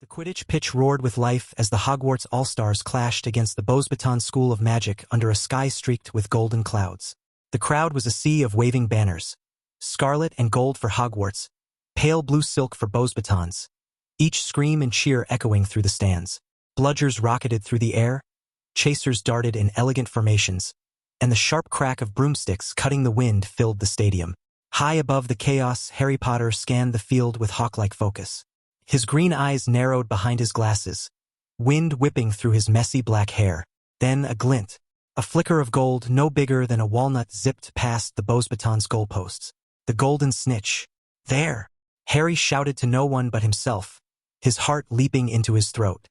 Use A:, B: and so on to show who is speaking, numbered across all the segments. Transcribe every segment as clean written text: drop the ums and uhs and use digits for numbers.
A: Quidditch pitch roared with life as the Hogwarts All-Stars clashed against the Beauxbatons School of Magic under a sky streaked with golden clouds. The crowd was a sea of waving banners. Scarlet and gold for Hogwarts, pale blue silk for Beauxbatons. Each scream and cheer echoing through the stands. Bludgers rocketed through the air, chasers darted in elegant formations, and the sharp crack of broomsticks cutting the wind filled the stadium. High above the chaos, Harry Potter scanned the field with hawk-like focus. His green eyes narrowed behind his glasses, wind whipping through his messy black hair. Then a glint, a flicker of gold no bigger than a walnut zipped past the Beauxbatons goalposts. The golden snitch. There! Harry shouted to no one but himself, his heart leaping into his throat.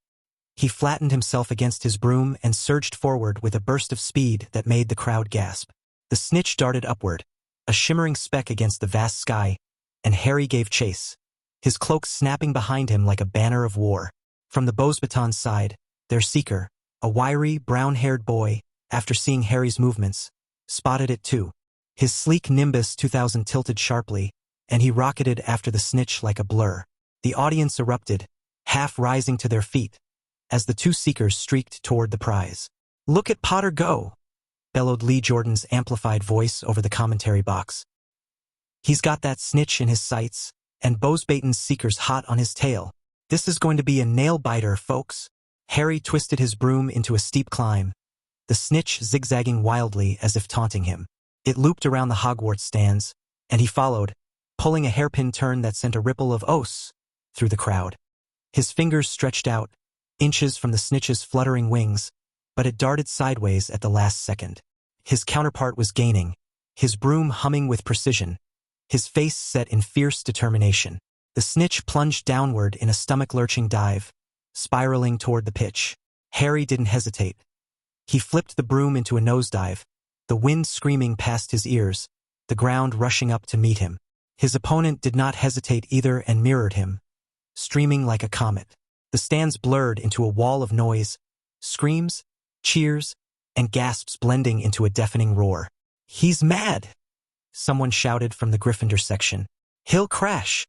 A: He flattened himself against his broom and surged forward with a burst of speed that made the crowd gasp. The snitch darted upward, a shimmering speck against the vast sky, and Harry gave chase, his cloak snapping behind him like a banner of war. From the Beauxbatons side, their seeker, a wiry, brown-haired boy, after seeing Harry's movements, spotted it too. His sleek Nimbus 2000 tilted sharply, and he rocketed after the snitch like a blur. The audience erupted, half rising to their feet, as the two seekers streaked toward the prize. "Look at Potter go!" bellowed Lee Jordan's amplified voice over the commentary box. "He's got that snitch in his sights, and Beauxbatons seekers hot on his tail. This is going to be a nail-biter, folks." Harry twisted his broom into a steep climb, the snitch zigzagging wildly as if taunting him. It looped around the Hogwarts stands, and he followed, pulling a hairpin turn that sent a ripple of "Os" through the crowd. His fingers stretched out, inches from the snitch's fluttering wings, but it darted sideways at the last second. His counterpart was gaining, his broom humming with precision, his face set in fierce determination. The snitch plunged downward in a stomach-lurching dive, spiraling toward the pitch. Harry didn't hesitate. He flipped the broom into a nosedive, the wind screaming past his ears, the ground rushing up to meet him. His opponent did not hesitate either and mirrored him, streaming like a comet. The stands blurred into a wall of noise, screams, cheers, and gasps blending into a deafening roar. "He's mad!" someone shouted from the Gryffindor section. "He'll crash!"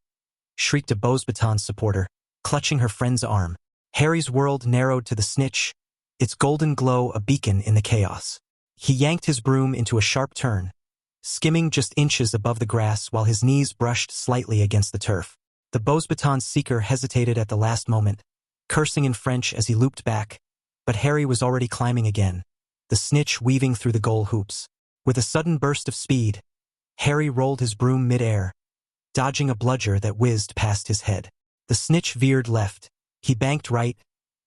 A: shrieked a Beauxbatons supporter, clutching her friend's arm. Harry's world narrowed to the snitch, its golden glow a beacon in the chaos. He yanked his broom into a sharp turn, skimming just inches above the grass while his knees brushed slightly against the turf. The Beauxbatons seeker hesitated at the last moment, cursing in French as he looped back, but Harry was already climbing again, the snitch weaving through the goal hoops. With a sudden burst of speed, Harry rolled his broom mid-air, dodging a bludger that whizzed past his head. The snitch veered left. He banked right,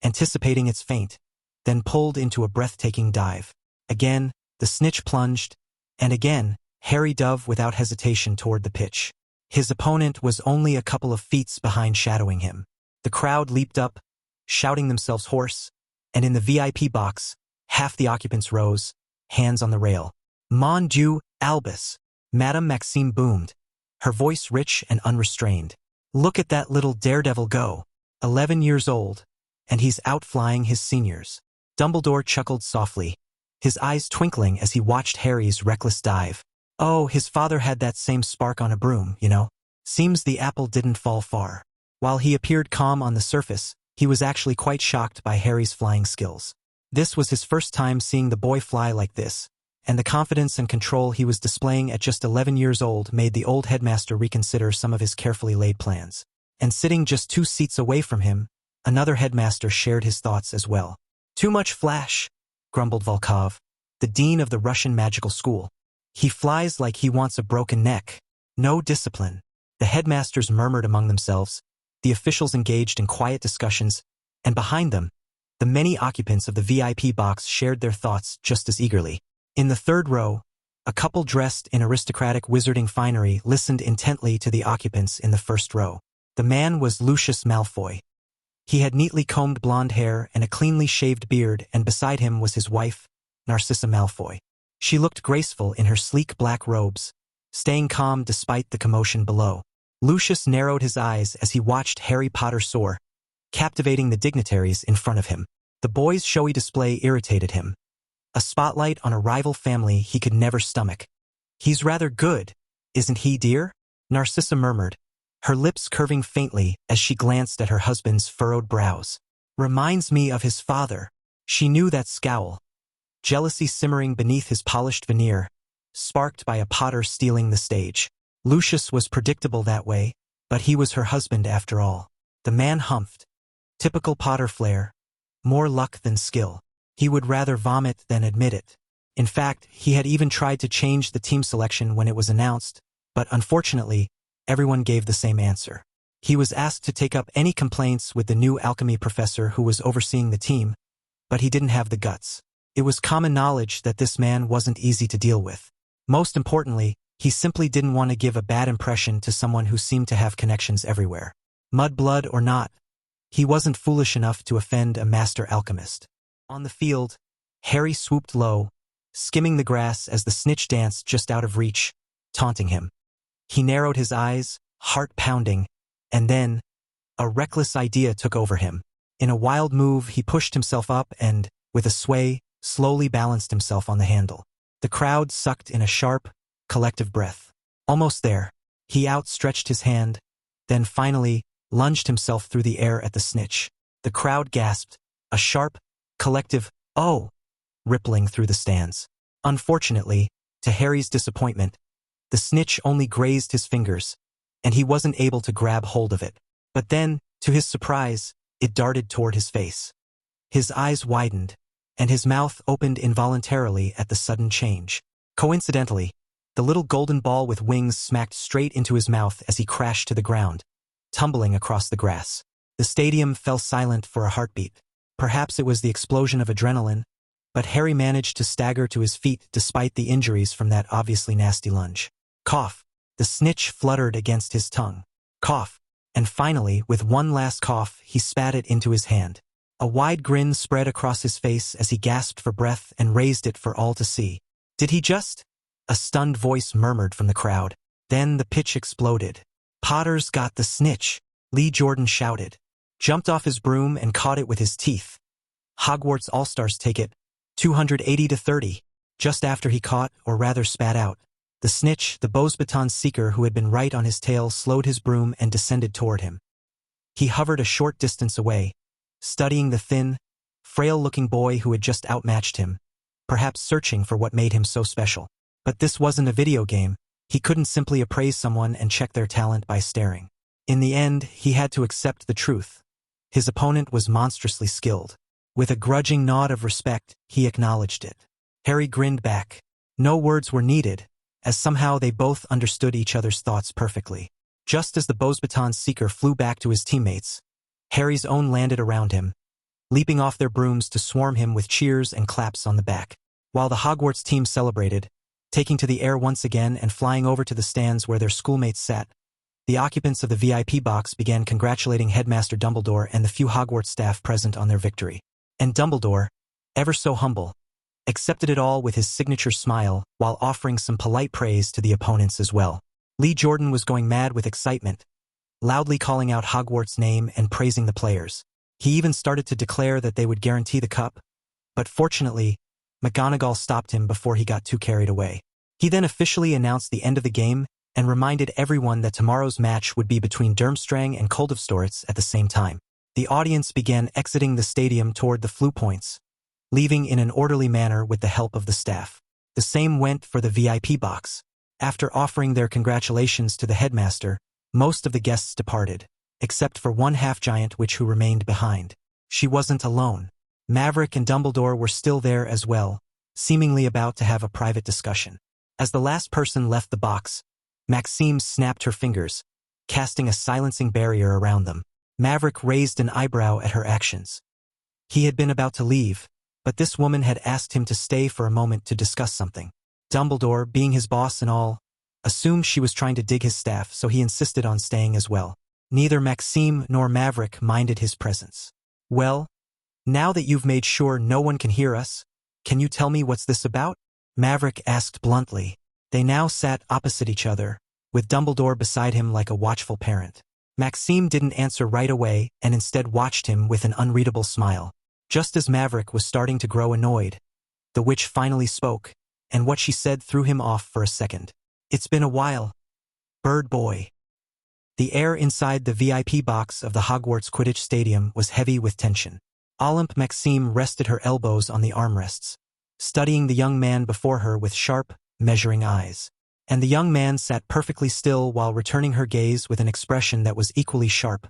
A: anticipating its feint, then pulled into a breathtaking dive. Again, the snitch plunged, and again, Harry dove without hesitation toward the pitch. His opponent was only a couple of feet behind, shadowing him. The crowd leaped up, shouting themselves hoarse, and in the VIP box, half the occupants rose, hands on the rail. "Mon Dieu, Albus!" Madame Maxime boomed, her voice rich and unrestrained. "Look at that little daredevil go. 11 years old, and he's outflying his seniors." Dumbledore chuckled softly, his eyes twinkling as he watched Harry's reckless dive. "Oh, his father had that same spark on a broom, you know. Seems the apple didn't fall far." While he appeared calm on the surface, he was actually quite shocked by Harry's flying skills. This was his first time seeing the boy fly like this, and the confidence and control he was displaying at just 11 years old made the old headmaster reconsider some of his carefully laid plans. And sitting just 2 seats away from him, another headmaster shared his thoughts as well. "Too much flash," grumbled Volkov, the dean of the Russian magical school. "He flies like he wants a broken neck. No discipline." The headmasters murmured among themselves, the officials engaged in quiet discussions, and behind them, the many occupants of the VIP box shared their thoughts just as eagerly. In the third row, a couple dressed in aristocratic wizarding finery listened intently to the occupants in the first row. The man was Lucius Malfoy. He had neatly combed blonde hair and a cleanly shaved beard, and beside him was his wife, Narcissa Malfoy. She looked graceful in her sleek black robes, staying calm despite the commotion below. Lucius narrowed his eyes as he watched Harry Potter soar, captivating the dignitaries in front of him. The boy's showy display irritated him, a spotlight on a rival family he could never stomach. "He's rather good, isn't he, dear?" Narcissa murmured, her lips curving faintly as she glanced at her husband's furrowed brows. "Reminds me of his father." She knew that scowl, jealousy simmering beneath his polished veneer, sparked by a Potter stealing the stage. Lucius was predictable that way, but he was her husband after all. The man humphed. Typical Potter flair. More luck than skill. He would rather vomit than admit it. In fact, he had even tried to change the team selection when it was announced, but unfortunately, everyone gave the same answer. He was asked to take up any complaints with the new alchemy professor who was overseeing the team, but he didn't have the guts. It was common knowledge that this man wasn't easy to deal with. Most importantly, he simply didn't want to give a bad impression to someone who seemed to have connections everywhere. Mudblood or not, he wasn't foolish enough to offend a master alchemist. On the field, Harry swooped low, skimming the grass as the snitch danced just out of reach, taunting him. He narrowed his eyes, heart pounding, and then, a reckless idea took over him. In a wild move, he pushed himself up and, with a sway, slowly balanced himself on the handle. The crowd sucked in a sharp, collective breath. Almost there, he outstretched his hand, then finally lunged himself through the air at the snitch. The crowd gasped, a sharp, collective "oh" rippling through the stands. Unfortunately, to Harry's disappointment, the snitch only grazed his fingers, and he wasn't able to grab hold of it. But then, to his surprise, it darted toward his face. His eyes widened, and his mouth opened involuntarily at the sudden change. Coincidentally, the little golden ball with wings smacked straight into his mouth as he crashed to the ground, tumbling across the grass. The stadium fell silent for a heartbeat. Perhaps it was the explosion of adrenaline, but Harry managed to stagger to his feet despite the injuries from that obviously nasty lunge. Cough. The snitch fluttered against his tongue. Cough. And finally, with one last cough, he spat it into his hand. A wide grin spread across his face as he gasped for breath and raised it for all to see. "Did he just?" a stunned voice murmured from the crowd. Then the pitch exploded. "Potter's got the snitch," Lee Jordan shouted, jumped off his broom and caught it with his teeth. Hogwarts All-Stars take it, 280-30. Just after he caught, or rather spat out, the snitch, the Beauxbatons seeker who had been right on his tail, slowed his broom and descended toward him. He hovered a short distance away, studying the thin, frail-looking boy who had just outmatched him, perhaps searching for what made him so special. But this wasn't a video game. He couldn't simply appraise someone and check their talent by staring. In the end, he had to accept the truth. His opponent was monstrously skilled. With a grudging nod of respect, he acknowledged it. Harry grinned back. No words were needed, as somehow they both understood each other's thoughts perfectly. Just as the Beauxbatons seeker flew back to his teammates, Harry's own landed around him, leaping off their brooms to swarm him with cheers and claps on the back. While the Hogwarts team celebrated, taking to the air once again and flying over to the stands where their schoolmates sat, the occupants of the VIP box began congratulating Headmaster Dumbledore and the few Hogwarts staff present on their victory. And Dumbledore, ever so humble, accepted it all with his signature smile while offering some polite praise to the opponents as well. Lee Jordan was going mad with excitement, loudly calling out Hogwarts' name and praising the players. He even started to declare that they would guarantee the cup, but fortunately, McGonagall stopped him before he got too carried away. He then officially announced the end of the game and reminded everyone that tomorrow's match would be between Durmstrang and Coldstream at the same time. The audience began exiting the stadium toward the Floo Points, leaving in an orderly manner with the help of the staff. The same went for the VIP box. After offering their congratulations to the headmaster, most of the guests departed, except for one half-giant witch who remained behind. She wasn't alone. Maverick and Dumbledore were still there as well, seemingly about to have a private discussion. As the last person left the box, Maxime snapped her fingers, casting a silencing barrier around them. Maverick raised an eyebrow at her actions. He had been about to leave, but this woman had asked him to stay for a moment to discuss something. Dumbledore, being his boss and all, assumed she was trying to dig his staff, so he insisted on staying as well. Neither Maxime nor Maverick minded his presence. "Well, now that you've made sure no one can hear us, can you tell me what's this about?" Maverick asked bluntly. They now sat opposite each other, with Dumbledore beside him like a watchful parent. Maxime didn't answer right away and instead watched him with an unreadable smile. Just as Maverick was starting to grow annoyed, the witch finally spoke, and what she said threw him off for a second. "It's been a while, bird boy." The air inside the VIP box of the Hogwarts Quidditch Stadium was heavy with tension. Olympe Maxime rested her elbows on the armrests, studying the young man before her with sharp, measuring eyes. And the young man sat perfectly still while returning her gaze with an expression that was equally sharp,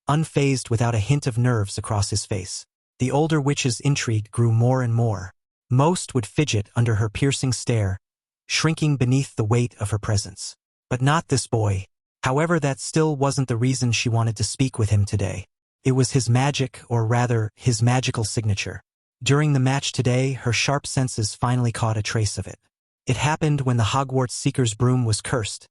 A: unfazed without a hint of nerves across his face. The older witch's intrigue grew more and more. Most would fidget under her piercing stare, shrinking beneath the weight of her presence. But not this boy. However, that still wasn't the reason she wanted to speak with him today. It was his magic, or rather, his magical signature. During the match today, her sharp senses finally caught a trace of it. It happened when the Hogwarts Seeker's broom was cursed,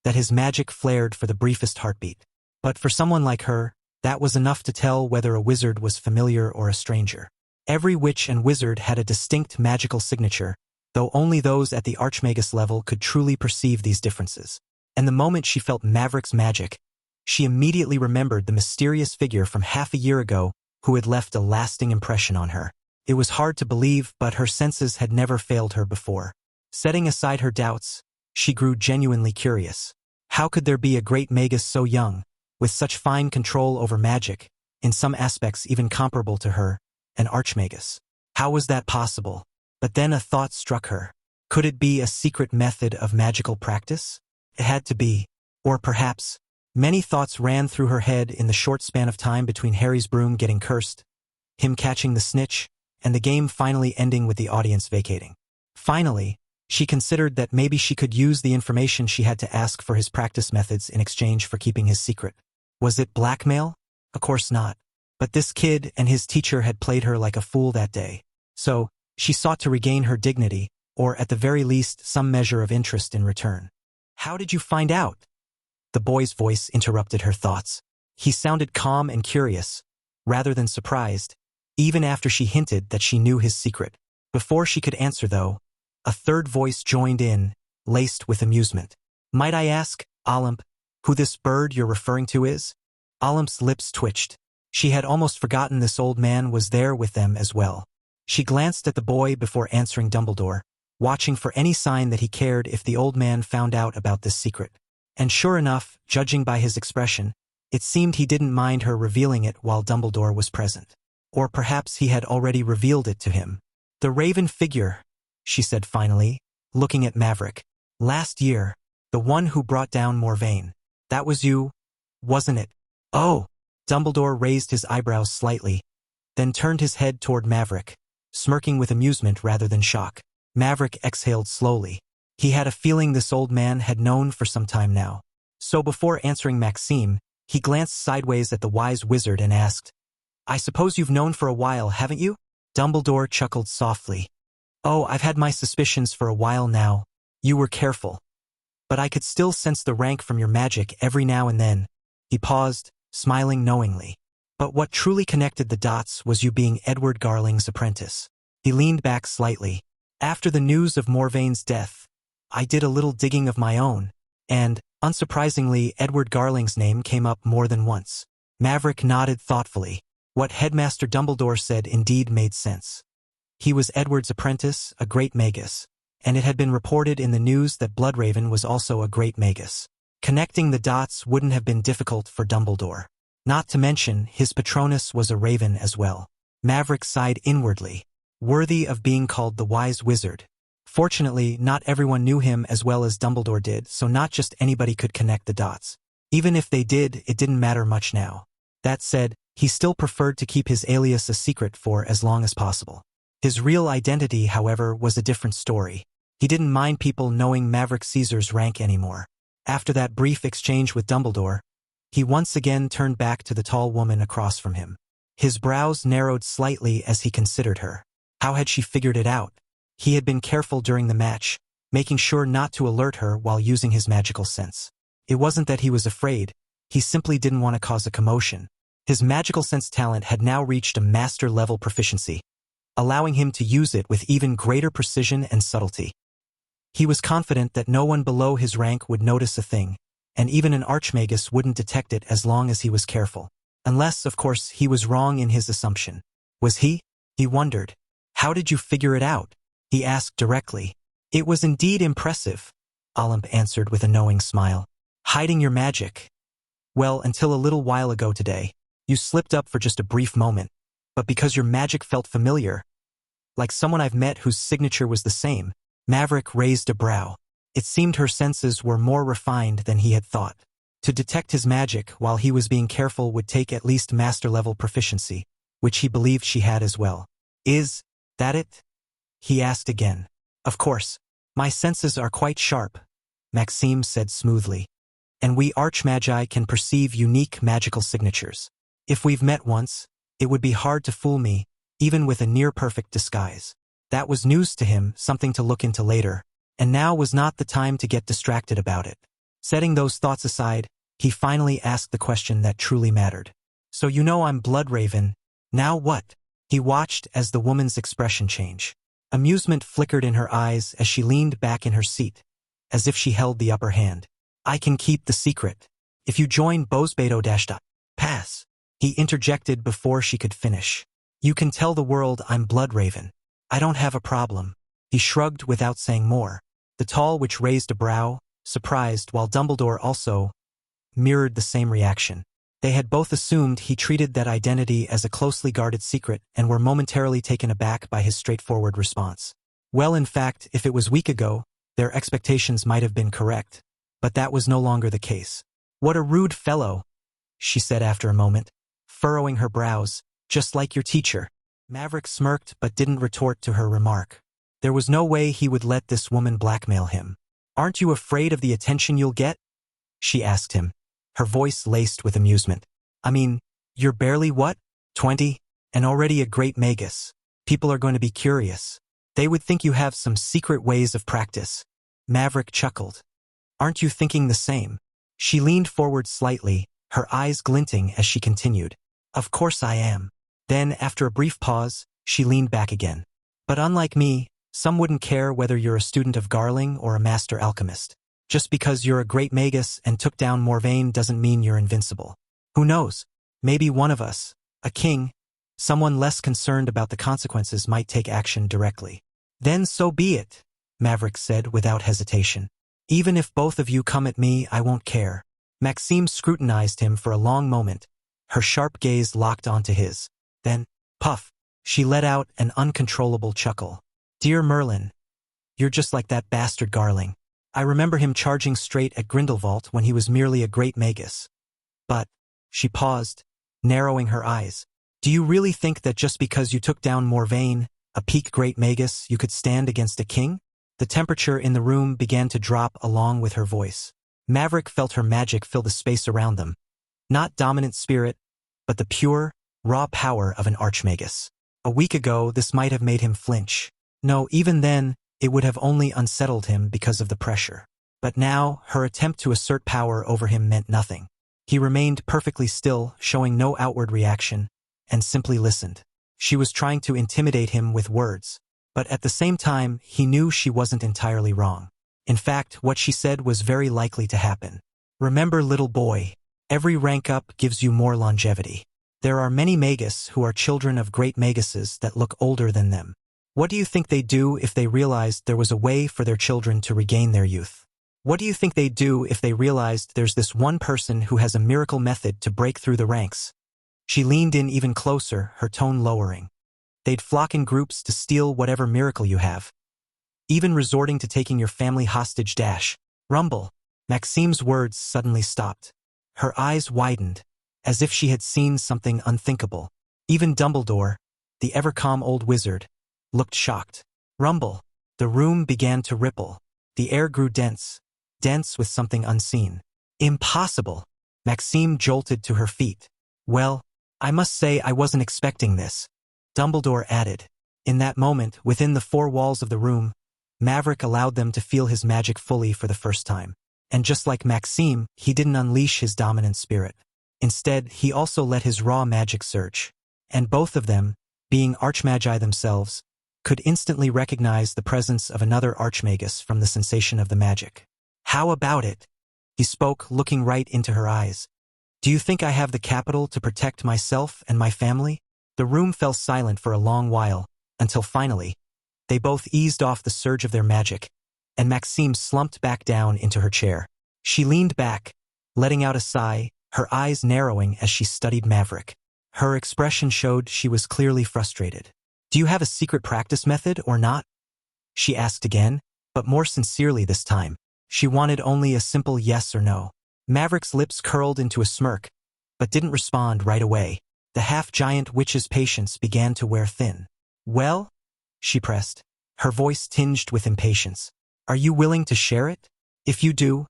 A: that his magic flared for the briefest heartbeat. But for someone like her, that was enough to tell whether a wizard was familiar or a stranger. Every witch and wizard had a distinct magical signature, though only those at the Archmagus level could truly perceive these differences. And the moment she felt Maverick's magic, she immediately remembered the mysterious figure from half a year ago who had left a lasting impression on her. It was hard to believe, but her senses had never failed her before. Setting aside her doubts, she grew genuinely curious. How could there be a great magus so young, with such fine control over magic, in some aspects even comparable to her, an archmagus? How was that possible? But then a thought struck her. Could it be a secret method of magical practice? It had to be. Or perhaps, many thoughts ran through her head in the short span of time between Harry's broom getting cursed, him catching the snitch, and the game finally ending with the audience vacating. Finally, she considered that maybe she could use the information she had to ask for his practice methods in exchange for keeping his secret. Was it blackmail? Of course not. But this kid and his teacher had played her like a fool that day. So, she sought to regain her dignity, or at the very least some measure of interest in return. How did you find out? The boy's voice interrupted her thoughts. He sounded calm and curious, rather than surprised, even after she hinted that she knew his secret. Before she could answer, though, a third voice joined in, laced with amusement. Might I ask, Olympe, who this bird you're referring to is? Olympe's lips twitched. She had almost forgotten this old man was there with them as well. She glanced at the boy before answering Dumbledore, watching for any sign that he cared if the old man found out about this secret. And sure enough, judging by his expression, it seemed he didn't mind her revealing it while Dumbledore was present. Or perhaps he had already revealed it to him. The Raven figure, she said finally, looking at Maverick. Last year, the one who brought down Morvain. That was you, wasn't it? Oh! Dumbledore raised his eyebrows slightly, then turned his head toward Maverick, smirking with amusement rather than shock. Maverick exhaled slowly. He had a feeling this old man had known for some time now. So before answering Maxime, he glanced sideways at the wise wizard and asked, I suppose you've known for a while, haven't you? Dumbledore chuckled softly. Oh, I've had my suspicions for a while now. You were careful. But I could still sense the rank from your magic every now and then. He paused, smiling knowingly. But what truly connected the dots was you being Edward Garling's apprentice. He leaned back slightly. After the news of Morvain's death, I did a little digging of my own, and, unsurprisingly, Edward Garling's name came up more than once. Maverick nodded thoughtfully. What Headmaster Dumbledore said indeed made sense. He was Edward's apprentice, a great magus, and it had been reported in the news that Bloodraven was also a great magus. Connecting the dots wouldn't have been difficult for Dumbledore. Not to mention, his Patronus was a raven as well. Maverick sighed inwardly. Worthy of being called the Wise Wizard. Fortunately, not everyone knew him as well as Dumbledore did, so not just anybody could connect the dots. Even if they did, it didn't matter much now. That said, he still preferred to keep his alias a secret for as long as possible. His real identity, however, was a different story. He didn't mind people knowing Maverick Caesar's rank anymore. After that brief exchange with Dumbledore, he once again turned back to the tall woman across from him. His brows narrowed slightly as he considered her. How had she figured it out? He had been careful during the match, making sure not to alert her while using his magical sense. It wasn't that he was afraid, he simply didn't want to cause a commotion. His magical sense talent had now reached a master-level proficiency, allowing him to use it with even greater precision and subtlety. He was confident that no one below his rank would notice a thing, and even an archmagus wouldn't detect it as long as he was careful. Unless, of course, he was wrong in his assumption. Was he? He wondered. How did you figure it out? He asked directly. It was indeed impressive, Olympe answered with a knowing smile. Hiding your magic. Well, until a little while ago today. You slipped up for just a brief moment. But because your magic felt familiar, like someone I've met whose signature was the same, Maverick raised a brow. It seemed her senses were more refined than he had thought. To detect his magic while he was being careful would take at least master-level proficiency, which he believed she had as well. Is that it? He asked again. Of course. My senses are quite sharp, Maxime said smoothly. And we archmagi can perceive unique magical signatures. If we've met once, it would be hard to fool me, even with a near-perfect disguise. That was news to him, something to look into later, and now was not the time to get distracted about it. Setting those thoughts aside, he finally asked the question that truly mattered. So you know I'm Bloodraven, now what? He watched as the woman's expression changed. Amusement flickered in her eyes as she leaned back in her seat, as if she held the upper hand. I can keep the secret. If you join Bosbeto pass. He interjected before she could finish. You can tell the world I'm Bloodraven. I don't have a problem. He shrugged without saying more. The tall witch raised a brow, surprised, while Dumbledore also mirrored the same reaction. They had both assumed he treated that identity as a closely guarded secret and were momentarily taken aback by his straightforward response. Well, in fact, if it was a week ago, their expectations might have been correct. But that was no longer the case. What a rude fellow, she said after a moment, furrowing her brows, just like your teacher. Maverick smirked but didn't retort to her remark. There was no way he would let this woman blackmail him. Aren't you afraid of the attention you'll get? She asked him, her voice laced with amusement. I mean, you're barely what? 20? And already a great magus. People are going to be curious. They would think you have some secret ways of practice. Maverick chuckled. Aren't you thinking the same? She leaned forward slightly, her eyes glinting as she continued. Of course I am. Then, after a brief pause, she leaned back again. But unlike me, some wouldn't care whether you're a student of Garling or a master alchemist. Just because you're a great magus and took down Morvain doesn't mean you're invincible. Who knows? Maybe one of us, a king, someone less concerned about the consequences, might take action directly. Then so be it, Maverick said without hesitation. Even if both of you come at me, I won't care. Maxime scrutinized him for a long moment, her sharp gaze locked onto his. Then, puff, she let out an uncontrollable chuckle. Dear Merlin, you're just like that bastard Garling. I remember him charging straight at Grindelwald when he was merely a great magus. But, she paused, narrowing her eyes. Do you really think that just because you took down Morvain, a peak great magus, you could stand against a king? The temperature in the room began to drop along with her voice. Maverick felt her magic fill the space around them. Not dominant spirit, but the pure, raw power of an archmagus. A week ago, this might have made him flinch. No, even then, it would have only unsettled him because of the pressure. But now, her attempt to assert power over him meant nothing. He remained perfectly still, showing no outward reaction, and simply listened. She was trying to intimidate him with words, but at the same time, he knew she wasn't entirely wrong. In fact, what she said was very likely to happen. Remember, little boy, every rank up gives you more longevity. There are many magus who are children of great maguses that look older than them. What do you think they'd do if they realized there was a way for their children to regain their youth? What do you think they'd do if they realized there's this one person who has a miracle method to break through the ranks? She leaned in even closer, her tone lowering. They'd flock in groups to steal whatever miracle you have, even resorting to taking your family hostage. Rumble. Maxime's words suddenly stopped. Her eyes widened, as if she had seen something unthinkable. Even Dumbledore, the ever-calm old wizard, looked shocked. Rumble. The room began to ripple. The air grew dense with something unseen. Impossible. Maxime jolted to her feet. Well, I must say I wasn't expecting this, Dumbledore added. In that moment, within the four walls of the room, Maverick allowed them to feel his magic fully for the first time. And just like Maxime, he didn't unleash his dominant spirit. Instead, he also let his raw magic surge. And both of them, being archmagi themselves, could instantly recognize the presence of another archmagus from the sensation of the magic. How about it? He spoke, looking right into her eyes. Do you think I have the capital to protect myself and my family? The room fell silent for a long while, until finally, they both eased off the surge of their magic, and Maxime slumped back down into her chair. She leaned back, letting out a sigh, her eyes narrowing as she studied Maverick. Her expression showed she was clearly frustrated. "Do you have a secret practice method or not?" she asked again, but more sincerely this time. She wanted only a simple yes or no. Maverick's lips curled into a smirk, but didn't respond right away. The half-giant witch's patience began to wear thin. "Well?" she pressed, her voice tinged with impatience. "Are you willing to share it? If you do,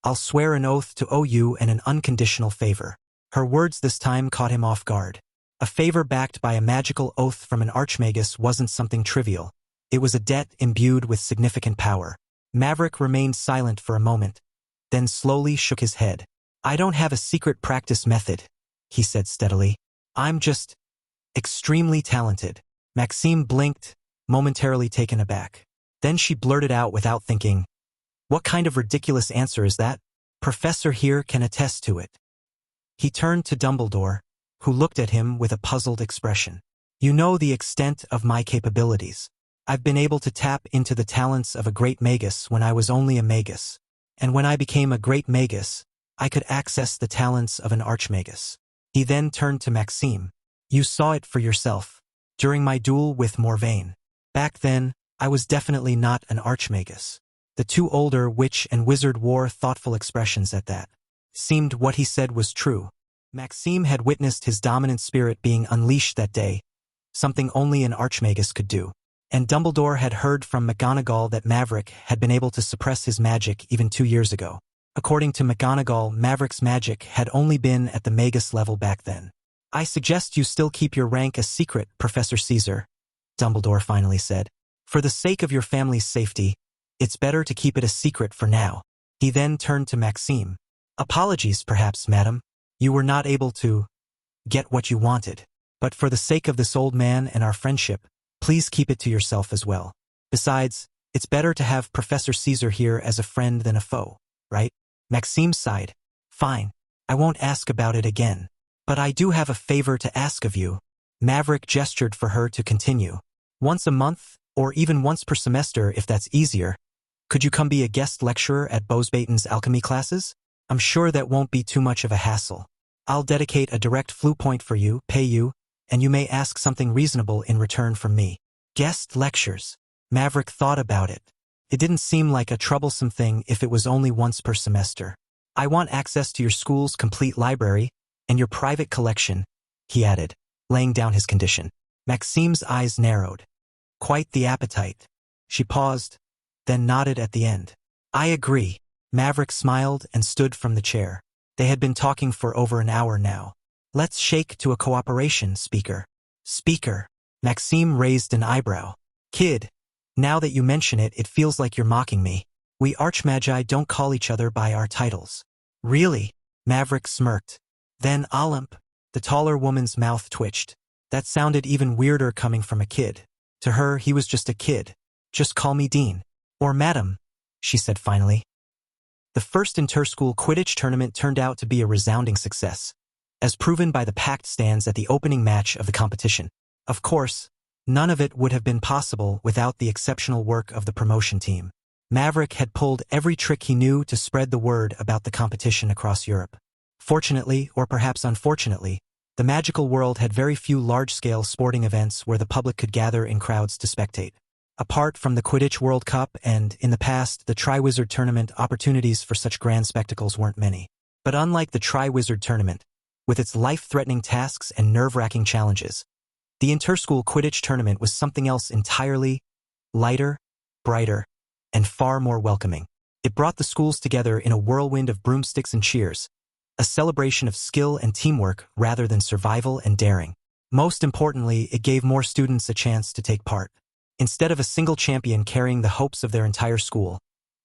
A: I'll swear an oath to owe you an unconditional favor." Her words this time caught him off guard. A favor backed by a magical oath from an archmagus wasn't something trivial. It was a debt imbued with significant power. Maverick remained silent for a moment, then slowly shook his head. "I don't have a secret practice method," he said steadily. "I'm just extremely talented." Maxime blinked, momentarily taken aback. Then she blurted out without thinking, "What kind of ridiculous answer is that? Professor here can attest to it." He turned to Dumbledore, who looked at him with a puzzled expression. "You know the extent of my capabilities. I've been able to tap into the talents of a great magus when I was only a magus. And when I became a great magus, I could access the talents of an archmagus." He then turned to Maxime. "You saw it for yourself. During my duel with Morvain. Back then, I was definitely not an archmagus." The two older witch and wizard wore thoughtful expressions at that. Seemed what he said was true. Maxime had witnessed his dominant spirit being unleashed that day, something only an archmagus could do. And Dumbledore had heard from McGonagall that Maverick had been able to suppress his magic even 2 years ago. According to McGonagall, Maverick's magic had only been at the magus level back then. "I suggest you still keep your rank a secret, Professor Caesar," Dumbledore finally said. "For the sake of your family's safety, it's better to keep it a secret for now." He then turned to Maxime. "Apologies, perhaps, madam. You were not able to get what you wanted. But for the sake of this old man and our friendship, please keep it to yourself as well. Besides, it's better to have Professor Caesar here as a friend than a foe, right?" Maxime sighed. "Fine. I won't ask about it again. But I do have a favor to ask of you." Maverick gestured for her to continue. "Once a month, or even once per semester if that's easier, could you come be a guest lecturer at Bosbaton's alchemy classes? I'm sure that won't be too much of a hassle. I'll dedicate a direct flu point for you, pay you, and you may ask something reasonable in return from me." Guest lectures. Maverick thought about it. It didn't seem like a troublesome thing if it was only once per semester. "I want access to your school's complete library and your private collection," he added, laying down his condition. Maxime's eyes narrowed. "Quite the appetite." She paused, then nodded at the end. "I agree." Maverick smiled and stood from the chair. They had been talking for over an hour now. "Let's shake to a cooperation, Speaker." "Speaker?" Maxime raised an eyebrow. "Kid, now that you mention it, it feels like you're mocking me. We archmagi don't call each other by our titles." "Really?" Maverick smirked. "Then Olymp." The taller woman's mouth twitched. That sounded even weirder coming from a kid. To her, he was just a kid. "Just call me Dean. Or Madam," she said finally. The first inter-school Quidditch tournament turned out to be a resounding success, as proven by the packed stands at the opening match of the competition. Of course, none of it would have been possible without the exceptional work of the promotion team. Maverick had pulled every trick he knew to spread the word about the competition across Europe. Fortunately, or perhaps unfortunately, the magical world had very few large-scale sporting events where the public could gather in crowds to spectate. Apart from the Quidditch World Cup and, in the past, the Triwizard Tournament, opportunities for such grand spectacles weren't many. But unlike the Triwizard Tournament, with its life-threatening tasks and nerve-wracking challenges, the inter-school Quidditch Tournament was something else entirely: lighter, brighter, and far more welcoming. It brought the schools together in a whirlwind of broomsticks and cheers, a celebration of skill and teamwork rather than survival and daring. Most importantly, it gave more students a chance to take part. Instead of a single champion carrying the hopes of their entire school,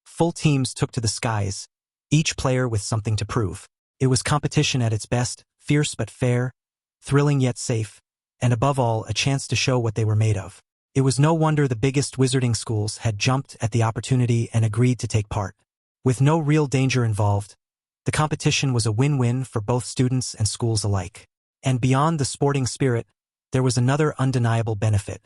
A: full teams took to the skies, each player with something to prove. It was competition at its best, fierce but fair, thrilling yet safe, and above all, a chance to show what they were made of. It was no wonder the biggest wizarding schools had jumped at the opportunity and agreed to take part. With no real danger involved, the competition was a win-win for both students and schools alike. And beyond the sporting spirit, there was another undeniable benefit.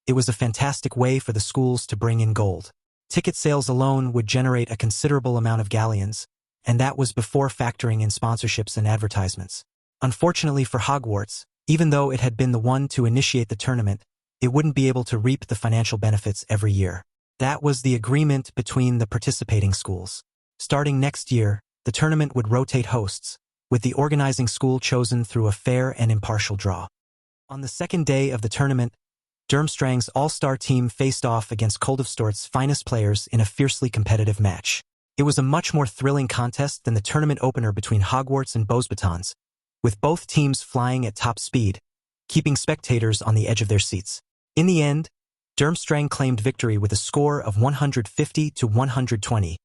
A: It was a fantastic way for the schools to bring in gold. Ticket sales alone would generate a considerable amount of galleons, and that was before factoring in sponsorships and advertisements. Unfortunately for Hogwarts, even though it had been the one to initiate the tournament, it wouldn't be able to reap the financial benefits every year. That was the agreement between the participating schools. Starting next year, the tournament would rotate hosts, with the organizing school chosen through a fair and impartial draw. On the second day of the tournament, Durmstrang's all-star team faced off against Koldovstort's finest players in a fiercely competitive match. It was a much more thrilling contest than the tournament opener between Hogwarts and Beauxbatons, with both teams flying at top speed, keeping spectators on the edge of their seats. In the end, Durmstrang claimed victory with a score of 150 to 120,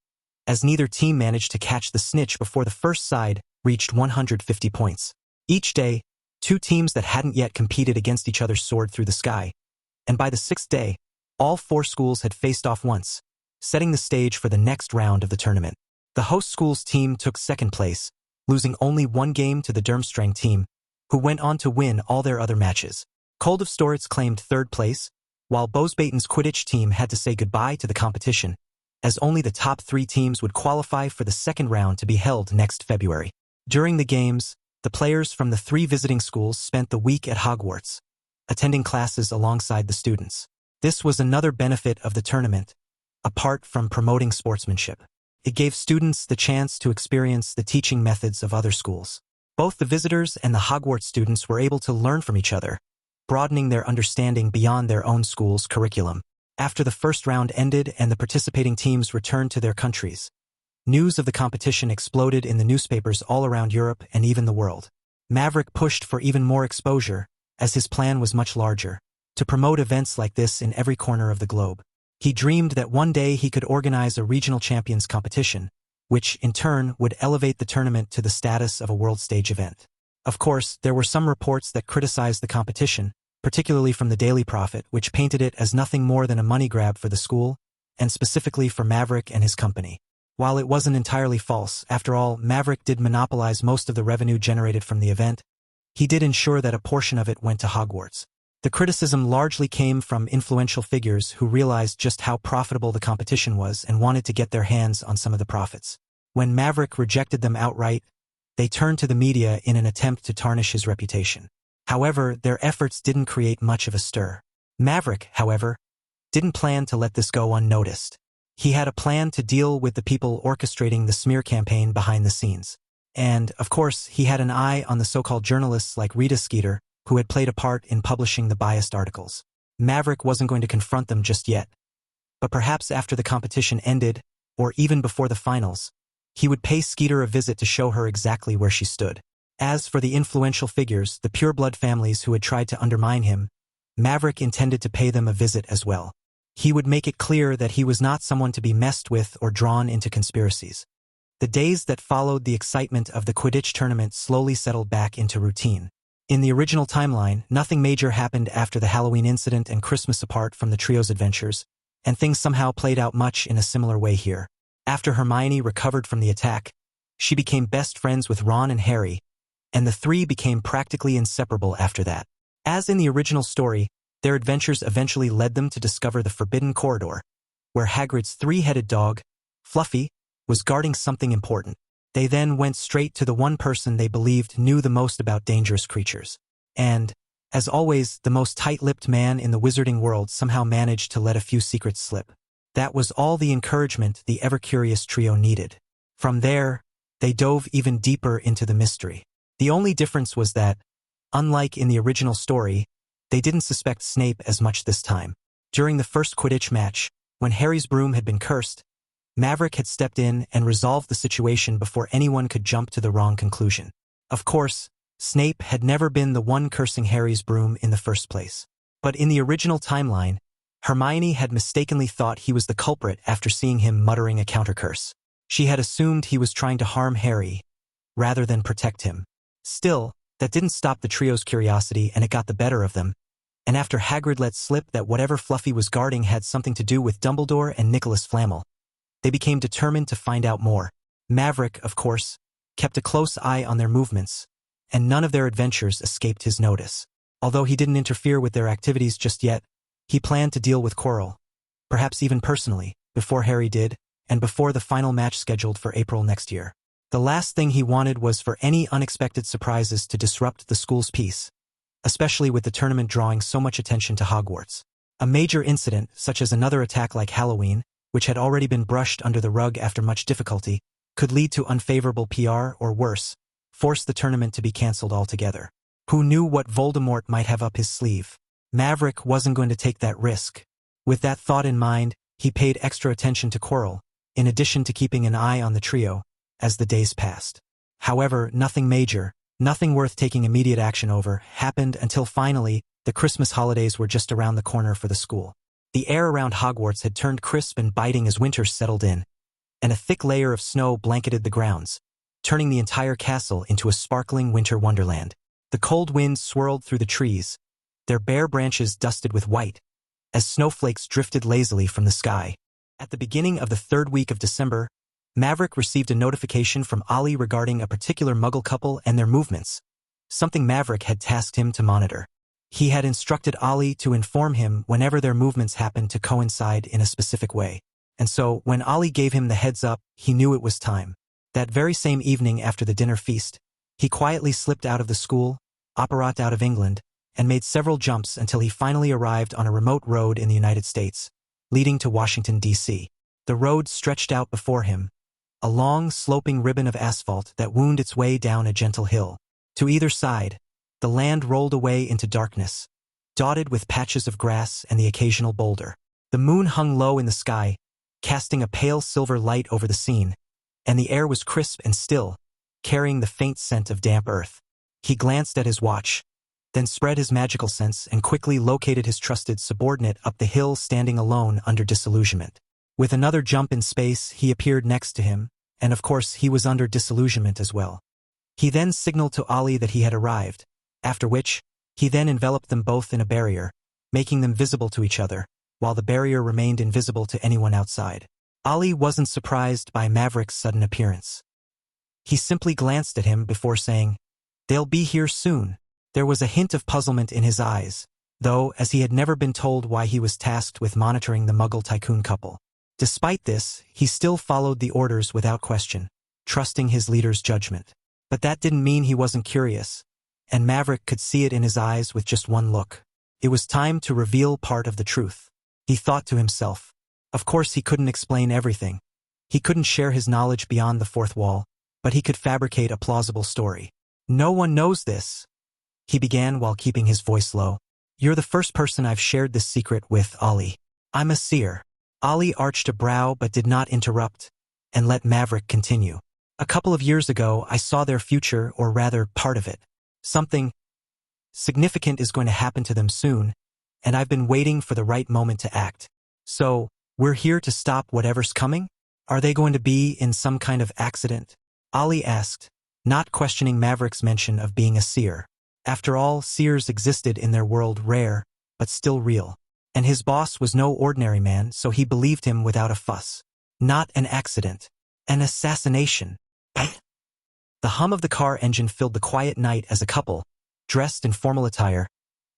A: as neither team managed to catch the snitch before the first side reached 150 points. Each day, two teams that hadn't yet competed against each other soared through the sky, and by the sixth day, all four schools had faced off once, setting the stage for the next round of the tournament. The host school's team took second place, losing only one game to the Durmstrang team, who went on to win all their other matches. Koldovstort's claimed third place, while Beauxbaton's Quidditch team had to say goodbye to the competition, as only the top three teams would qualify for the second round to be held next February. During the games, the players from the three visiting schools spent the week at Hogwarts, attending classes alongside the students. This was another benefit of the tournament, apart from promoting sportsmanship. It gave students the chance to experience the teaching methods of other schools. Both the visitors and the Hogwarts students were able to learn from each other, broadening their understanding beyond their own school's curriculum. After the first round ended and the participating teams returned to their countries, news of the competition exploded in the newspapers all around Europe and even the world. Maverick pushed for even more exposure, as his plan was much larger, to promote events like this in every corner of the globe. He dreamed that one day he could organize a regional champions competition, which, in turn, would elevate the tournament to the status of a world stage event. Of course, there were some reports that criticized the competition, particularly from the Daily Prophet, which painted it as nothing more than a money grab for the school, and specifically for Maverick and his company. While it wasn't entirely false, after all, Maverick did monopolize most of the revenue generated from the event, he did ensure that a portion of it went to Hogwarts. The criticism largely came from influential figures who realized just how profitable the competition was and wanted to get their hands on some of the profits. When Maverick rejected them outright, they turned to the media in an attempt to tarnish his reputation. However, their efforts didn't create much of a stir. Maverick, however, didn't plan to let this go unnoticed. He had a plan to deal with the people orchestrating the smear campaign behind the scenes. And, of course, he had an eye on the so-called journalists like Rita Skeeter, who had played a part in publishing the biased articles. Maverick wasn't going to confront them just yet, but perhaps after the competition ended, or even before the finals, he would pay Skeeter a visit to show her exactly where she stood. As for the influential figures, the pureblood families who had tried to undermine him, Maverick intended to pay them a visit as well. He would make it clear that he was not someone to be messed with or drawn into conspiracies. The days that followed the excitement of the Quidditch tournament slowly settled back into routine. In the original timeline, nothing major happened after the Halloween incident and Christmas apart from the trio's adventures, and things somehow played out much in a similar way here. After Hermione recovered from the attack, she became best friends with Ron and Harry, and the three became practically inseparable after that. As in the original story, their adventures eventually led them to discover the Forbidden Corridor, where Hagrid's three-headed dog, Fluffy, was guarding something important. They then went straight to the one person they believed knew the most about dangerous creatures. And, as always, the most tight-lipped man in the wizarding world somehow managed to let a few secrets slip. That was all the encouragement the ever-curious trio needed. From there, they dove even deeper into the mystery. The only difference was that, unlike in the original story, they didn't suspect Snape as much this time. During the first Quidditch match, when Harry's broom had been cursed, Maverick had stepped in and resolved the situation before anyone could jump to the wrong conclusion. Of course, Snape had never been the one cursing Harry's broom in the first place. But in the original timeline, Hermione had mistakenly thought he was the culprit after seeing him muttering a countercurse. She had assumed he was trying to harm Harry, rather than protect him. Still, that didn't stop the trio's curiosity, and it got the better of them. And after Hagrid let slip that whatever Fluffy was guarding had something to do with Dumbledore and Nicholas Flamel, they became determined to find out more. Maverick, of course, kept a close eye on their movements, and none of their adventures escaped his notice. Although he didn't interfere with their activities just yet, he planned to deal with Quirrell, perhaps even personally, before Harry did, and before the final match scheduled for April next year. The last thing he wanted was for any unexpected surprises to disrupt the school's peace, especially with the tournament drawing so much attention to Hogwarts. A major incident, such as another attack like Halloween, which had already been brushed under the rug after much difficulty, could lead to unfavorable PR or worse, force the tournament to be cancelled altogether. Who knew what Voldemort might have up his sleeve? Maverick wasn't going to take that risk. With that thought in mind, he paid extra attention to Quirrell, in addition to keeping an eye on the trio, as the days passed. However, nothing major, nothing worth taking immediate action over, happened until finally, the Christmas holidays were just around the corner for the school. The air around Hogwarts had turned crisp and biting as winter settled in, and a thick layer of snow blanketed the grounds, turning the entire castle into a sparkling winter wonderland. The cold winds swirled through the trees, their bare branches dusted with white, as snowflakes drifted lazily from the sky. At the beginning of the third week of December, Maverick received a notification from Ollie regarding a particular Muggle couple and their movements, something Maverick had tasked him to monitor. He had instructed Ollie to inform him whenever their movements happened to coincide in a specific way. And so, when Ollie gave him the heads up, he knew it was time. That very same evening after the dinner feast, he quietly slipped out of the school, operat out of England, and made several jumps until he finally arrived on a remote road in the United States, leading to Washington, D.C. The road stretched out before him, a long, sloping ribbon of asphalt that wound its way down a gentle hill. To either side, the land rolled away into darkness, dotted with patches of grass and the occasional boulder. The moon hung low in the sky, casting a pale silver light over the scene, and the air was crisp and still, carrying the faint scent of damp earth. He glanced at his watch, then spread his magical sense and quickly located his trusted subordinate up the hill standing alone under disillusionment. With another jump in space, he appeared next to him, and of course he was under disillusionment as well. He then signaled to Ollie that he had arrived, after which, he then enveloped them both in a barrier, making them visible to each other, while the barrier remained invisible to anyone outside. Ollie wasn't surprised by Maverick's sudden appearance. He simply glanced at him before saying, "They'll be here soon." There was a hint of puzzlement in his eyes, though, as he had never been told why he was tasked with monitoring the Muggle tycoon couple. Despite this, he still followed the orders without question, trusting his leader's judgment. But that didn't mean he wasn't curious, and Maverick could see it in his eyes with just one look. It was time to reveal part of the truth. He thought to himself. Of course he couldn't explain everything. He couldn't share his knowledge beyond the fourth wall, but he could fabricate a plausible story. "No one knows this," he began while keeping his voice low. "You're the first person I've shared this secret with, Ollie. I'm a seer." Ollie arched a brow but did not interrupt, and let Maverick continue. "A couple of years ago, I saw their future, or rather, part of it. Something significant is going to happen to them soon, and I've been waiting for the right moment to act. So, we're here to stop whatever's coming? Are they going to be in some kind of accident?" Ollie asked, not questioning Maverick's mention of being a seer. After all, seers existed in their world, rare, but still real. And his boss was no ordinary man, so he believed him without a fuss. Not an accident. An assassination. The hum of the car engine filled the quiet night as a couple, dressed in formal attire,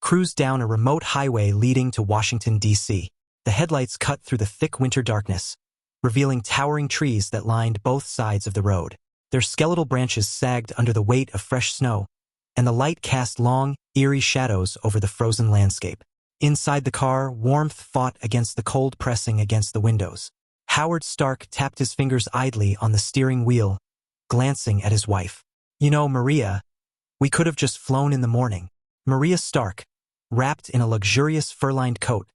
A: cruised down a remote highway leading to Washington, D.C. The headlights cut through the thick winter darkness, revealing towering trees that lined both sides of the road. Their skeletal branches sagged under the weight of fresh snow, and the light cast long, eerie shadows over the frozen landscape. Inside the car, warmth fought against the cold pressing against the windows. Howard Stark tapped his fingers idly on the steering wheel, glancing at his wife. "You know, Maria, we could have just flown in the morning." Maria Stark, wrapped in a luxurious fur-lined coat,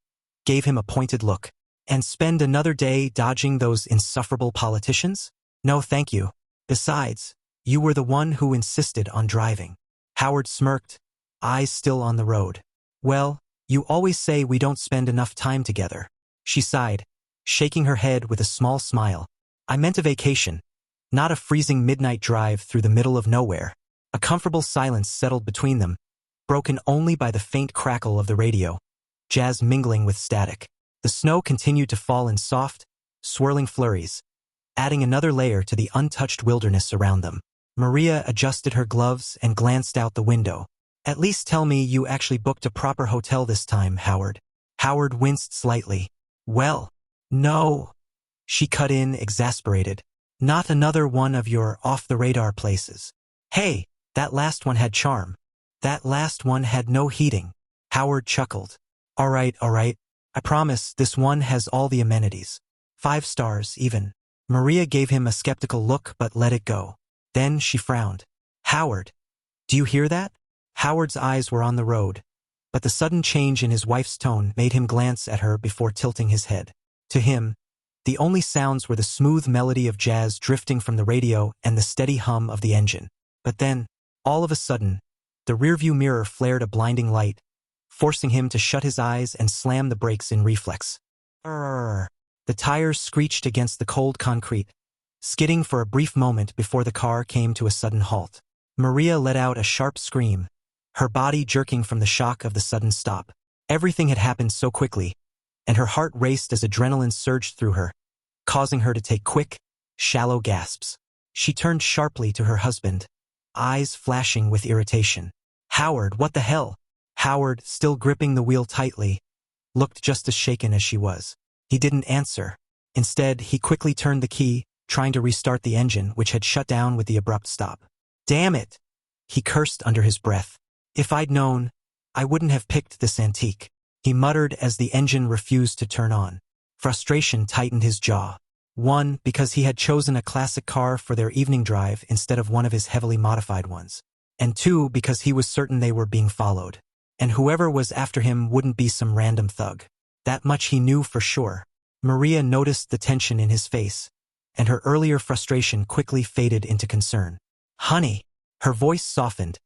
A: gave him a pointed look. "And spend another day dodging those insufferable politicians? No, thank you. Besides, you were the one who insisted on driving." Howard smirked, eyes still on the road. "Well, you always say we don't spend enough time together." She sighed, shaking her head with a small smile. "I meant a vacation, not a freezing midnight drive through the middle of nowhere." A comfortable silence settled between them, broken only by the faint crackle of the radio, jazz mingling with static. The snow continued to fall in soft, swirling flurries, adding another layer to the untouched wilderness around them. Maria adjusted her gloves and glanced out the window. "At least tell me you actually booked a proper hotel this time, Howard." Howard winced slightly. "Well, no," she cut in, exasperated. Not another one of your off-the-radar places. Hey, that last one had charm. That last one had no heating. Howard chuckled. All right. I promise this one has all the amenities. 5 stars, even. Maria gave him a skeptical look but let it go. Then she frowned. Howard, do you hear that? Howard's eyes were on the road, but the sudden change in his wife's tone made him glance at her before tilting his head. To him, the only sounds were the smooth melody of jazz drifting from the radio and the steady hum of the engine. But then, all of a sudden, the rearview mirror flared a blinding light, forcing him to shut his eyes and slam the brakes in reflex. Arrgh. The tires screeched against the cold concrete, skidding for a brief moment before the car came to a sudden halt. Maria let out a sharp scream, her body jerking from the shock of the sudden stop. Everything had happened so quickly, and her heart raced as adrenaline surged through her, causing her to take quick, shallow gasps. She turned sharply to her husband, eyes flashing with irritation. Howard, what the hell? Howard, still gripping the wheel tightly, looked just as shaken as she was. He didn't answer. Instead, he quickly turned the key, trying to restart the engine, which had shut down with the abrupt stop. Damn it! He cursed under his breath. If I'd known, I wouldn't have picked this antique, he muttered as the engine refused to turn on. Frustration tightened his jaw. 1, because he had chosen a classic car for their evening drive instead of one of his heavily modified ones. And 2, because he was certain they were being followed. And whoever was after him wouldn't be some random thug. That much he knew for sure. Maria noticed the tension in his face, and her earlier frustration quickly faded into concern. Honey, her voice softened,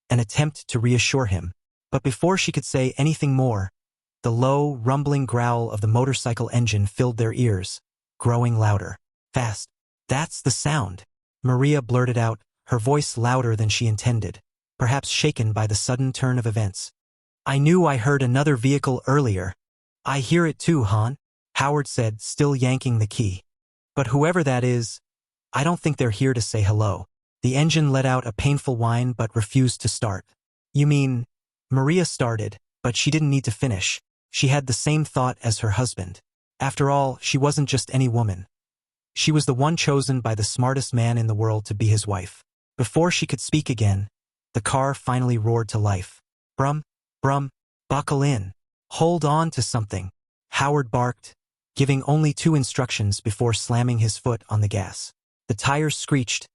A: an attempt to reassure him. But before she could say anything more, the low, rumbling growl of the motorcycle engine filled their ears, growing louder. Fast. That's the sound, Maria blurted out, her voice louder than she intended, perhaps shaken by the sudden turn of events. I knew I heard another vehicle earlier. I hear it too, hon, Howard said, still yanking the key. But whoever that is, I don't think they're here to say hello. The engine let out a painful whine but refused to start. You mean, Maria started, but she didn't need to finish. She had the same thought as her husband. After all, she wasn't just any woman. She was the one chosen by the smartest man in the world to be his wife. Before she could speak again, the car finally roared to life. Brum, brum, buckle in. Hold on to something, Howard barked, giving only 2 instructions before slamming his foot on the gas. The tires screeched,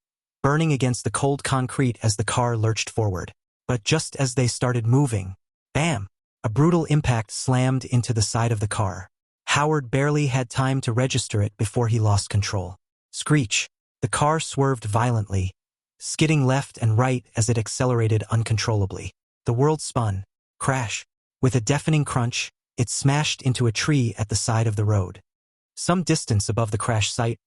A: burning against the cold concrete as the car lurched forward. But just as they started moving, bam! A brutal impact slammed into the side of the car. Howard barely had time to register it before he lost control. Screech! The car swerved violently, skidding left and right as it accelerated uncontrollably. The world spun. Crash! With a deafening crunch, it smashed into a tree at the side of the road. Some distance above the crash site,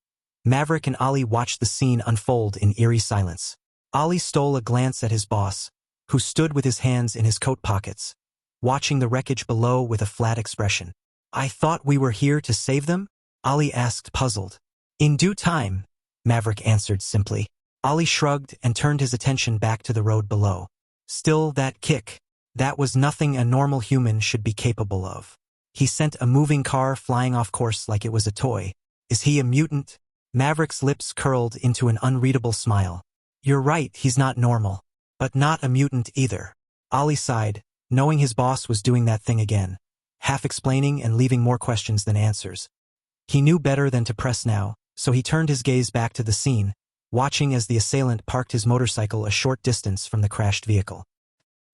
A: Maverick and Ollie watched the scene unfold in eerie silence. Ollie stole a glance at his boss, who stood with his hands in his coat pockets, watching the wreckage below with a flat expression. I thought we were here to save them? Ollie asked, puzzled. In due time, Maverick answered simply. Ollie shrugged and turned his attention back to the road below. Still that kick. That was nothing a normal human should be capable of. He sent a moving car flying off course like it was a toy. Is he a mutant? Maverick's lips curled into an unreadable smile. You're right, he's not normal. But not a mutant either. Ollie sighed, knowing his boss was doing that thing again, half explaining and leaving more questions than answers. He knew better than to press now, so he turned his gaze back to the scene, watching as the assailant parked his motorcycle a short distance from the crashed vehicle.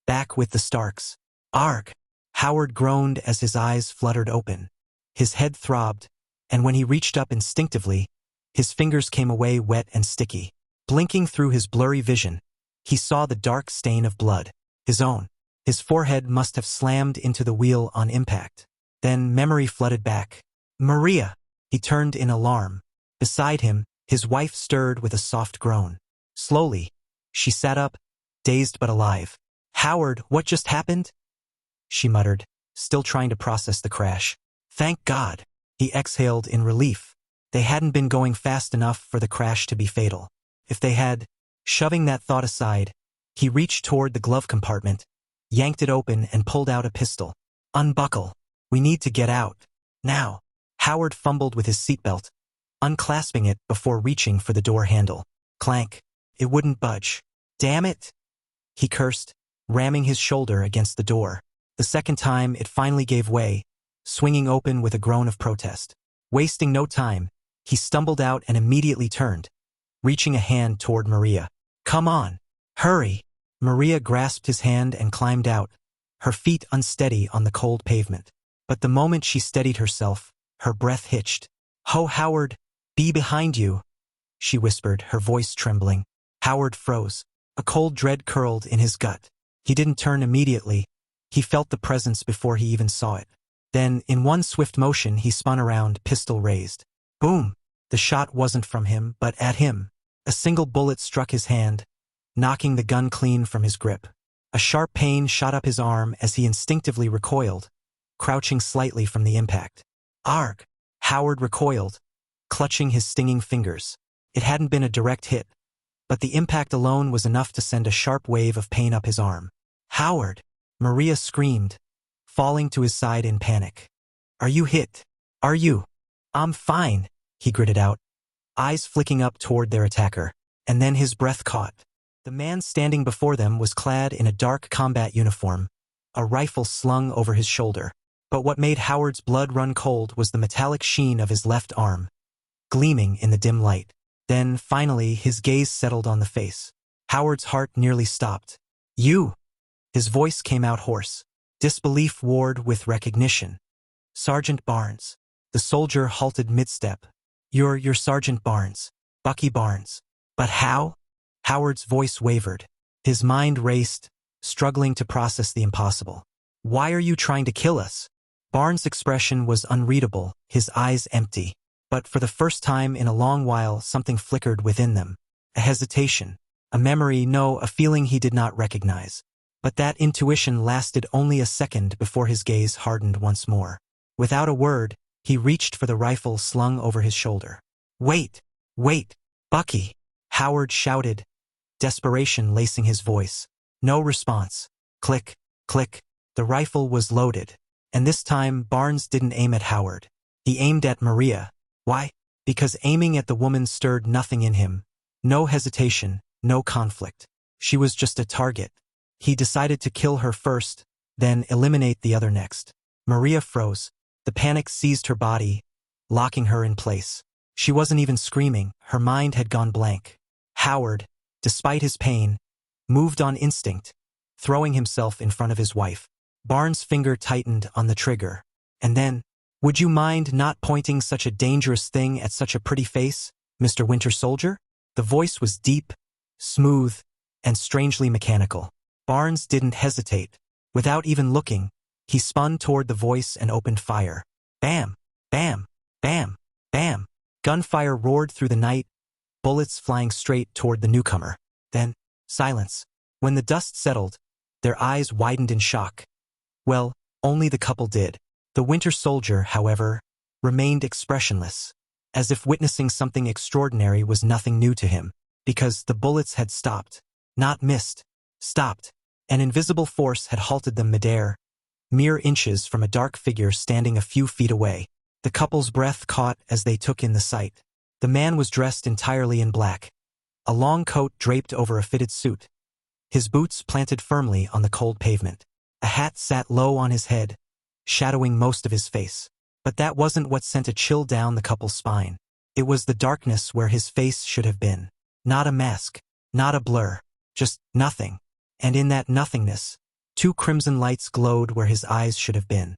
A: Back with the Starks. Arg! Howard groaned as his eyes fluttered open. His head throbbed, and when he reached up instinctively, his fingers came away wet and sticky. Blinking through his blurry vision, he saw the dark stain of blood. His own. His forehead must have slammed into the wheel on impact. Then memory flooded back. Maria! He turned in alarm. Beside him, his wife stirred with a soft groan. Slowly, she sat up, dazed but alive. Howard, what just happened? She muttered, still trying to process the crash. Thank God, he exhaled in relief. They hadn't been going fast enough for the crash to be fatal. If they had, shoving that thought aside, he reached toward the glove compartment, yanked it open and pulled out a pistol. Unbuckle. We need to get out. Now. Howard fumbled with his seatbelt, unclasping it before reaching for the door handle. Clank. It wouldn't budge. Damn it! He cursed, ramming his shoulder against the door. The second time, it finally gave way, swinging open with a groan of protest. Wasting no time, he stumbled out and immediately turned, reaching a hand toward Maria. Come on! Hurry! Maria grasped his hand and climbed out, her feet unsteady on the cold pavement. But the moment she steadied herself, her breath hitched. "Ho, Howard! Be behind you!" she whispered, her voice trembling. Howard froze. A cold dread curled in his gut. He didn't turn immediately. He felt the presence before he even saw it. Then, in one swift motion, he spun around, pistol raised. Boom! The shot wasn't from him, but at him. A single bullet struck his hand, knocking the gun clean from his grip. A sharp pain shot up his arm as he instinctively recoiled, crouching slightly from the impact. Arg! Howard recoiled, clutching his stinging fingers. It hadn't been a direct hit, but the impact alone was enough to send a sharp wave of pain up his arm. Howard! Maria screamed, falling to his side in panic. Are you hit? Are you? I'm fine, he gritted out, eyes flicking up toward their attacker. And then his breath caught. The man standing before them was clad in a dark combat uniform, a rifle slung over his shoulder. But what made Howard's blood run cold was the metallic sheen of his left arm, gleaming in the dim light. Then, finally, his gaze settled on the face. Howard's heart nearly stopped. You! His voice came out hoarse. Disbelief warred with recognition. Sergeant Barnes. The soldier halted mid-step. You're Sergeant Barnes. Bucky Barnes. But how? Howard's voice wavered. His mind raced, struggling to process the impossible. Why are you trying to kill us? Barnes' expression was unreadable, his eyes empty. But for the first time in a long while, something flickered within them. A hesitation. A memory, no, a feeling he did not recognize. But that intuition lasted only a second before his gaze hardened once more. Without a word, he reached for the rifle slung over his shoulder. Wait! Wait! Bucky! Howard shouted, desperation lacing his voice. No response. Click, click. The rifle was loaded. And this time, Barnes didn't aim at Howard. He aimed at Maria. Why? Because aiming at the woman stirred nothing in him. No hesitation, no conflict. She was just a target. He decided to kill her first, then eliminate the other next. Maria froze. The panic seized her body, locking her in place. She wasn't even screaming. Her mind had gone blank. Howard, despite his pain, moved on instinct, throwing himself in front of his wife. Barnes' finger tightened on the trigger. And then, would you mind not pointing such a dangerous thing at such a pretty face, Mr. Winter Soldier? The voice was deep, smooth, and strangely mechanical. Barnes didn't hesitate. Without even looking, he spun toward the voice and opened fire. Bam! Bam! Bam! Bam! Gunfire roared through the night, bullets flying straight toward the newcomer. Then, silence. When the dust settled, their eyes widened in shock. Well, only the couple did. The Winter Soldier, however, remained expressionless, as if witnessing something extraordinary was nothing new to him, because the bullets had stopped. Not missed. Stopped. An invisible force had halted them midair, mere inches from a dark figure standing a few feet away. The couple's breath caught as they took in the sight. The man was dressed entirely in black, a long coat draped over a fitted suit, his boots planted firmly on the cold pavement. A hat sat low on his head, shadowing most of his face. But that wasn't what sent a chill down the couple's spine. It was the darkness where his face should have been. Not a mask, not a blur, just nothing. And in that nothingness, two crimson lights glowed where his eyes should have been.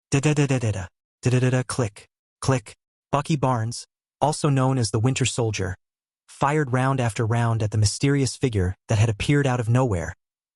A: Da-da-da-da-da-da. Da-da-da-da, click, click. Bucky Barnes, also known as the Winter Soldier, fired round after round at the mysterious figure that had appeared out of nowhere,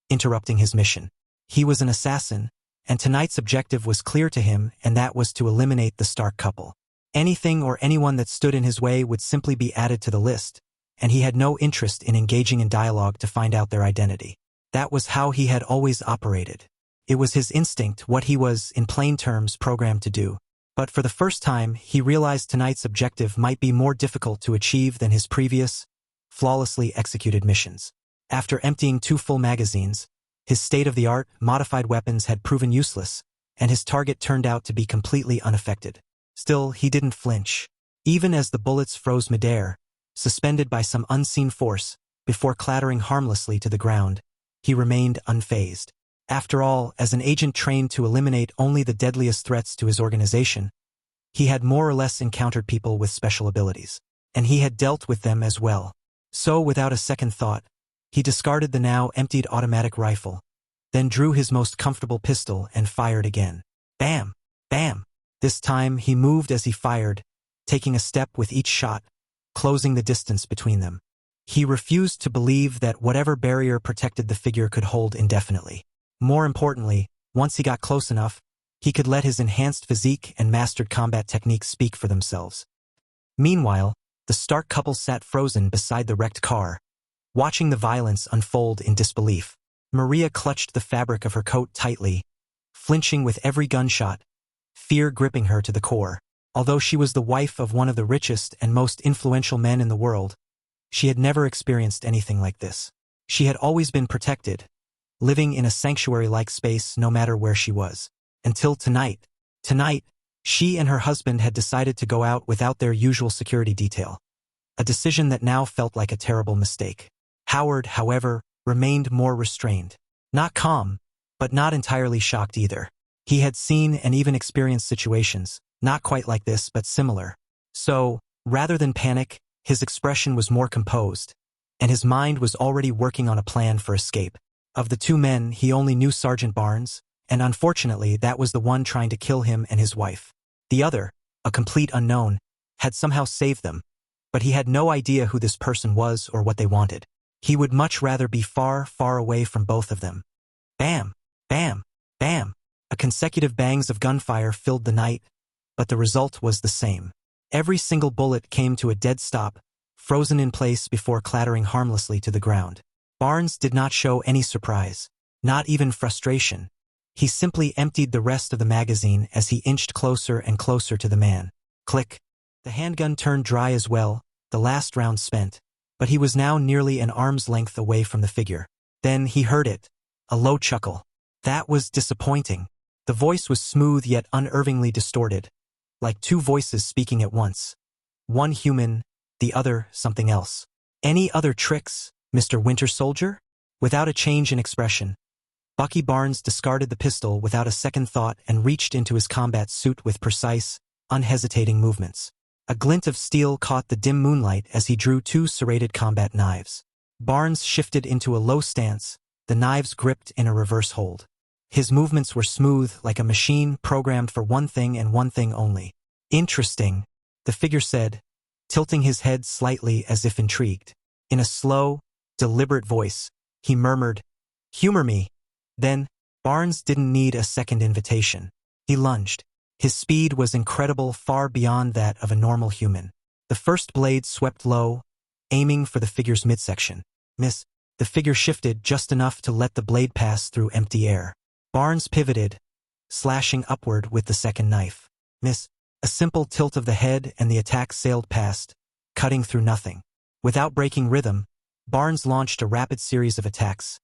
A: interrupting his mission. He was an assassin, and tonight's objective was clear to him, and that was to eliminate the Stark couple. Anything or anyone that stood in his way would simply be added to the list, and he had no interest in engaging in dialogue to find out their identity. That was how he had always operated. It was his instinct, what he was, in plain terms, programmed to do. But for the first time, he realized tonight's objective might be more difficult to achieve than his previous, flawlessly executed missions. After emptying 2 full magazines, his state-of-the-art, modified weapons had proven useless, and his target turned out to be completely unaffected. Still, he didn't flinch. Even as the bullets froze midair, suspended by some unseen force, before clattering harmlessly to the ground, he remained unfazed. After all, as an agent trained to eliminate only the deadliest threats to his organization, he had more or less encountered people with special abilities, and he had dealt with them as well. So, without a second thought, he discarded the now emptied automatic rifle, then drew his most comfortable pistol and fired again. Bam! Bam! This time he moved as he fired, taking a step with each shot, closing the distance between them. He refused to believe that whatever barrier protected the figure could hold indefinitely. More importantly, once he got close enough, he could let his enhanced physique and mastered combat techniques speak for themselves. Meanwhile, the Stark couple sat frozen beside the wrecked car, watching the violence unfold in disbelief. Maria clutched the fabric of her coat tightly, flinching with every gunshot, fear gripping her to the core. Although she was the wife of one of the richest and most influential men in the world, she had never experienced anything like this. She had always been protected, living in a sanctuary-like space no matter where she was. Until tonight. Tonight, she and her husband had decided to go out without their usual security detail, a decision that now felt like a terrible mistake. Howard, however, remained more restrained. Not calm, but not entirely shocked either. He had seen and even experienced situations, not quite like this but similar. So, rather than panic, his expression was more composed, and his mind was already working on a plan for escape. Of the two men, he only knew Sergeant Barnes, and unfortunately that was the one trying to kill him and his wife. The other, a complete unknown, had somehow saved them, but he had no idea who this person was or what they wanted. He would much rather be far, far away from both of them. Bam! Bam! Bam! A consecutive bangs of gunfire filled the night, but the result was the same. Every single bullet came to a dead stop, frozen in place before clattering harmlessly to the ground. Barnes did not show any surprise, not even frustration. He simply emptied the rest of the magazine as he inched closer and closer to the man. Click. The handgun turned dry as well, the last round spent, but he was now nearly an arm's length away from the figure. Then he heard it, a low chuckle. That was disappointing. The voice was smooth yet unervingly distorted, like two voices speaking at once. One human, the other something else. Any other tricks, Mr. Winter Soldier? Without a change in expression, Bucky Barnes discarded the pistol without a second thought and reached into his combat suit with precise, unhesitating movements. A glint of steel caught the dim moonlight as he drew two serrated combat knives. Barnes shifted into a low stance, the knives gripped in a reverse hold. His movements were smooth, like a machine programmed for one thing and one thing only. Interesting, the figure said, tilting his head slightly as if intrigued. In a slow, deliberate voice, he murmured, "Humor me." Then, Barnes didn't need a second invitation. He lunged. His speed was incredible, far beyond that of a normal human. The first blade swept low, aiming for the figure's midsection. Miss. The figure shifted just enough to let the blade pass through empty air. Barnes pivoted, slashing upward with the second knife. Miss. A simple tilt of the head and the attack sailed past, cutting through nothing. Without breaking rhythm, Barnes launched a rapid series of attacks,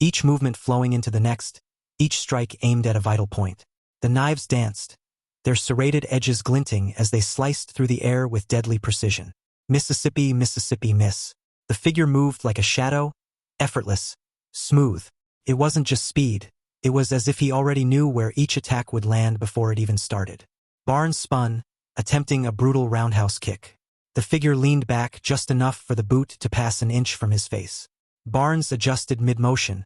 A: each movement flowing into the next, each strike aimed at a vital point. The knives danced, their serrated edges glinting as they sliced through the air with deadly precision. Mississippi, Mississippi, miss. The figure moved like a shadow, effortless, smooth. It wasn't just speed, it was as if he already knew where each attack would land before it even started. Barnes spun, attempting a brutal roundhouse kick. The figure leaned back just enough for the boot to pass an inch from his face. Barnes adjusted mid-motion,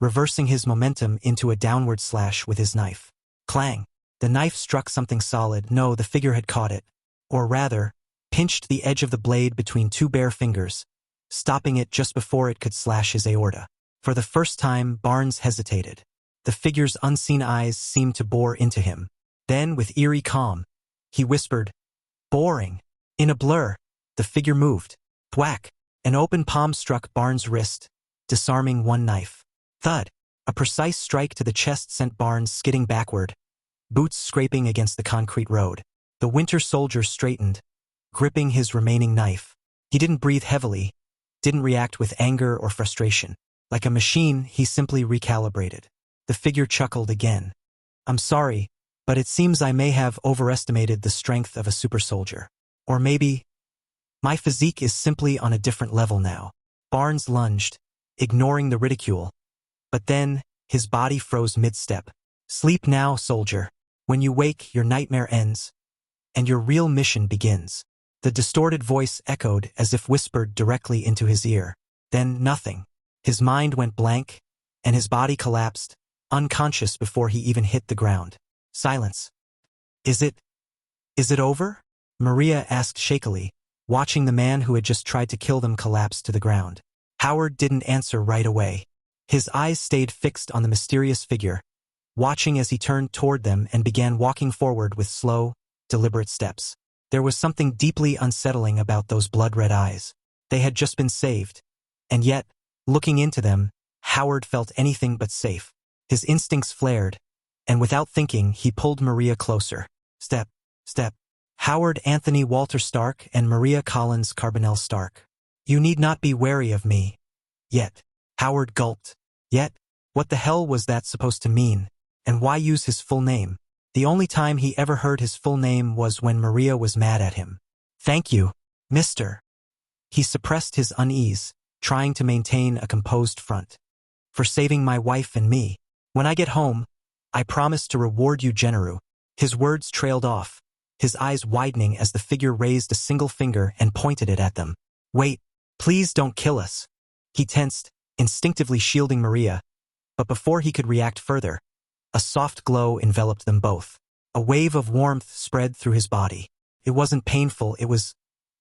A: reversing his momentum into a downward slash with his knife. Clang! The knife struck something solid. No, the figure had caught it. Or rather, pinched the edge of the blade between two bare fingers, stopping it just before it could slash his aorta. For the first time, Barnes hesitated. The figure's unseen eyes seemed to bore into him. Then, with eerie calm, he whispered, "Boring." In a blur, the figure moved. Thwack! An open palm struck Barnes' wrist, disarming one knife. Thud! A precise strike to the chest sent Barnes skidding backward, boots scraping against the concrete road. The Winter Soldier straightened, gripping his remaining knife. He didn't breathe heavily, didn't react with anger or frustration. Like a machine, he simply recalibrated. The figure chuckled again. "I'm sorry, but it seems I may have overestimated the strength of a super soldier." Or maybe, my physique is simply on a different level now. Barnes lunged, ignoring the ridicule. But then, his body froze mid-step. Sleep now, soldier. When you wake, your nightmare ends, and your real mission begins. The distorted voice echoed as if whispered directly into his ear. Then nothing. His mind went blank, and his body collapsed, unconscious before he even hit the ground. Silence. Is it over? Maria asked shakily, watching the man who had just tried to kill them collapse to the ground. Howard didn't answer right away. His eyes stayed fixed on the mysterious figure, watching as he turned toward them and began walking forward with slow, deliberate steps. There was something deeply unsettling about those blood-red eyes. They had just been saved. And yet, looking into them, Howard felt anything but safe. His instincts flared, and without thinking, he pulled Maria closer. Step, step. Howard Anthony Walter Stark and Maria Collins Carbonell Stark. You need not be wary of me. Yet. Howard gulped. Yet? What the hell was that supposed to mean? And why use his full name? The only time he ever heard his full name was when Maria was mad at him. Thank you, mister. He suppressed his unease, trying to maintain a composed front. For saving my wife and me. When I get home, I promise to reward you, Generu. His words trailed off, his eyes widening as the figure raised a single finger and pointed it at them. Wait, please don't kill us. He tensed, instinctively shielding Maria, but before he could react further, a soft glow enveloped them both. A wave of warmth spread through his body. It wasn't painful, it was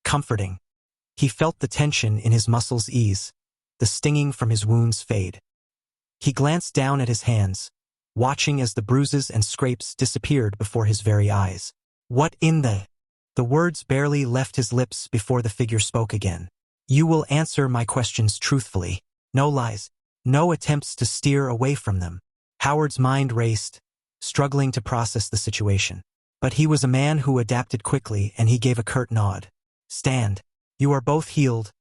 A: comforting. He felt the tension in his muscles ease, the stinging from his wounds fade. He glanced down at his hands, watching as the bruises and scrapes disappeared before his very eyes. What in the... The words barely left his lips before the figure spoke again. You will answer my questions truthfully. No lies, no attempts to steer away from them. Howard's mind raced, struggling to process the situation. But he was a man who adapted quickly, and he gave a curt nod. Stand. You are both healed,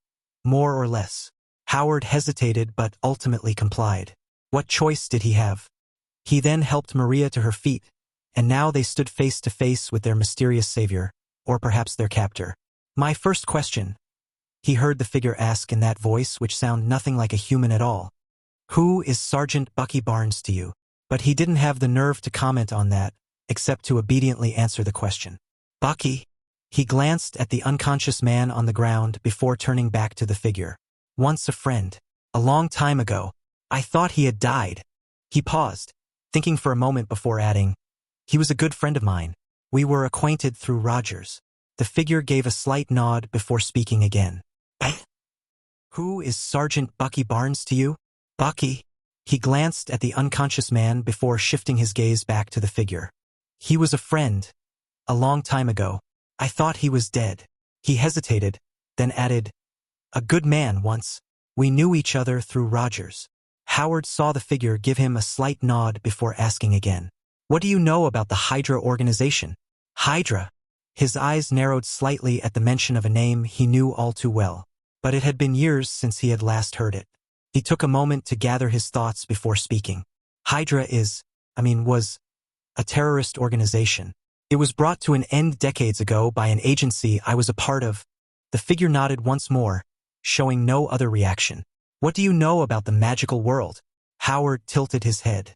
A: more or less. Howard hesitated but ultimately complied. What choice did he have? He then helped Maria to her feet, and now they stood face to face with their mysterious savior, or perhaps their captor. My first question, he heard the figure ask in that voice which sounded nothing like a human at all. Who is Sergeant Bucky Barnes to you? But he didn't have the nerve to comment on that, except to obediently answer the question. Bucky? He glanced at the unconscious man on the ground before turning back to the figure. Once a friend. A long time ago. I thought he had died. He paused, thinking for a moment before adding, he was a good friend of mine. We were acquainted through Rogers. The figure gave a slight nod before speaking again. Who is Sergeant Bucky Barnes to you? Bucky. He glanced at the unconscious man before shifting his gaze back to the figure. He was a friend. A long time ago. I thought he was dead. He hesitated, then added, a good man once. We knew each other through Rogers. Howard saw the figure give him a slight nod before asking again. What do you know about the Hydra organization? Hydra? His eyes narrowed slightly at the mention of a name he knew all too well. But it had been years since he had last heard it. He took a moment to gather his thoughts before speaking. Hydra was a terrorist organization. It was brought to an end decades ago by an agency I was a part of. The figure nodded once more, showing no other reaction. What do you know about the magical world? Howard tilted his head.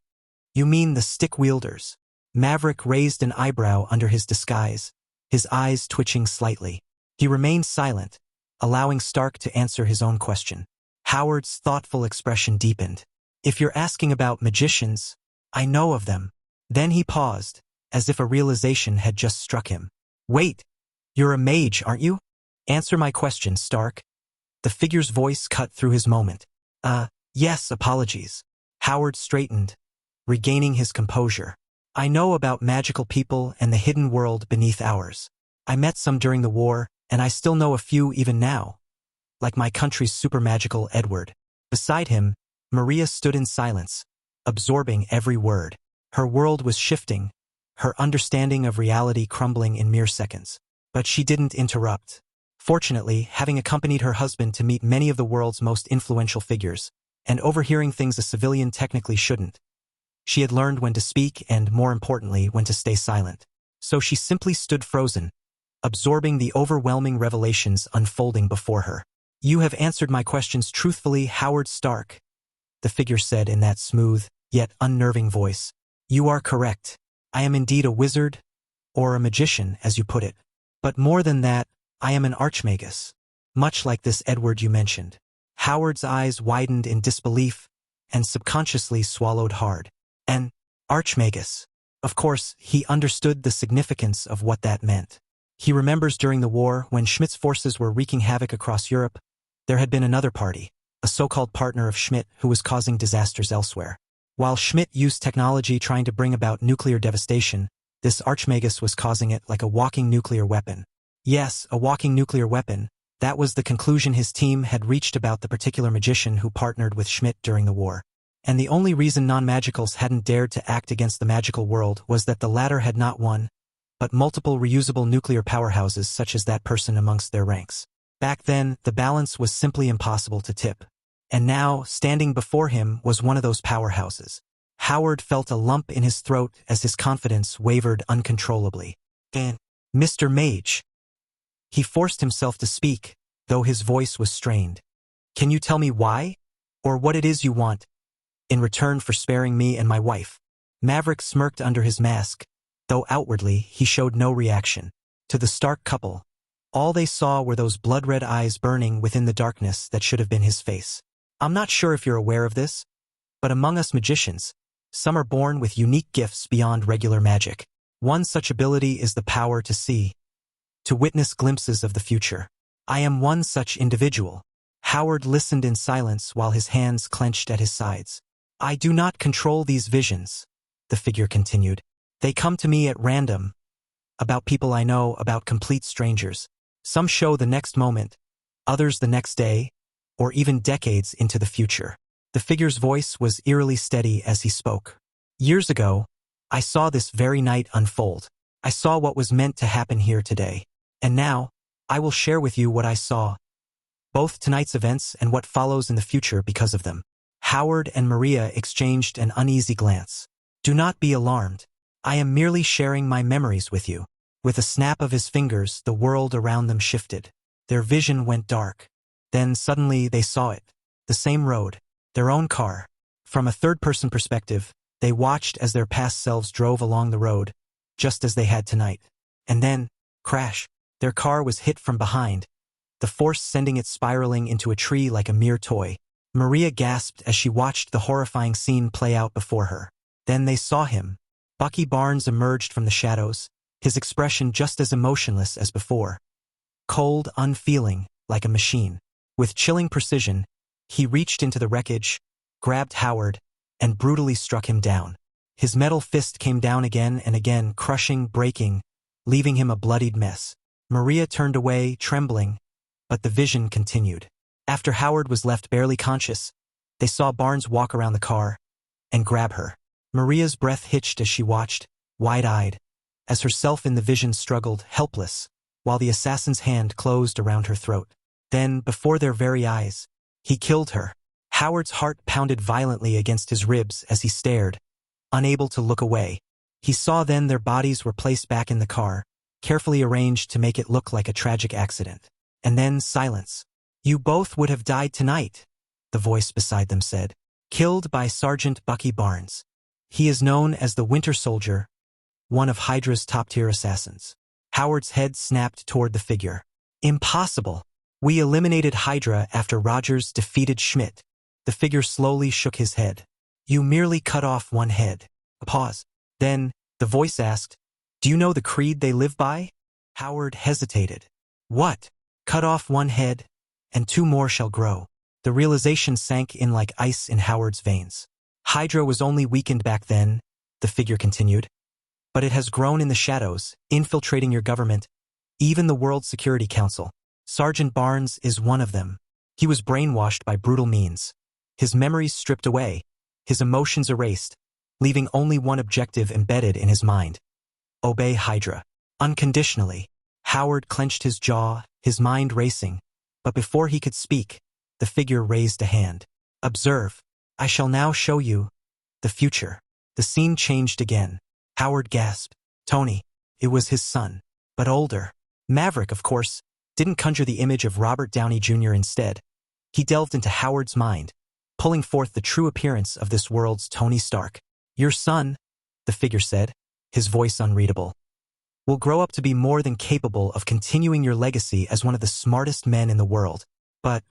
A: You mean the stick-wielders? Maverick raised an eyebrow under his disguise, his eyes twitching slightly. He remained silent, allowing Stark to answer his own question. Howard's thoughtful expression deepened. If you're asking about magicians, I know of them. Then he paused, as if a realization had just struck him. Wait, you're a mage, aren't you? Answer my question, Stark. The figure's voice cut through his moment. Yes, apologies. Howard straightened, regaining his composure. I know about magical people and the hidden world beneath ours. I met some during the war, and I still know a few even now. Like my country's super magical Edward. Beside him, Maria stood in silence, absorbing every word. Her world was shifting, her understanding of reality crumbling in mere seconds. But she didn't interrupt. Fortunately, having accompanied her husband to meet many of the world's most influential figures, and overhearing things a civilian technically shouldn't, she had learned when to speak and, more importantly, when to stay silent. So she simply stood frozen, absorbing the overwhelming revelations unfolding before her. "You have answered my questions truthfully, Howard Stark," the figure said in that smooth, yet unnerving voice. "You are correct. I am indeed a wizard, or a magician, as you put it. But more than that, I am an archmagus. Much like this Edward you mentioned." Howard's eyes widened in disbelief, and subconsciously swallowed hard. An archmagus. Of course, he understood the significance of what that meant. He remembers during the war, when Schmidt's forces were wreaking havoc across Europe, there had been another party, a so-called partner of Schmidt, who was causing disasters elsewhere. While Schmidt used technology trying to bring about nuclear devastation, this archmagus was causing it like a walking nuclear weapon. Yes, a walking nuclear weapon. That was the conclusion his team had reached about the particular magician who partnered with Schmidt during the war. And the only reason non-magicals hadn't dared to act against the magical world was that the latter had not one, but multiple reusable nuclear powerhouses such as that person amongst their ranks. Back then, the balance was simply impossible to tip. And now, standing before him was one of those powerhouses. Howard felt a lump in his throat as his confidence wavered uncontrollably. "And, Mr. Mage." He forced himself to speak, though his voice was strained. "Can you tell me why? Or what it is you want, in return for sparing me and my wife?" Maverick smirked under his mask, though outwardly he showed no reaction. To the Stark couple, all they saw were those blood-red eyes burning within the darkness that should have been his face. "I'm not sure if you're aware of this, but among us magicians, some are born with unique gifts beyond regular magic. One such ability is the power to see, to witness glimpses of the future. I am one such individual." Howard listened in silence while his hands clenched at his sides. "I do not control these visions," the figure continued. "They come to me at random, about people I know, about complete strangers. Some show the next moment, others the next day, or even decades into the future." The figure's voice was eerily steady as he spoke. "Years ago, I saw this very night unfold. I saw what was meant to happen here today. And now, I will share with you what I saw, both tonight's events and what follows in the future because of them." Howard and Maria exchanged an uneasy glance. "Do not be alarmed. I am merely sharing my memories with you." With a snap of his fingers, the world around them shifted. Their vision went dark. Then suddenly they saw it. The same road. Their own car. From a third-person perspective, they watched as their past selves drove along the road, just as they had tonight. And then, crash. Their car was hit from behind, the force sending it spiraling into a tree like a mere toy. Maria gasped as she watched the horrifying scene play out before her. Then they saw him. Bucky Barnes emerged from the shadows, his expression just as emotionless as before. Cold, unfeeling, like a machine. With chilling precision, he reached into the wreckage, grabbed Howard, and brutally struck him down. His metal fist came down again and again, crushing, breaking, leaving him a bloodied mess. Maria turned away, trembling, but the vision continued. After Howard was left barely conscious, they saw Barnes walk around the car and grab her. Maria's breath hitched as she watched, wide-eyed, as herself in the vision struggled, helpless, while the assassin's hand closed around her throat. Then, before their very eyes, he killed her. Howard's heart pounded violently against his ribs as he stared, unable to look away. He saw then their bodies were placed back in the car, carefully arranged to make it look like a tragic accident. And then silence. "You both would have died tonight," the voice beside them said. "Killed by Sergeant Bucky Barnes. He is known as the Winter Soldier, one of Hydra's top-tier assassins." Howard's head snapped toward the figure. "Impossible. We eliminated Hydra after Rogers defeated Schmidt." The figure slowly shook his head. "You merely cut off one head." A pause. Then, the voice asked, "Do you know the creed they live by?" Howard hesitated. "What?" "Cut off one head, and two more shall grow." The realization sank in like ice in Howard's veins. "Hydra was only weakened back then," the figure continued. "But it has grown in the shadows, infiltrating your government, even the World Security Council. Sergeant Barnes is one of them. He was brainwashed by brutal means. His memories stripped away, his emotions erased, leaving only one objective embedded in his mind. Obey Hydra. Unconditionally." Howard clenched his jaw, his mind racing, but before he could speak, the figure raised a hand. "Observe. I shall now show you the future." The scene changed again. Howard gasped. Tony. It was his son, but older. Maverick, of course, didn't conjure the image of Robert Downey Jr. Instead. He delved into Howard's mind, pulling forth the true appearance of this world's Tony Stark. Your son, the figure said, his voice unreadable, will grow up to be more than capable of continuing your legacy as one of the smartest men in the world. But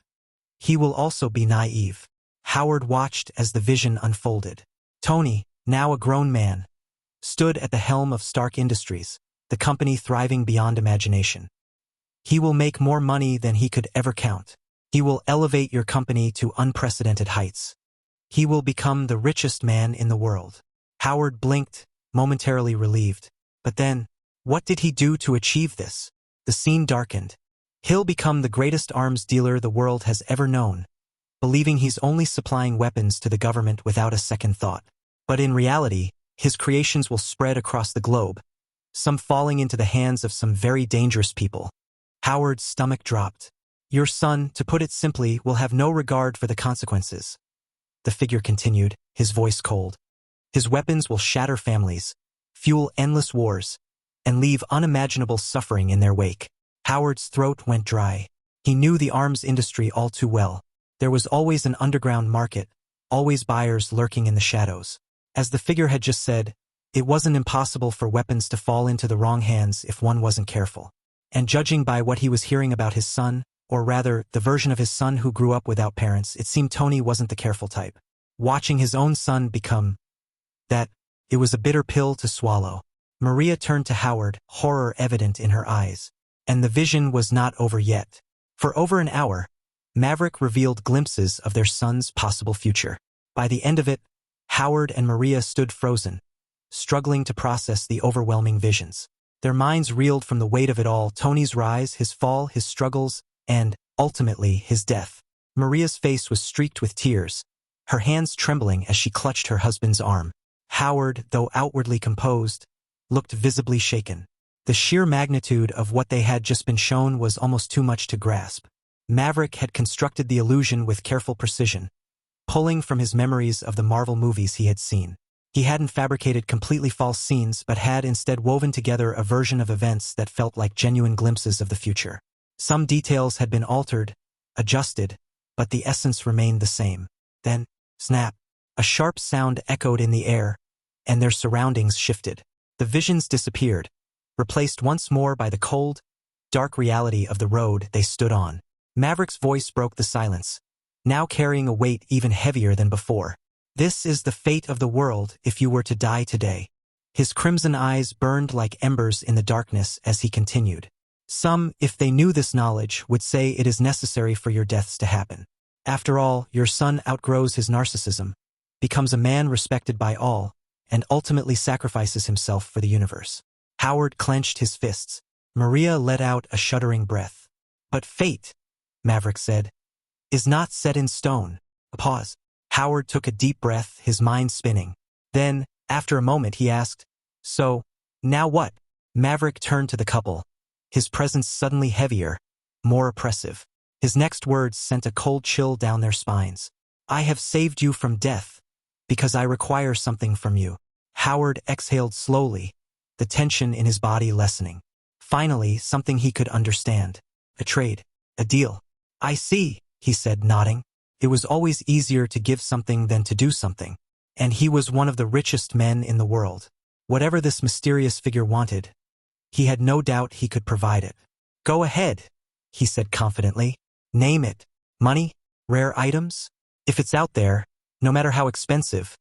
A: he will also be naive. Howard watched as the vision unfolded. Tony, now a grown man, stood at the helm of Stark Industries, the company thriving beyond imagination. He will make more money than he could ever count. He will elevate your company to unprecedented heights. He will become the richest man in the world. Howard blinked, momentarily relieved. But then, what did he do to achieve this? The scene darkened. He'll become the greatest arms dealer the world has ever known, believing he's only supplying weapons to the government without a second thought. But in reality, his creations will spread across the globe, some falling into the hands of some very dangerous people. Howard's stomach dropped. Your son, to put it simply, will have no regard for the consequences. The figure continued, his voice cold. His weapons will shatter families, fuel endless wars, and leave unimaginable suffering in their wake. Howard's throat went dry. He knew the arms industry all too well. There was always an underground market, always buyers lurking in the shadows. As the figure had just said, it wasn't impossible for weapons to fall into the wrong hands if one wasn't careful. And judging by what he was hearing about his son, or rather, the version of his son who grew up without parents, it seemed Tony wasn't the careful type. Watching his own son become that, it was a bitter pill to swallow. Maria turned to Howard, horror evident in her eyes. And the vision was not over yet. For over an hour, Maverick revealed glimpses of their son's possible future. By the end of it, Howard and Maria stood frozen, struggling to process the overwhelming visions. Their minds reeled from the weight of it all: Tony's rise, his fall, his struggles, and, ultimately, his death. Maria's face was streaked with tears, her hands trembling as she clutched her husband's arm. Howard, though outwardly composed, looked visibly shaken. The sheer magnitude of what they had just been shown was almost too much to grasp. Maverick had constructed the illusion with careful precision, pulling from his memories of the Marvel movies he had seen. He hadn't fabricated completely false scenes, but had instead woven together a version of events that felt like genuine glimpses of the future. Some details had been altered, adjusted, but the essence remained the same. Then, snap! A sharp sound echoed in the air, and their surroundings shifted. The visions disappeared, replaced once more by the cold, dark reality of the road they stood on. Maverick's voice broke the silence, now carrying a weight even heavier than before. This is the fate of the world if you were to die today. His crimson eyes burned like embers in the darkness as he continued. Some, if they knew this knowledge, would say it is necessary for your deaths to happen. After all, your son outgrows his narcissism, becomes a man respected by all, and ultimately sacrifices himself for the universe. Howard clenched his fists. Maria let out a shuddering breath. But fate, Maverick said, is not set in stone. A pause. Howard took a deep breath, his mind spinning. Then, after a moment, he asked, so, now what? Maverick turned to the couple, his presence suddenly heavier, more oppressive. His next words sent a cold chill down their spines. I have saved you from death, because I require something from you. Howard exhaled slowly, the tension in his body lessening. Finally, something he could understand. A trade. A deal. I see, he said, nodding. It was always easier to give something than to do something. And he was one of the richest men in the world. Whatever this mysterious figure wanted, he had no doubt he could provide it. Go ahead, he said confidently. Name it. Money? Rare items? If it's out there, no matter how expensive,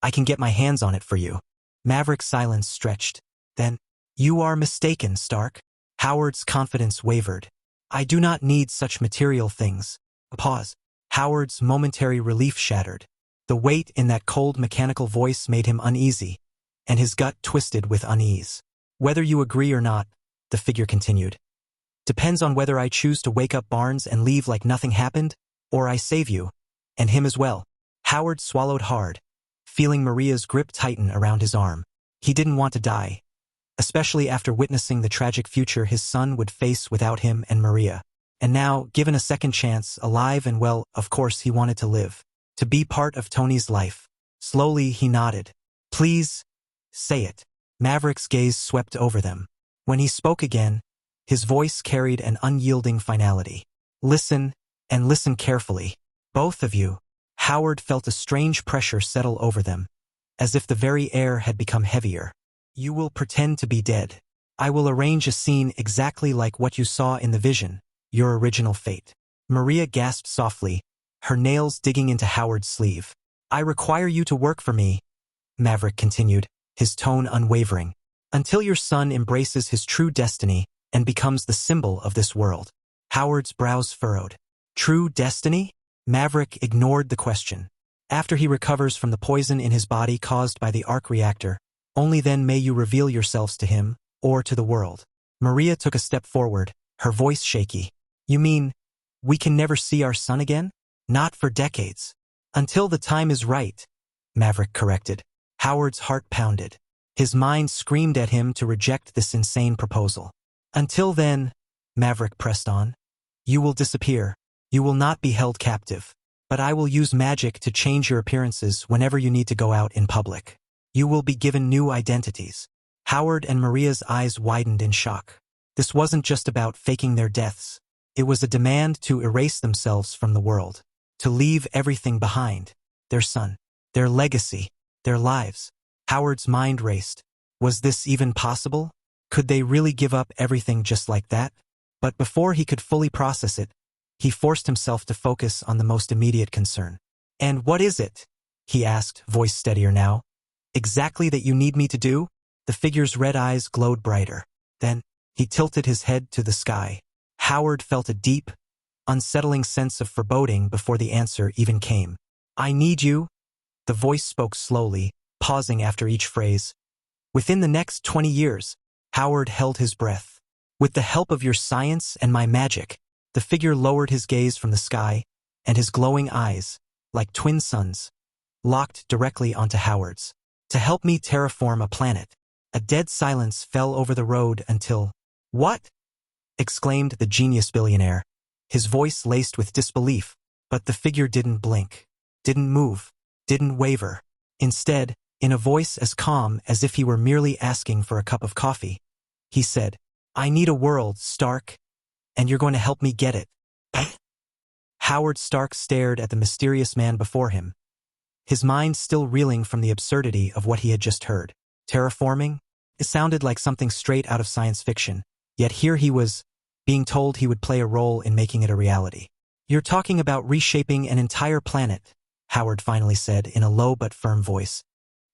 A: I can get my hands on it for you. Maverick's silence stretched. Then, you are mistaken, Stark. Howard's confidence wavered. I do not need such material things. A pause. Howard's momentary relief shattered. The weight in that cold mechanical voice made him uneasy, and his gut twisted with unease. Whether you agree or not, the figure continued, depends on whether I choose to wake up Barnes and leave like nothing happened, or I save you, and him as well. Howard swallowed hard, feeling Maria's grip tighten around his arm. He didn't want to die, especially after witnessing the tragic future his son would face without him and Maria. And now, given a second chance, alive and well, of course he wanted to live, to be part of Tony's life. Slowly he nodded. Please, say it. Maverick's gaze swept over them. When he spoke again, His voice carried an unyielding finality. Listen, and listen carefully. Both of you. Howard felt a strange pressure settle over them, as if the very air had become heavier. You will pretend to be dead. I will arrange a scene exactly like what you saw in the vision, your original fate. Maria gasped softly, her nails digging into Howard's sleeve. I require you to work for me, Maverick continued, his tone unwavering, until your son embraces his true destiny and becomes the symbol of this world. Howard's brows furrowed. True destiny? Maverick ignored the question. After he recovers from the poison in his body caused by the arc reactor, only then may you reveal yourselves to him, or to the world. Maria took a step forward, her voice shaky. You mean, we can never see our son again? Not for decades. Until the time is right, Maverick corrected. Howard's heart pounded. His mind screamed at him to reject this insane proposal. Until then, Maverick pressed on, you will disappear. You will not be held captive. But I will use magic to change your appearances whenever you need to go out in public. You will be given new identities. Howard and Maria's eyes widened in shock. This wasn't just about faking their deaths. It was a demand to erase themselves from the world. To leave everything behind. Their son. Their legacy. Their lives. Howard's mind raced. Was this even possible? Could they really give up everything just like that? But before he could fully process it, he forced himself to focus on the most immediate concern. And what is it? He asked, voice steadier now. Exactly that you need me to do? The figure's red eyes glowed brighter. Then, he tilted his head to the sky. Howard felt a deep, unsettling sense of foreboding before the answer even came. I need you. The voice spoke slowly, pausing after each phrase. Within the next 20 years, Howard held his breath. With the help of your science and my magic, the figure lowered his gaze from the sky, and his glowing eyes, like twin suns, locked directly onto Howard's. To help me terraform a planet. A dead silence fell over the road until, What? Exclaimed the genius billionaire, his voice laced with disbelief, but the figure didn't blink, didn't move, didn't waver. Instead, in a voice as calm as if he were merely asking for a cup of coffee, he said, I need a world, Stark, and you're going to help me get it. Howard Stark stared at the mysterious man before him, his mind still reeling from the absurdity of what he had just heard. Terraforming? It sounded like something straight out of science fiction, yet here he was, being told he would play a role in making it a reality. You're talking about reshaping an entire planet, Howard finally said in a low but firm voice.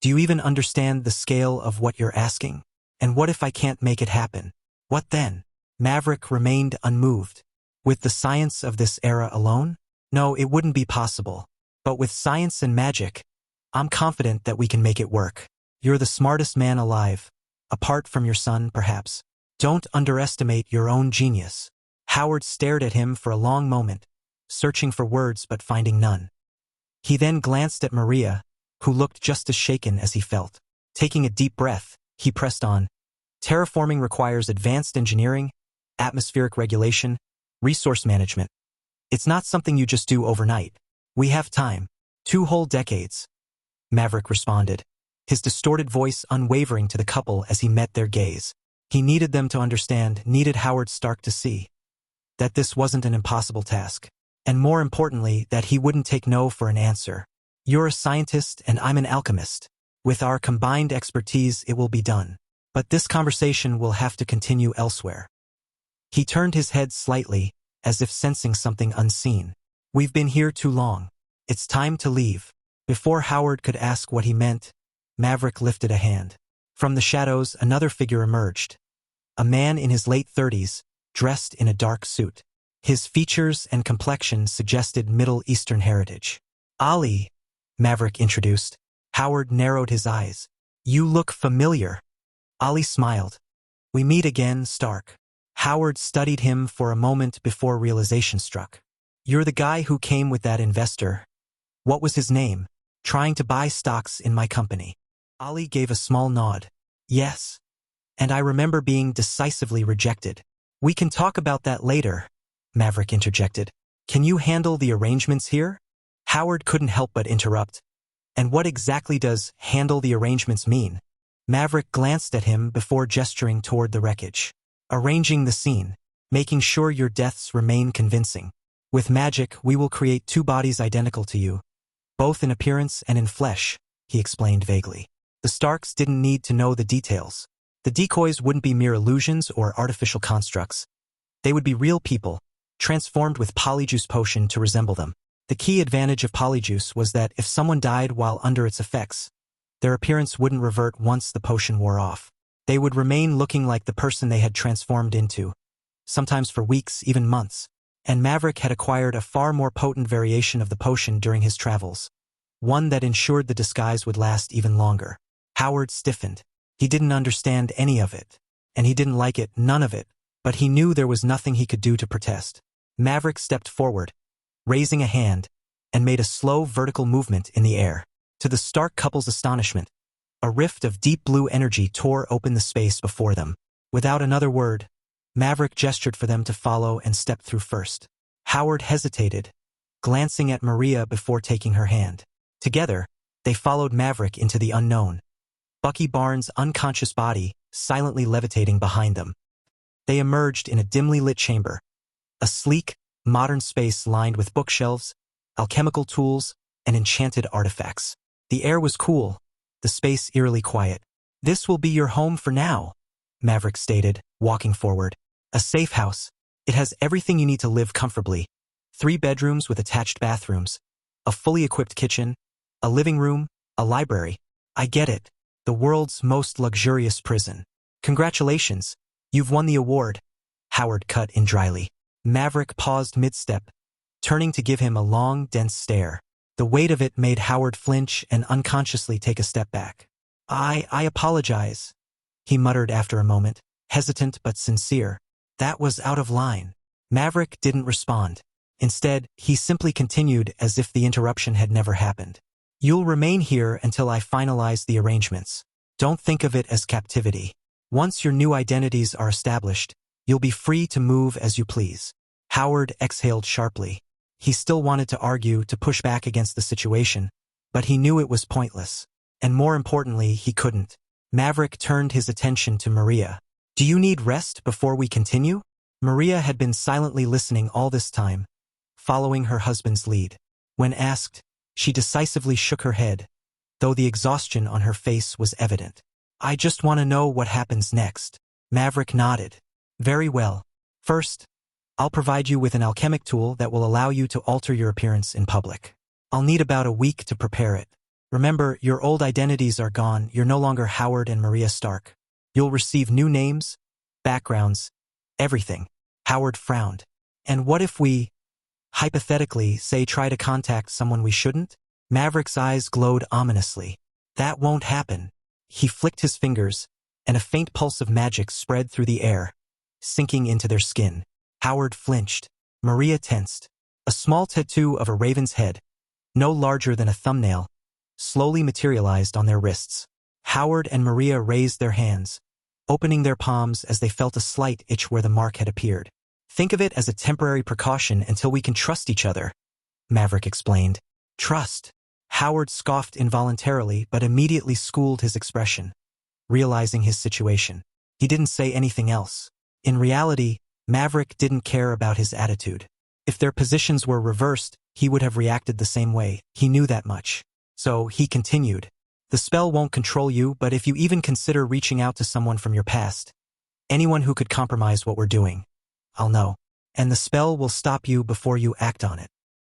A: Do you even understand the scale of what you're asking? And what if I can't make it happen? What then? Maverick remained unmoved. With the science of this era alone? No, it wouldn't be possible. But with science and magic, I'm confident that we can make it work. You're the smartest man alive. Apart from your son, perhaps. Don't underestimate your own genius. Howard stared at him for a long moment, searching for words but finding none. He then glanced at Maria, who looked just as shaken as he felt. Taking a deep breath, he pressed on. Terraforming requires advanced engineering, atmospheric regulation, resource management. It's not something you just do overnight. We have time. 2 whole decades. Maverick responded, his distorted voice unwavering to the couple as he met their gaze. He needed them to understand, needed Howard Stark to see, that this wasn't an impossible task. And more importantly, that he wouldn't take no for an answer. You're a scientist and I'm an alchemist. With our combined expertise, it will be done. But this conversation will have to continue elsewhere. He turned his head slightly, as if sensing something unseen. We've been here too long. It's time to leave. Before Howard could ask what he meant, Maverick lifted a hand. From the shadows, another figure emerged. A man in his late 30s, dressed in a dark suit. His features and complexion suggested Middle Eastern heritage. Ali, Maverick introduced. Howard narrowed his eyes. You look familiar. Ali smiled. We meet again, Stark. Howard studied him for a moment before realization struck. You're the guy who came with that investor. What was his name? Trying to buy stocks in my company. Ali gave a small nod. Yes. And I remember being decisively rejected. We can talk about that later, Maverick interjected. Can you handle the arrangements here? Howard couldn't help but interrupt. And what exactly does handle the arrangements mean? Maverick glanced at him before gesturing toward the wreckage. arranging the scene, making sure your deaths remain convincing. With magic, we will create two bodies identical to you, both in appearance and in flesh, he explained vaguely. The Starks didn't need to know the details. The decoys wouldn't be mere illusions or artificial constructs. They would be real people, transformed with polyjuice potion to resemble them. The key advantage of polyjuice was that if someone died while under its effects, their appearance wouldn't revert once the potion wore off. They would remain looking like the person they had transformed into, sometimes for weeks, even months. And Maverick had acquired a far more potent variation of the potion during his travels, one that ensured the disguise would last even longer. Howard stiffened. He didn't understand any of it, and he didn't like it, none of it, but he knew there was nothing he could do to protest. Maverick stepped forward, raising a hand, and made a slow vertical movement in the air. To the Stark couple's astonishment, a rift of deep blue energy tore open the space before them. Without another word, Maverick gestured for them to follow and stepped through first. Howard hesitated, glancing at Maria before taking her hand. Together, they followed Maverick into the unknown, Bucky Barnes' unconscious body silently levitating behind them. They emerged in a dimly lit chamber, a sleek, modern space lined with bookshelves, alchemical tools, and enchanted artifacts. The air was cool, the space eerily quiet. "This will be your home for now," Maverick stated, walking forward. "A safe house. It has everything you need to live comfortably. 3 bedrooms with attached bathrooms, a fully equipped kitchen, a living room, a library. I get it. The world's most luxurious prison. Congratulations, you've won the award," Howard cut in dryly. Maverick paused mid-step, turning to give him a long, dense stare. The weight of it made Howard flinch and unconsciously take a step back. I apologize," he muttered after a moment, hesitant but sincere. "That was out of line." Maverick didn't respond. Instead, he simply continued as if the interruption had never happened. "You'll remain here until I finalize the arrangements. Don't think of it as captivity. Once your new identities are established, you'll be free to move as you please." Howard exhaled sharply. He still wanted to argue, to push back against the situation, but he knew it was pointless. And more importantly, he couldn't. Maverick turned his attention to Maria. "Do you need rest before we continue?" Maria had been silently listening all this time, following her husband's lead. When asked, she decisively shook her head, though the exhaustion on her face was evident. "I just want to know what happens next." Maverick nodded. "Very well. First, I'll provide you with an alchemic tool that will allow you to alter your appearance in public. I'll need about a week to prepare it. Remember, your old identities are gone. You're no longer Howard and Maria Stark. You'll receive new names, backgrounds, everything." Howard frowned. "And what if we, hypothetically, say try to contact someone we shouldn't?" Maverick's eyes glowed ominously. "That won't happen." He flicked his fingers, and a faint pulse of magic spread through the air, sinking into their skin. Howard flinched. Maria tensed. A small tattoo of a raven's head, no larger than a thumbnail, slowly materialized on their wrists. Howard and Maria raised their hands, opening their palms as they felt a slight itch where the mark had appeared. "Think of it as a temporary precaution until we can trust each other," Maverick explained. "Trust?" Howard scoffed involuntarily but immediately schooled his expression, realizing his situation. He didn't say anything else. In reality, Maverick didn't care about his attitude. If their positions were reversed, he would have reacted the same way. He knew that much. So he continued. "The spell won't control you, but if you even consider reaching out to someone from your past, anyone who could compromise what we're doing, I'll know. And the spell will stop you before you act on it."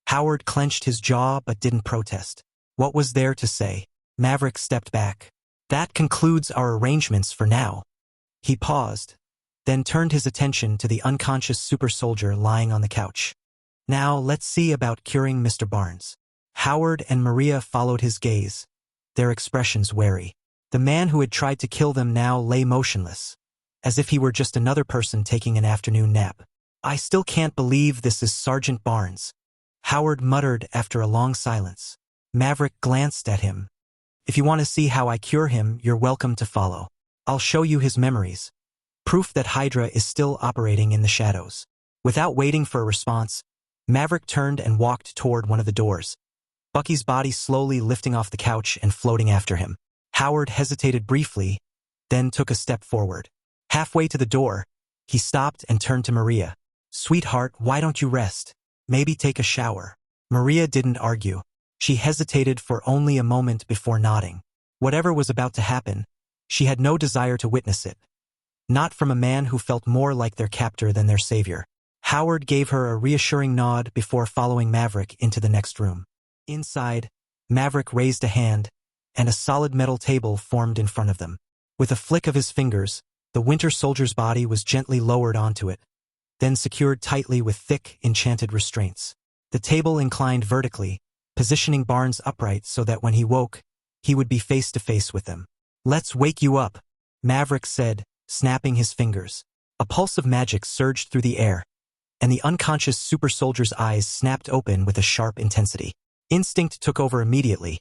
A: Howard clenched his jaw but didn't protest. What was there to say? Maverick stepped back. "That concludes our arrangements for now." He paused, then turned his attention to the unconscious super soldier lying on the couch. "Now let's see about curing Mr. Barnes." Howard and Maria followed his gaze, their expressions wary. The man who had tried to kill them now lay motionless, as if he were just another person taking an afternoon nap. "I still can't believe this is Sergeant Barnes," Howard muttered after a long silence. Maverick glanced at him. "If you want to see how I cure him, you're welcome to follow. I'll show you his memories. Proof that Hydra is still operating in the shadows." Without waiting for a response, Maverick turned and walked toward one of the doors, Bucky's body slowly lifting off the couch and floating after him. Howard hesitated briefly, then took a step forward. Halfway to the door, He stopped and turned to Maria. "Sweetheart, why don't you rest? Maybe take a shower." Maria didn't argue. She hesitated for only a moment before nodding. Whatever was about to happen, she had no desire to witness it. Not from a man who felt more like their captor than their savior. Howard gave her a reassuring nod before following Maverick into the next room. Inside, Maverick raised a hand, and a solid metal table formed in front of them. With a flick of his fingers, the Winter Soldier's body was gently lowered onto it, then secured tightly with thick, enchanted restraints. The table inclined vertically, positioning Barnes upright so that when he woke, he would be face to face with them. "Let's wake you up," Maverick said, snapping his fingers. A pulse of magic surged through the air, and the unconscious super soldier's eyes snapped open with a sharp intensity. Instinct took over immediately.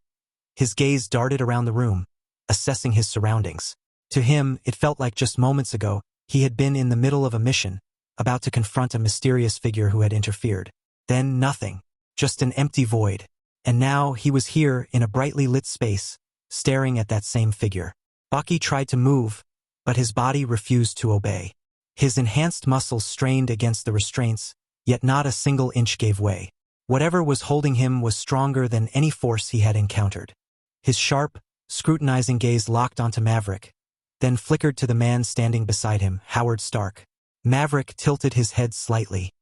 A: His gaze darted around the room, assessing his surroundings. To him, it felt like just moments ago, he had been in the middle of a mission, about to confront a mysterious figure who had interfered. Then nothing, just an empty void. And now he was here in a brightly lit space, staring at that same figure. Bucky tried to move, but his body refused to obey. His enhanced muscles strained against the restraints, yet not a single inch gave way. Whatever was holding him was stronger than any force he had encountered. His sharp, scrutinizing gaze locked onto Maverick, then flickered to the man standing beside him, Howard Stark. Maverick tilted his head slightly.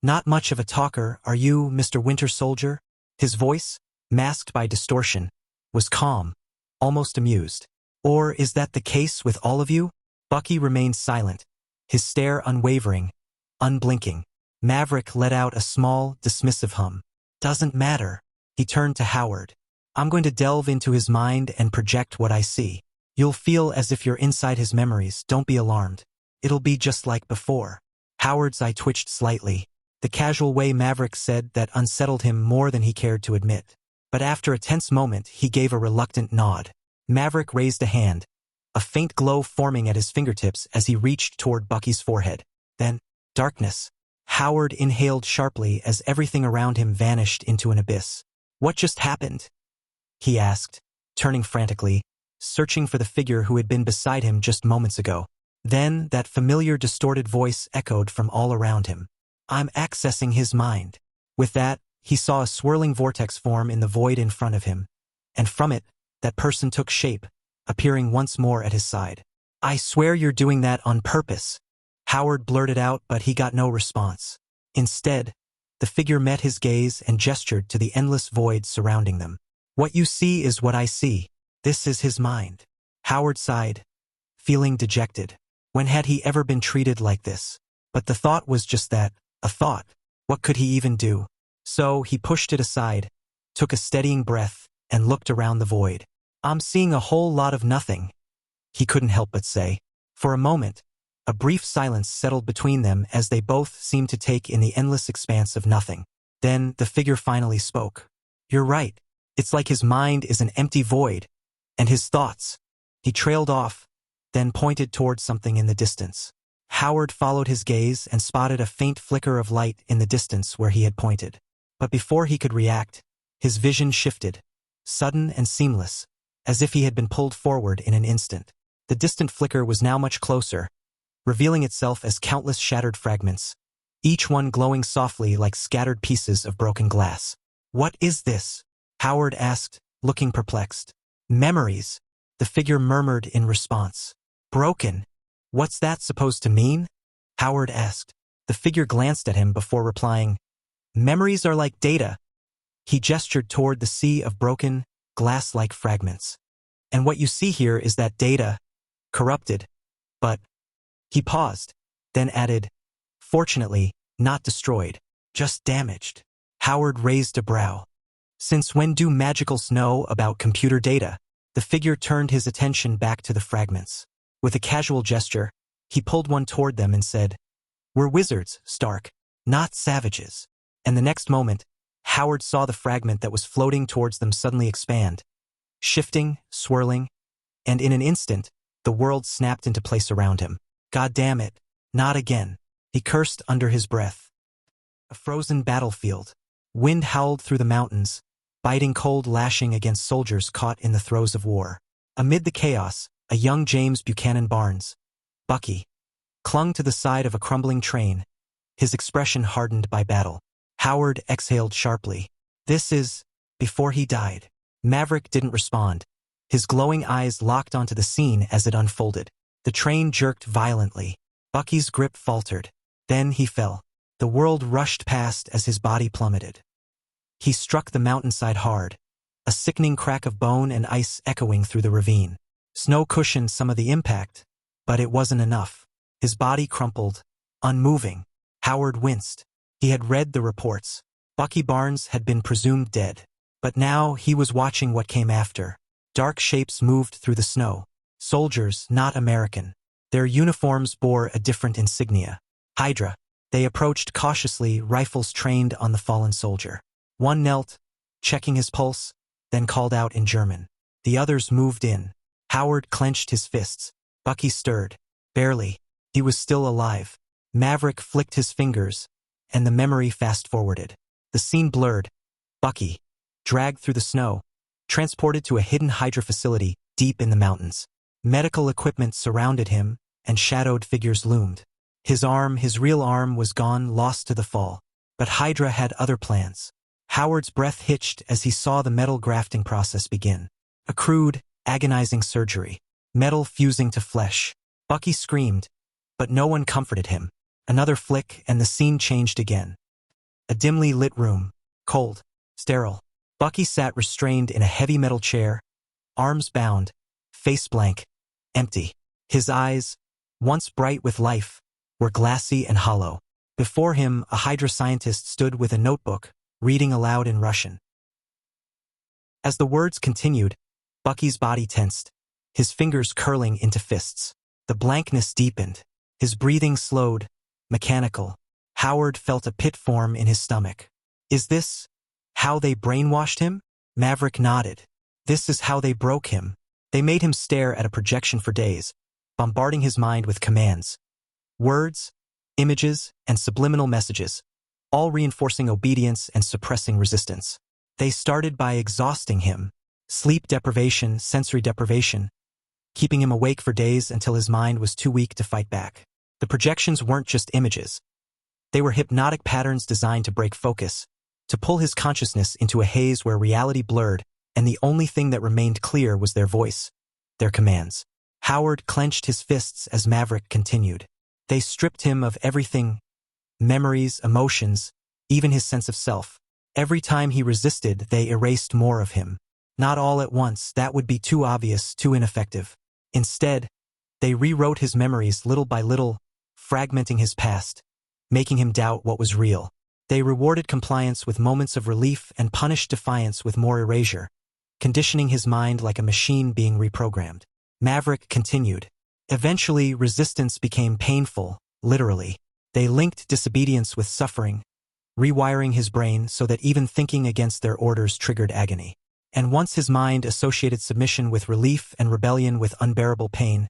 A: "Not much of a talker, are you, Mr. Winter Soldier?" His voice, masked by distortion, was calm, almost amused. "Or is that the case with all of you?" Bucky remained silent, his stare unwavering, unblinking. Maverick let out a small, dismissive hum. "Doesn't matter." He turned to Howard. "I'm going to delve into his mind and project what I see. You'll feel as if you're inside his memories, don't be alarmed. It'll be just like before." Howard's eye twitched slightly. The casual way Maverick said that unsettled him more than he cared to admit. But after a tense moment, he gave a reluctant nod. Maverick raised a hand, a faint glow forming at his fingertips as he reached toward Bucky's forehead. Then, darkness. Howard inhaled sharply as everything around him vanished into an abyss. "What just happened?" he asked, turning frantically, searching for the figure who had been beside him just moments ago. Then that familiar distorted voice echoed from all around him. "I'm accessing his mind." With that, he saw a swirling vortex form in the void in front of him, and from it, that person took shape, appearing once more at his side. "I swear you're doing that on purpose," Howard blurted out, but he got no response. Instead, the figure met his gaze and gestured to the endless void surrounding them. "What you see is what I see. This is his mind." Howard sighed, feeling dejected. When had he ever been treated like this? But the thought was just that, a thought. What could he even do? So he pushed it aside, took a steadying breath, and looked around the void. "I'm seeing a whole lot of nothing," he couldn't help but say. For a moment, a brief silence settled between them as they both seemed to take in the endless expanse of nothing. Then the figure finally spoke. "You're right. It's like his mind is an empty void, and his thoughts." He trailed off, then pointed toward something in the distance. Howard followed his gaze and spotted a faint flicker of light in the distance where he had pointed. But before he could react, his vision shifted, sudden and seamless, as if he had been pulled forward in an instant. The distant flicker was now much closer, revealing itself as countless shattered fragments, each one glowing softly like scattered pieces of broken glass. "What is this?" Howard asked, looking perplexed. "Memories," the figure murmured in response. "Broken. What's that supposed to mean?" Howard asked. The figure glanced at him before replying, "Memories are like data." He gestured toward the sea of broken, glass-like fragments. "And what you see here is that data, corrupted, but..." He paused, then added, "Fortunately, not destroyed, just damaged." Howard raised a brow. "Since when do magicals know about computer data?" The figure turned his attention back to the fragments. With a casual gesture, he pulled one toward them and said, "We're wizards, Stark, not savages." And the next moment, Howard saw the fragment that was floating towards them suddenly expand, shifting, swirling, and in an instant, the world snapped into place around him. "God damn it, not again," he cursed under his breath. A frozen battlefield. Wind howled through the mountains, biting cold lashing against soldiers caught in the throes of war. Amid the chaos, a young James Buchanan Barnes, Bucky, clung to the side of a crumbling train, his expression hardened by battle. Howard exhaled sharply. This is... before he died. Maverick didn't respond. His glowing eyes locked onto the scene as it unfolded. The train jerked violently. Bucky's grip faltered. Then he fell. The world rushed past as his body plummeted. He struck the mountainside hard, a sickening crack of bone and ice echoing through the ravine. Snow cushioned some of the impact, but it wasn't enough. His body crumpled, unmoving. Howard winced. He had read the reports. Bucky Barnes had been presumed dead. But now he was watching what came after. Dark shapes moved through the snow. Soldiers, not American. Their uniforms bore a different insignia. Hydra. They approached cautiously, rifles trained on the fallen soldier. One knelt, checking his pulse, then called out in German. The others moved in. Howard clenched his fists. Bucky stirred. Barely. He was still alive. Maverick flicked his fingers, and the memory fast-forwarded. The scene blurred. Bucky, dragged through the snow, transported to a hidden Hydra facility deep in the mountains. Medical equipment surrounded him, and shadowed figures loomed. His arm, his real arm, was gone, lost to the fall. But Hydra had other plans. Howard's breath hitched as he saw the metal grafting process begin. A crude, agonizing surgery. Metal fusing to flesh. Bucky screamed, but no one comforted him. Another flick, and the scene changed again. A dimly lit room. Cold. Sterile. Bucky sat restrained in a heavy metal chair, arms bound, face blank, empty. His eyes, once bright with life, were glassy and hollow. Before him, a Hydra scientist stood with a notebook, reading aloud in Russian. As the words continued, Bucky's body tensed, his fingers curling into fists. The blankness deepened. His breathing slowed, mechanical. Howard felt a pit form in his stomach. Is this how they brainwashed him? Maverick nodded. This is how they broke him. They made him stare at a projection for days, bombarding his mind with commands. Words, images, and subliminal messages, all reinforcing obedience and suppressing resistance. They started by exhausting him. Sleep deprivation, sensory deprivation, keeping him awake for days until his mind was too weak to fight back. The projections weren't just images. They were hypnotic patterns designed to break focus, to pull his consciousness into a haze where reality blurred, and the only thing that remained clear was their voice, their commands. Howard clenched his fists as Maverick continued. They stripped him of everything, memories, emotions, even his sense of self. Every time he resisted, they erased more of him. Not all at once, that would be too obvious, too ineffective. Instead, they rewrote his memories little by little, fragmenting his past, making him doubt what was real. They rewarded compliance with moments of relief and punished defiance with more erasure, conditioning his mind like a machine being reprogrammed. Maverick continued. Eventually, resistance became painful, literally. They linked disobedience with suffering, rewiring his brain so that even thinking against their orders triggered agony. And once his mind associated submission with relief and rebellion with unbearable pain,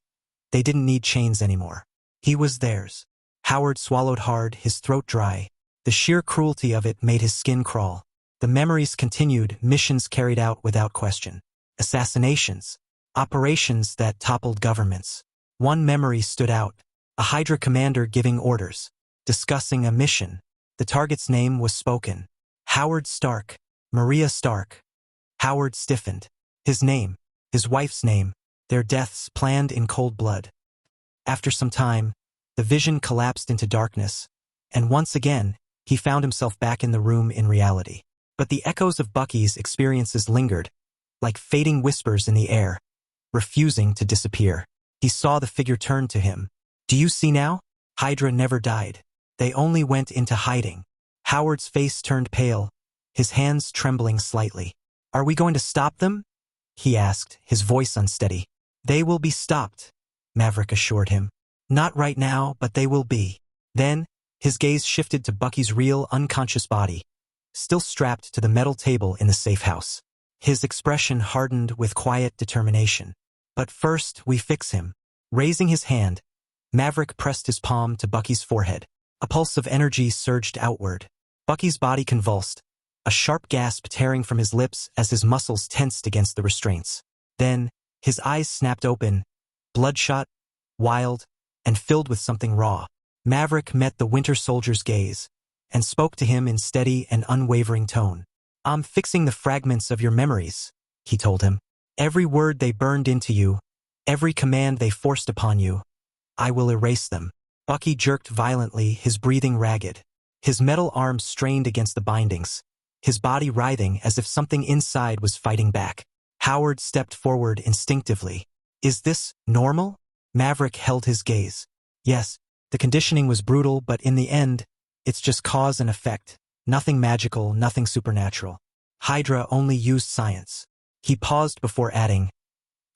A: they didn't need chains anymore. He was theirs. Howard swallowed hard, his throat dry. The sheer cruelty of it made his skin crawl. The memories continued, missions carried out without question. Assassinations. Operations that toppled governments. One memory stood out. A Hydra commander giving orders. Discussing a mission. The target's name was spoken. Howard Stark. Maria Stark. Howard stiffened. His name. His wife's name. Their deaths planned in cold blood. After some time, the vision collapsed into darkness, and once again, he found himself back in the room in reality. But the echoes of Bucky's experiences lingered, like fading whispers in the air, refusing to disappear. He saw the figure turn to him. Do you see now? Hydra never died. They only went into hiding. Howard's face turned pale, his hands trembling slightly. Are we going to stop them? He asked, his voice unsteady. They will be stopped, Maverick assured him. Not right now, but they will be. Then, his gaze shifted to Bucky's real, unconscious body, still strapped to the metal table in the safe house. His expression hardened with quiet determination. But first, we fix him. Raising his hand, Maverick pressed his palm to Bucky's forehead. A pulse of energy surged outward. Bucky's body convulsed, a sharp gasp tearing from his lips as his muscles tensed against the restraints. Then, his eyes snapped open, bloodshot, wild, and filled with something raw. Maverick met the Winter Soldier's gaze, and spoke to him in steady and unwavering tone. "I'm fixing the fragments of your memories," he told him. "Every word they burned into you, every command they forced upon you, I will erase them." Bucky jerked violently, his breathing ragged. His metal arms strained against the bindings, his body writhing as if something inside was fighting back. Howard stepped forward instinctively. "Is this normal?" Maverick held his gaze. "Yes, the conditioning was brutal, but in the end, it's just cause and effect. Nothing magical, nothing supernatural. Hydra only used science." He paused before adding,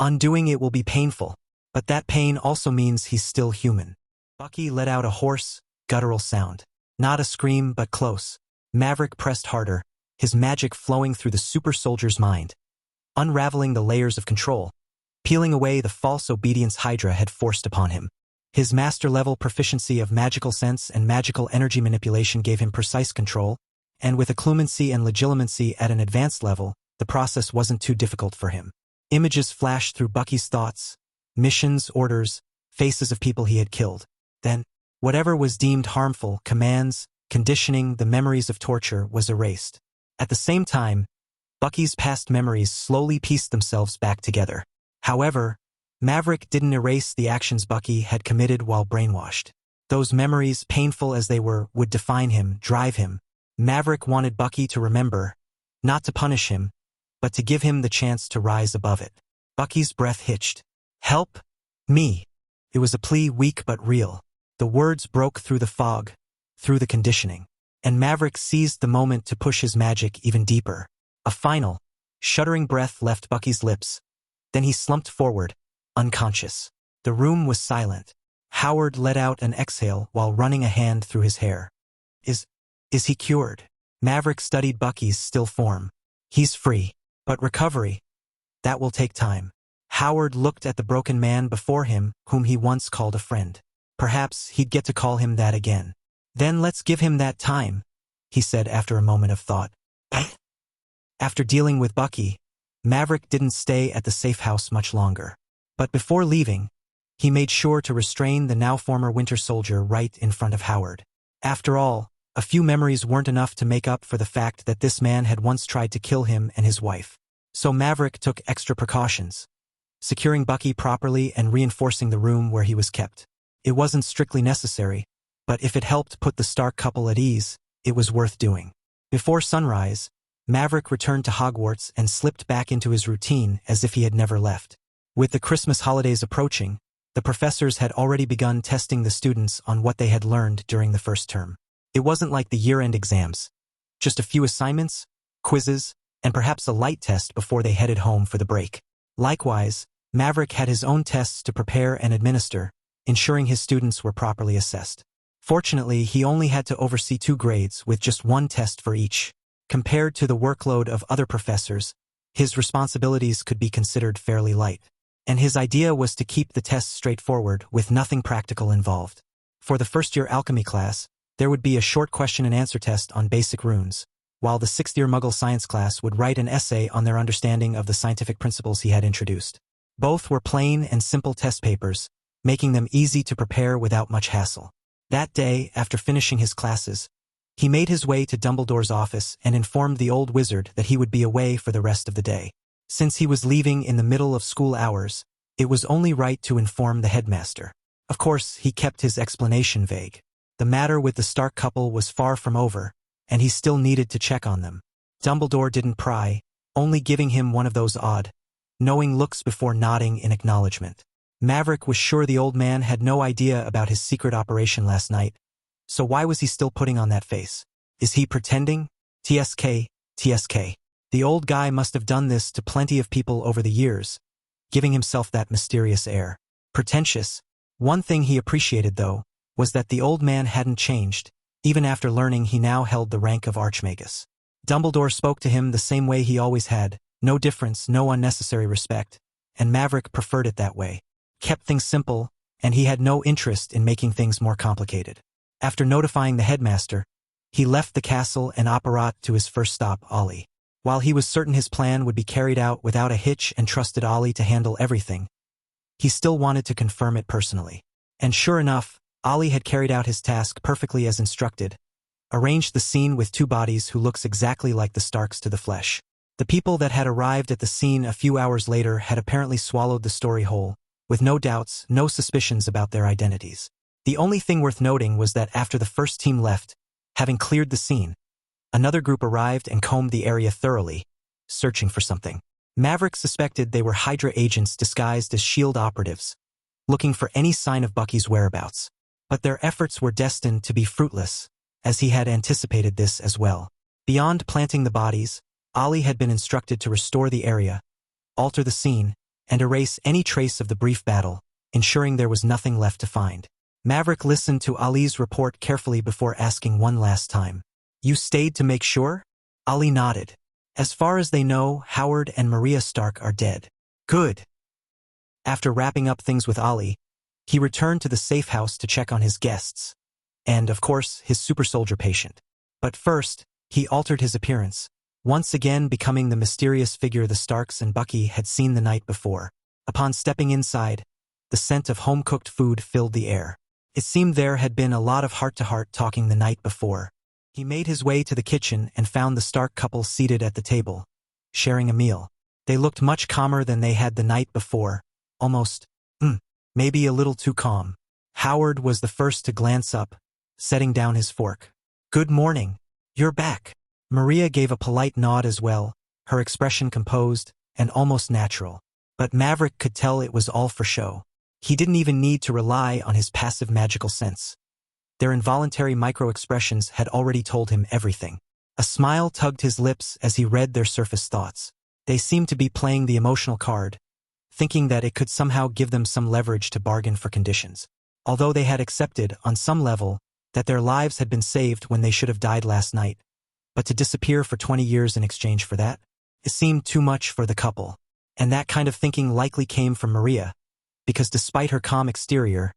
A: "Undoing it will be painful, but that pain also means he's still human." Bucky let out a hoarse, guttural sound. Not a scream, but close. Maverick pressed harder, his magic flowing through the super soldier's mind, unraveling the layers of control, peeling away the false obedience Hydra had forced upon him. His master-level proficiency of magical sense and magical energy manipulation gave him precise control, and with occlumency and legilimency at an advanced level, the process wasn't too difficult for him. Images flashed through Bucky's thoughts, missions, orders, faces of people he had killed. Then, whatever was deemed harmful, commands, conditioning, the memories of torture, was erased. At the same time, Bucky's past memories slowly pieced themselves back together. However, Maverick didn't erase the actions Bucky had committed while brainwashed. Those memories, painful as they were, would define him, drive him. Maverick wanted Bucky to remember, not to punish him, but to give him the chance to rise above it. Bucky's breath hitched. "Help me." It was a plea, weak but real. The words broke through the fog, through the conditioning, and Maverick seized the moment to push his magic even deeper. A final, shuddering breath left Bucky's lips. Then he slumped forward, unconscious. The room was silent. Howard let out an exhale while running a hand through his hair. Is he cured?" Maverick studied Bucky's still form. "He's free, but recovery, that will take time." Howard looked at the broken man before him, whom he once called a friend. Perhaps he'd get to call him that again. "Then let's give him that time," he said after a moment of thought. After dealing with Bucky, Maverick didn't stay at the safe house much longer. But before leaving, he made sure to restrain the now former Winter Soldier right in front of Howard. After all, a few memories weren't enough to make up for the fact that this man had once tried to kill him and his wife. So Maverick took extra precautions, securing Bucky properly and reinforcing the room where he was kept. It wasn't strictly necessary, but if it helped put the Stark couple at ease, it was worth doing. Before sunrise, Maverick returned to Hogwarts and slipped back into his routine as if he had never left. With the Christmas holidays approaching, the professors had already begun testing the students on what they had learned during the first term. It wasn't like the year-end exams. Just a few assignments, quizzes, and perhaps a light test before they headed home for the break. Likewise, Maverick had his own tests to prepare and administer, ensuring his students were properly assessed. Fortunately, he only had to oversee 2 grades with just 1 test for each. Compared to the workload of other professors, his responsibilities could be considered fairly light. And his idea was to keep the tests straightforward with nothing practical involved. For the first-year alchemy class, there would be a short question-and-answer test on basic runes, while the 6th-year Muggle science class would write an essay on their understanding of the scientific principles he had introduced. Both were plain and simple test papers, making them easy to prepare without much hassle. That day, after finishing his classes, he made his way to Dumbledore's office and informed the old wizard that he would be away for the rest of the day. Since he was leaving in the middle of school hours, it was only right to inform the headmaster. Of course, he kept his explanation vague. The matter with the Stark couple was far from over, and he still needed to check on them. Dumbledore didn't pry, only giving him one of those odd, knowing looks before nodding in acknowledgement. Maverick was sure the old man had no idea about his secret operation last night, so why was he still putting on that face? Is he pretending? TSK, TSK. The old guy must have done this to plenty of people over the years, giving himself that mysterious air. Pretentious. One thing he appreciated, though, was that the old man hadn't changed, even after learning he now held the rank of Archmagus. Dumbledore spoke to him the same way he always had, no difference, no unnecessary respect, and Maverick preferred it that way. Kept things simple, and he had no interest in making things more complicated. After notifying the headmaster, he left the castle and apparat to his first stop, Ollie. While he was certain his plan would be carried out without a hitch and trusted Ollie to handle everything, he still wanted to confirm it personally. And sure enough, Ali had carried out his task perfectly as instructed, arranged the scene with two bodies who looks exactly like the Starks to the flesh. The people that had arrived at the scene a few hours later had apparently swallowed the story whole, with no doubts, no suspicions about their identities. The only thing worth noting was that after the first team left, having cleared the scene, another group arrived and combed the area thoroughly, searching for something. Maverick suspected they were Hydra agents disguised as S.H.I.E.L.D. operatives, looking for any sign of Bucky's whereabouts. But their efforts were destined to be fruitless, as he had anticipated this as well. Beyond planting the bodies, Ali had been instructed to restore the area, alter the scene, and erase any trace of the brief battle, ensuring there was nothing left to find. Maverick listened to Ali's report carefully before asking one last time. "You stayed to make sure?" Ali nodded. "As far as they know, Howard and Maria Stark are dead." "Good." After wrapping up things with Ali, he returned to the safe house to check on his guests, and, of course, his super soldier patient. But first, he altered his appearance, once again becoming the mysterious figure the Starks and Bucky had seen the night before. Upon stepping inside, the scent of home-cooked food filled the air. It seemed there had been a lot of heart-to-heart talking the night before. He made his way to the kitchen and found the Stark couple seated at the table, sharing a meal. They looked much calmer than they had the night before, almost, maybe a little too calm. Howard was the first to glance up, setting down his fork. "Good morning. You're back." Maria gave a polite nod as well, her expression composed and almost natural. But Maverick could tell it was all for show. He didn't even need to rely on his passive magical sense. Their involuntary micro-expressions had already told him everything. A smile tugged his lips as he read their surface thoughts. They seemed to be playing the emotional card, thinking that it could somehow give them some leverage to bargain for conditions. Although they had accepted, on some level, that their lives had been saved when they should have died last night, but to disappear for 20 years in exchange for that? It seemed too much for the couple. And that kind of thinking likely came from Maria, because despite her calm exterior,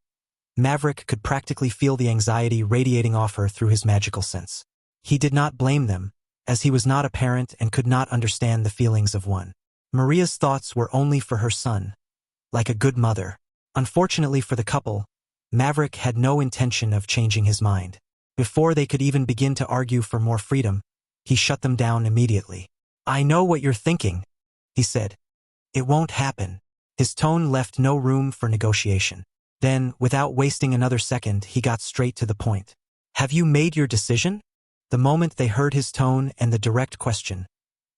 A: Maverick could practically feel the anxiety radiating off her through his magical sense. He did not blame them, as he was not a parent and could not understand the feelings of one. Maria's thoughts were only for her son, like a good mother. Unfortunately for the couple, Maverick had no intention of changing his mind. Before they could even begin to argue for more freedom, he shut them down immediately. "I know what you're thinking," he said. "It won't happen." His tone left no room for negotiation. Then, without wasting another second, he got straight to the point. "Have you made your decision?" The moment they heard his tone and the direct question,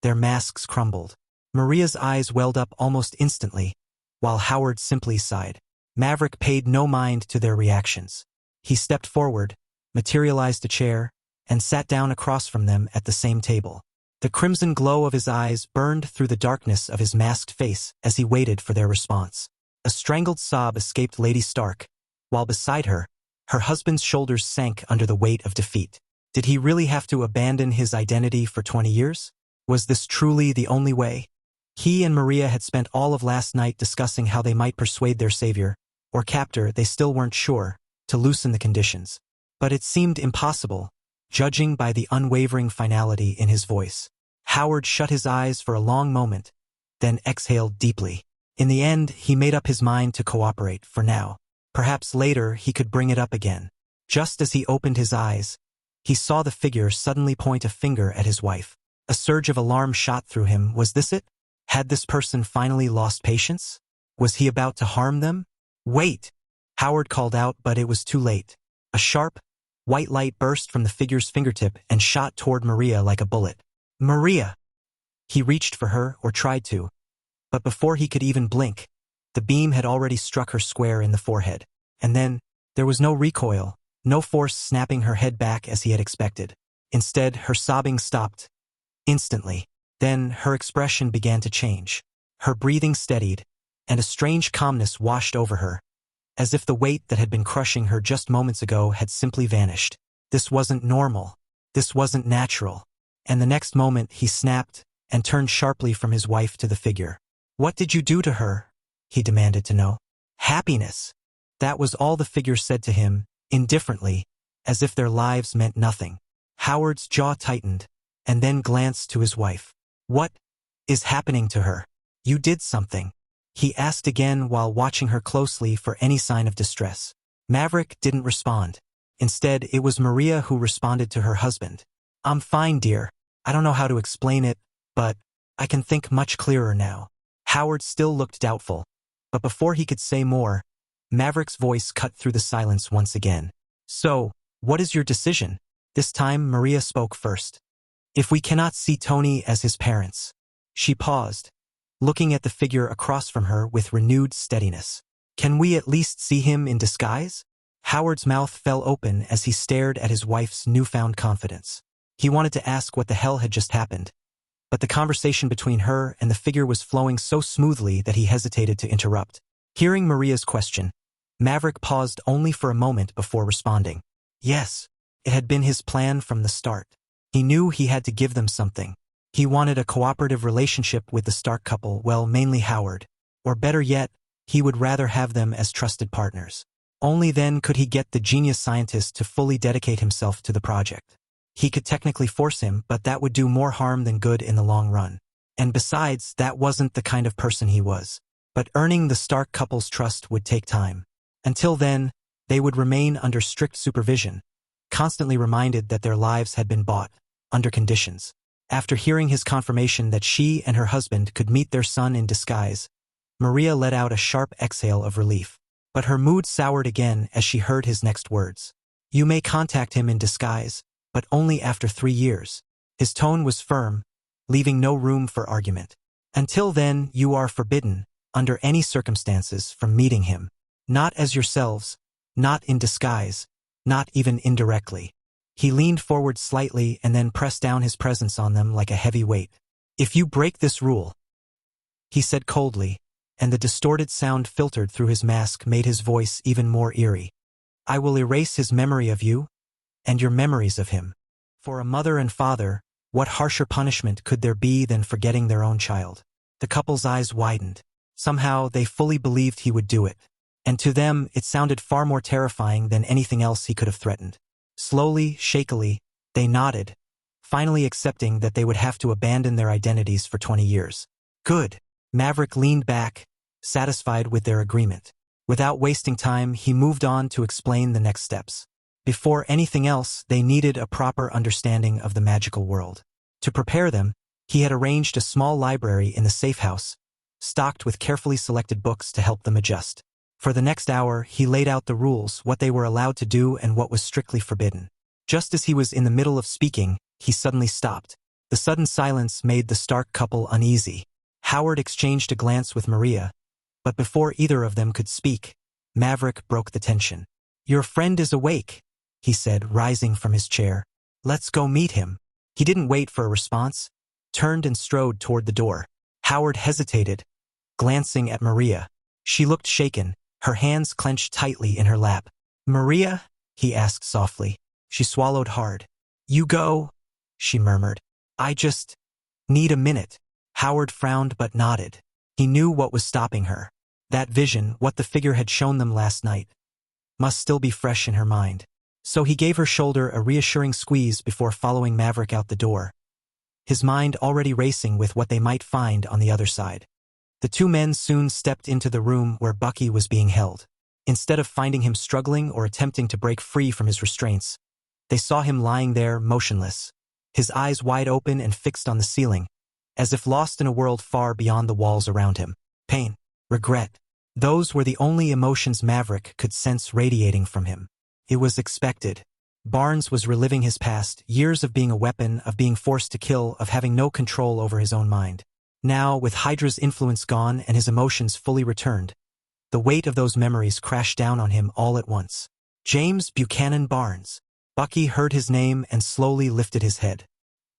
A: their masks crumbled. Maria's eyes welled up almost instantly, while Howard simply sighed. Maverick paid no mind to their reactions. He stepped forward, materialized a chair, and sat down across from them at the same table. The crimson glow of his eyes burned through the darkness of his masked face as he waited for their response. A strangled sob escaped Lady Stark, while beside her, her husband's shoulders sank under the weight of defeat. Did he really have to abandon his identity for 20 years? Was this truly the only way? He and Maria had spent all of last night discussing how they might persuade their savior, or captor, they still weren't sure, to loosen the conditions. But it seemed impossible, judging by the unwavering finality in his voice. Howard shut his eyes for a long moment, then exhaled deeply. In the end, he made up his mind to cooperate for now. Perhaps later he could bring it up again. Just as he opened his eyes, he saw the figure suddenly point a finger at his wife. A surge of alarm shot through him. Was this it? Had this person finally lost patience? Was he about to harm them? "Wait!" Howard called out, but it was too late. A sharp, white light burst from the figure's fingertip and shot toward Maria like a bullet. "Maria!" He reached for her, or tried to, but before he could even blink, the beam had already struck her square in the forehead. And then, there was no recoil, no force snapping her head back as he had expected. Instead, her sobbing stopped, instantly. Then, her expression began to change. Her breathing steadied, and a strange calmness washed over her, as if the weight that had been crushing her just moments ago had simply vanished. This wasn't normal. This wasn't natural. And the next moment he snapped and turned sharply from his wife to the figure. "What did you do to her?" he demanded to know. "Happiness." That was all the figure said to him, indifferently, as if their lives meant nothing. Howard's jaw tightened, and then glanced to his wife. "What is happening to her?" "You did something," he asked again while watching her closely for any sign of distress. Maverick didn't respond. Instead, it was Maria who responded to her husband. I'm fine, dear. I don't know how to explain it, but I can think much clearer now. Howard still looked doubtful, but before he could say more, Maverick's voice cut through the silence once again. So, what is your decision? This time, Maria spoke first. If we cannot see Tony as his parents. She paused, looking at the figure across from her with renewed steadiness. Can we at least see him in disguise? Howard's mouth fell open as he stared at his wife's newfound confidence. He wanted to ask what the hell had just happened, but the conversation between her and the figure was flowing so smoothly that he hesitated to interrupt. Hearing Maria's question, Maverick paused only for a moment before responding. Yes, it had been his plan from the start. He knew he had to give them something. He wanted a cooperative relationship with the Stark couple, well, mainly Howard. Or better yet, he would rather have them as trusted partners. Only then could he get the genius scientist to fully dedicate himself to the project. He could technically force him, but that would do more harm than good in the long run. And besides, that wasn't the kind of person he was. But earning the Stark couple's trust would take time. Until then, they would remain under strict supervision, constantly reminded that their lives had been bought, under conditions. After hearing his confirmation that she and her husband could meet their son in disguise, Maria let out a sharp exhale of relief. But her mood soured again as she heard his next words. You may contact him in disguise, but only after 3 years. His tone was firm, leaving no room for argument. Until then, you are forbidden, under any circumstances, from meeting him. Not as yourselves, not in disguise, not even indirectly. He leaned forward slightly and then pressed down his presence on them like a heavy weight. If you break this rule, he said coldly, and the distorted sound filtered through his mask made his voice even more eerie. I will erase his memory of you, and your memories of him. For a mother and father, what harsher punishment could there be than forgetting their own child? The couple's eyes widened. Somehow, they fully believed he would do it. And to them, it sounded far more terrifying than anything else he could have threatened. Slowly, shakily, they nodded, finally accepting that they would have to abandon their identities for 20 years. Good. Maverick leaned back, satisfied with their agreement. Without wasting time, he moved on to explain the next steps. Before anything else, they needed a proper understanding of the magical world. To prepare them, he had arranged a small library in the safe house, stocked with carefully selected books to help them adjust. For the next hour, he laid out the rules, what they were allowed to do and what was strictly forbidden. Just as he was in the middle of speaking, he suddenly stopped. The sudden silence made the Stark couple uneasy. Howard exchanged a glance with Maria, but before either of them could speak, Maverick broke the tension. Your friend is awake, he said, rising from his chair. Let's go meet him. He didn't wait for a response, turned and strode toward the door. Howard hesitated, glancing at Maria. She looked shaken, her hands clenched tightly in her lap. Maria? He asked softly. She swallowed hard. You go, she murmured. I just need a minute. Howard frowned but nodded. He knew what was stopping her. That vision, what the figure had shown them last night, must still be fresh in her mind. So he gave her shoulder a reassuring squeeze before following Maverick out the door, his mind already racing with what they might find on the other side. The two men soon stepped into the room where Bucky was being held. Instead of finding him struggling or attempting to break free from his restraints, they saw him lying there motionless, his eyes wide open and fixed on the ceiling, as if lost in a world far beyond the walls around him. Pain, regret, those were the only emotions Maverick could sense radiating from him. It was expected. Barnes was reliving his past, years of being a weapon, of being forced to kill, of having no control over his own mind. Now, with Hydra's influence gone and his emotions fully returned, the weight of those memories crashed down on him all at once. James Buchanan Barnes. Bucky heard his name and slowly lifted his head.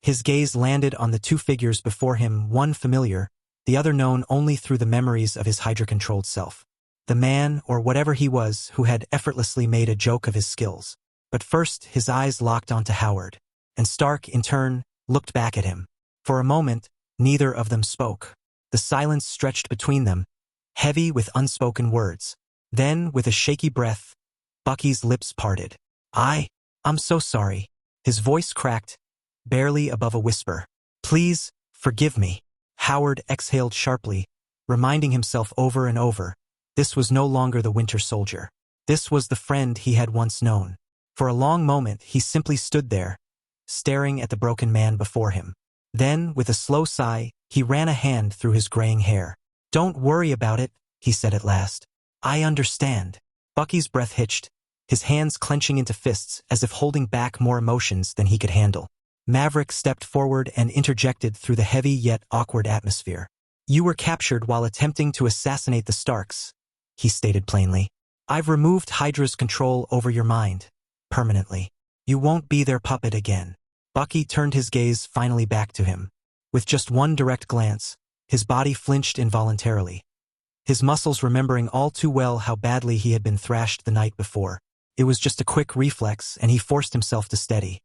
A: His gaze landed on the two figures before him, one familiar, the other known only through the memories of his Hydra-controlled self. The man, or whatever he was, who had effortlessly made a joke of his skills. But first, his eyes locked onto Howard, and Stark, in turn, looked back at him. For a moment, neither of them spoke. The silence stretched between them, heavy with unspoken words. Then, with a shaky breath, Bucky's lips parted. I'm so sorry. His voice cracked, barely above a whisper. Please, forgive me. Howard exhaled sharply, reminding himself over and over, this was no longer the Winter Soldier. This was the friend he had once known. For a long moment he simply stood there, staring at the broken man before him. Then, with a slow sigh, he ran a hand through his graying hair. "Don't worry about it," he said at last. "I understand." Bucky's breath hitched, his hands clenching into fists as if holding back more emotions than he could handle. Maverick stepped forward and interjected through the heavy yet awkward atmosphere. "You were captured while attempting to assassinate the Starks," he stated plainly. "I've removed Hydra's control over your mind. Permanently. You won't be their puppet again." Bucky turned his gaze finally back to him. With just one direct glance, his body flinched involuntarily. His muscles remembering all too well how badly he had been thrashed the night before. It was just a quick reflex, and he forced himself to steady.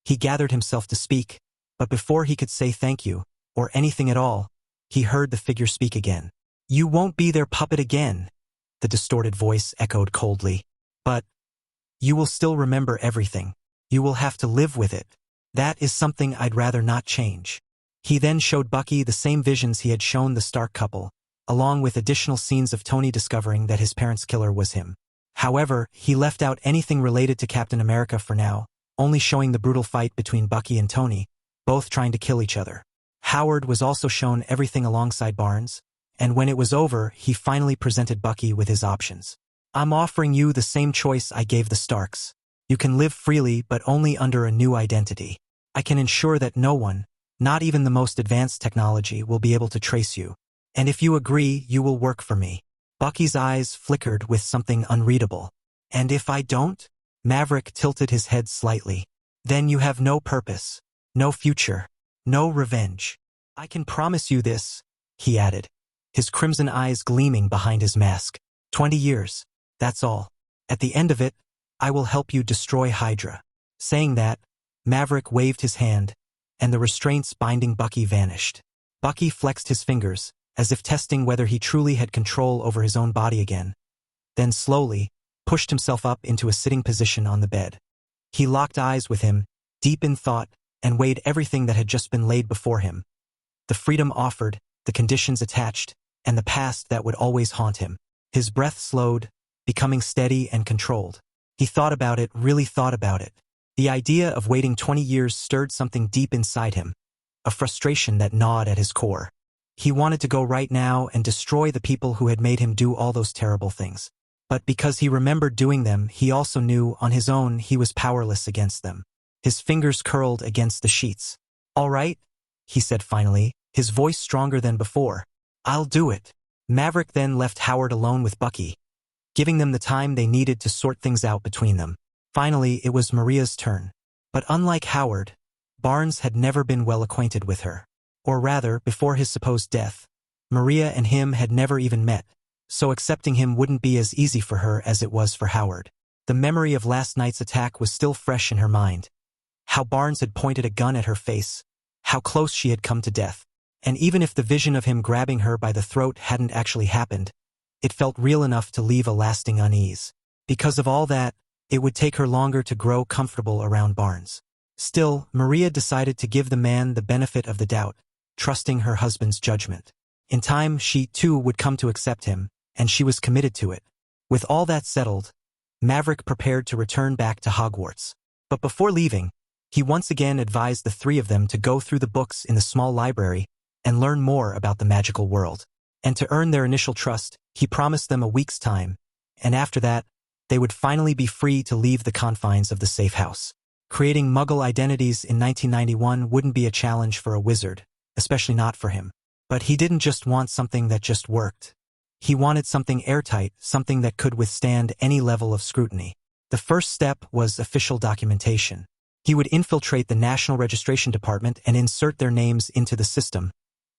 A: He gathered himself to speak, but before he could say thank you, or anything at all, he heard the figure speak again. "You won't be their puppet again," the distorted voice echoed coldly. "But you will still remember everything. You will have to live with it. That is something I'd rather not change." He then showed Bucky the same visions he had shown the Stark couple, along with additional scenes of Tony discovering that his parents' killer was him. However, he left out anything related to Captain America for now, only showing the brutal fight between Bucky and Tony, both trying to kill each other. Howard was also shown everything alongside Barnes, and when it was over, he finally presented Bucky with his options. "I'm offering you the same choice I gave the Starks. You can live freely but only under a new identity. I can ensure that no one, not even the most advanced technology, will be able to trace you. And if you agree, you will work for me." Bucky's eyes flickered with something unreadable. "And if I don't?" Maverick tilted his head slightly. "Then you have no purpose, no future, no revenge. I can promise you this," he added, his crimson eyes gleaming behind his mask. 20 years, that's all. At the end of it, I will help you destroy Hydra." Saying that, Maverick waved his hand, and the restraints binding Bucky vanished. Bucky flexed his fingers, as if testing whether he truly had control over his own body again, then slowly pushed himself up into a sitting position on the bed. He locked eyes with him, deep in thought, and weighed everything that had just been laid before him. The freedom offered, the conditions attached, and the past that would always haunt him. His breath slowed, becoming steady and controlled. He thought about it, really thought about it. The idea of waiting 20 years stirred something deep inside him, a frustration that gnawed at his core. He wanted to go right now and destroy the people who had made him do all those terrible things. But because he remembered doing them, he also knew, on his own, he was powerless against them. His fingers curled against the sheets. "All right," he said finally, his voice stronger than before. "I'll do it." Maverick then left Howard alone with Bucky, giving them the time they needed to sort things out between them. Finally, it was Maria's turn. But unlike Howard, Barnes had never been well acquainted with her. Or rather, before his supposed death, Maria and him had never even met, so accepting him wouldn't be as easy for her as it was for Howard. The memory of last night's attack was still fresh in her mind. How Barnes had pointed a gun at her face, how close she had come to death. And even if the vision of him grabbing her by the throat hadn't actually happened, it felt real enough to leave a lasting unease. Because of all that, it would take her longer to grow comfortable around Barnes. Still, Maria decided to give the man the benefit of the doubt, trusting her husband's judgment. In time, she too would come to accept him, and she was committed to it. With all that settled, Maverick prepared to return back to Hogwarts. But before leaving, he once again advised the three of them to go through the books in the small library and learn more about the magical world. And to earn their initial trust, he promised them a week's time, and after that, they would finally be free to leave the confines of the safe house. Creating Muggle identities in 1991 wouldn't be a challenge for a wizard, especially not for him. But he didn't just want something that just worked. He wanted something airtight, something that could withstand any level of scrutiny. The first step was official documentation. He would infiltrate the National Registration Department and insert their names into the system,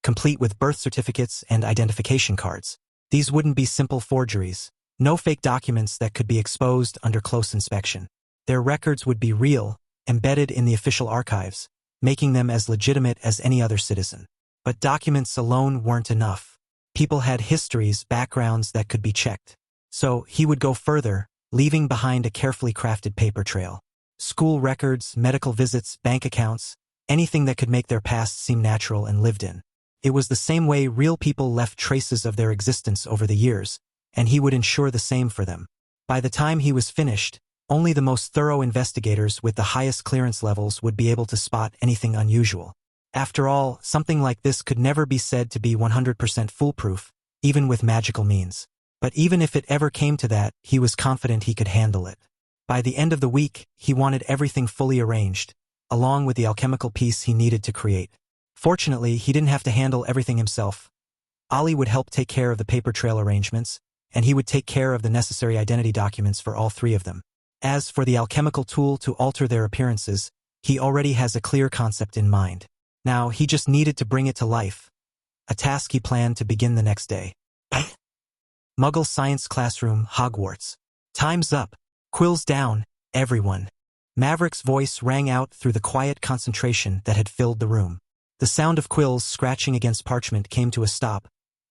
A: complete with birth certificates and identification cards. These wouldn't be simple forgeries, no fake documents that could be exposed under close inspection. Their records would be real, embedded in the official archives, making them as legitimate as any other citizen. But documents alone weren't enough. People had histories, backgrounds that could be checked. So he would go further, leaving behind a carefully crafted paper trail. School records, medical visits, bank accounts, anything that could make their past seem natural and lived in. It was the same way real people left traces of their existence over the years, and he would ensure the same for them. By the time he was finished, only the most thorough investigators with the highest clearance levels would be able to spot anything unusual. After all, something like this could never be said to be 100% foolproof, even with magical means. But even if it ever came to that, he was confident he could handle it. By the end of the week, he wanted everything fully arranged, along with the alchemical piece he needed to create. Fortunately, he didn't have to handle everything himself. Ollie would help take care of the paper trail arrangements, and he would take care of the necessary identity documents for all three of them. As for the alchemical tool to alter their appearances, he already has a clear concept in mind. Now, he just needed to bring it to life, a task he planned to begin the next day. Muggle Science Classroom, Hogwarts. Time's up. Quills down, everyone. Maverick's voice rang out through the quiet concentration that had filled the room. The sound of quills scratching against parchment came to a stop,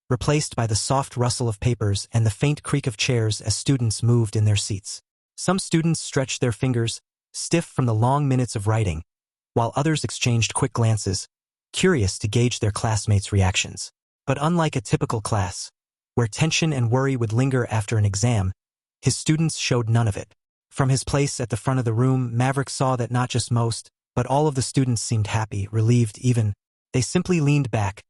A: replaced by the soft rustle of papers and the faint creak of chairs as students moved in their seats. Some students stretched their fingers, stiff from the long minutes of writing, while others exchanged quick glances, curious to gauge their classmates' reactions. But unlike a typical class, where tension and worry would linger after an exam, his students showed none of it. From his place at the front of the room, Maverick saw that not just most, but all of the students seemed happy, relieved even. They simply leaned back,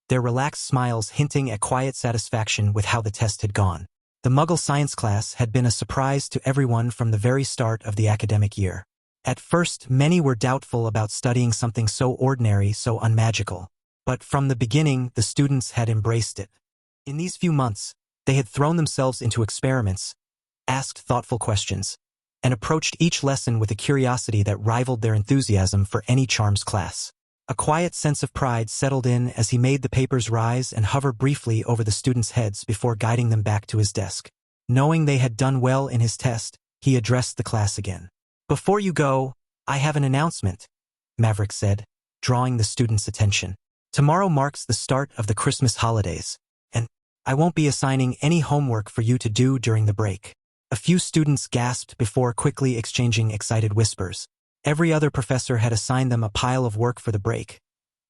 A: their relaxed smiles hinting at quiet satisfaction with how the test had gone. The Muggle Science class had been a surprise to everyone from the very start of the academic year. At first, many were doubtful about studying something so ordinary, so unmagical. But from the beginning, the students had embraced it. In these few months, they had thrown themselves into experiments, asked thoughtful questions, and approached each lesson with a curiosity that rivaled their enthusiasm for any charms class. A quiet sense of pride settled in as he made the papers rise and hover briefly over the students' heads before guiding them back to his desk. Knowing they had done well in his test, he addressed the class again. "Before you go, I have an announcement," Maverick said, drawing the students' attention. "Tomorrow marks the start of the Christmas holidays, and I won't be assigning any homework for you to do during the break." A few students gasped before quickly exchanging excited whispers. Every other professor had assigned them a pile of work for the break,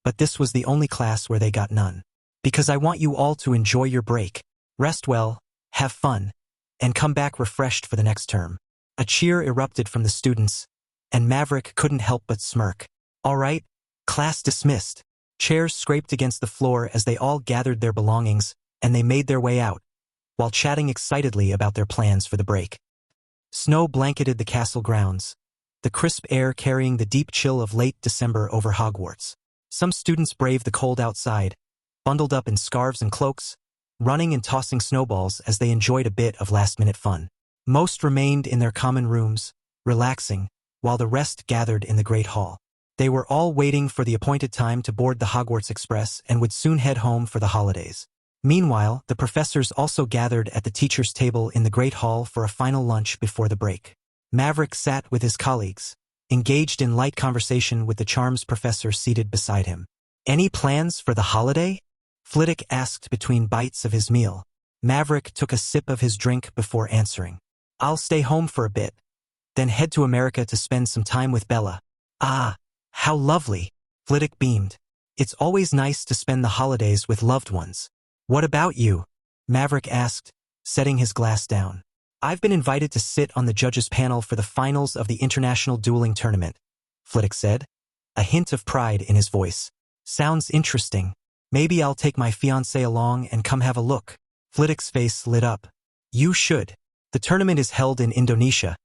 A: but this was the only class where they got none. "Because I want you all to enjoy your break. Rest well, have fun, and come back refreshed for the next term." A cheer erupted from the students, and Maverick couldn't help but smirk. "All right, class dismissed." Chairs scraped against the floor as they all gathered their belongings, and they made their way out, while chatting excitedly about their plans for the break. Snow blanketed the castle grounds, the crisp air carrying the deep chill of late December over Hogwarts. Some students braved the cold outside, bundled up in scarves and cloaks, running and tossing snowballs as they enjoyed a bit of last-minute fun. Most remained in their common rooms, relaxing, while the rest gathered in the Great Hall. They were all waiting for the appointed time to board the Hogwarts Express and would soon head home for the holidays. Meanwhile, the professors also gathered at the teacher's table in the Great Hall for a final lunch before the break. Maverick sat with his colleagues, engaged in light conversation with the charms professor seated beside him. "Any plans for the holiday?" Flitwick asked between bites of his meal. Maverick took a sip of his drink before answering. "I'll stay home for a bit, then head to America to spend some time with Bella." "Ah, how lovely," Flitwick beamed. "It's always nice to spend the holidays with loved ones." "What about you?" Maverick asked, setting his glass down. "I've been invited to sit on the judges' panel for the finals of the International Dueling Tournament," Flitwick said, a hint of pride in his voice. "Sounds interesting. Maybe I'll take my fiancé along and come have a look." Flitwick's face lit up. "You should. The tournament is held in Indonesia.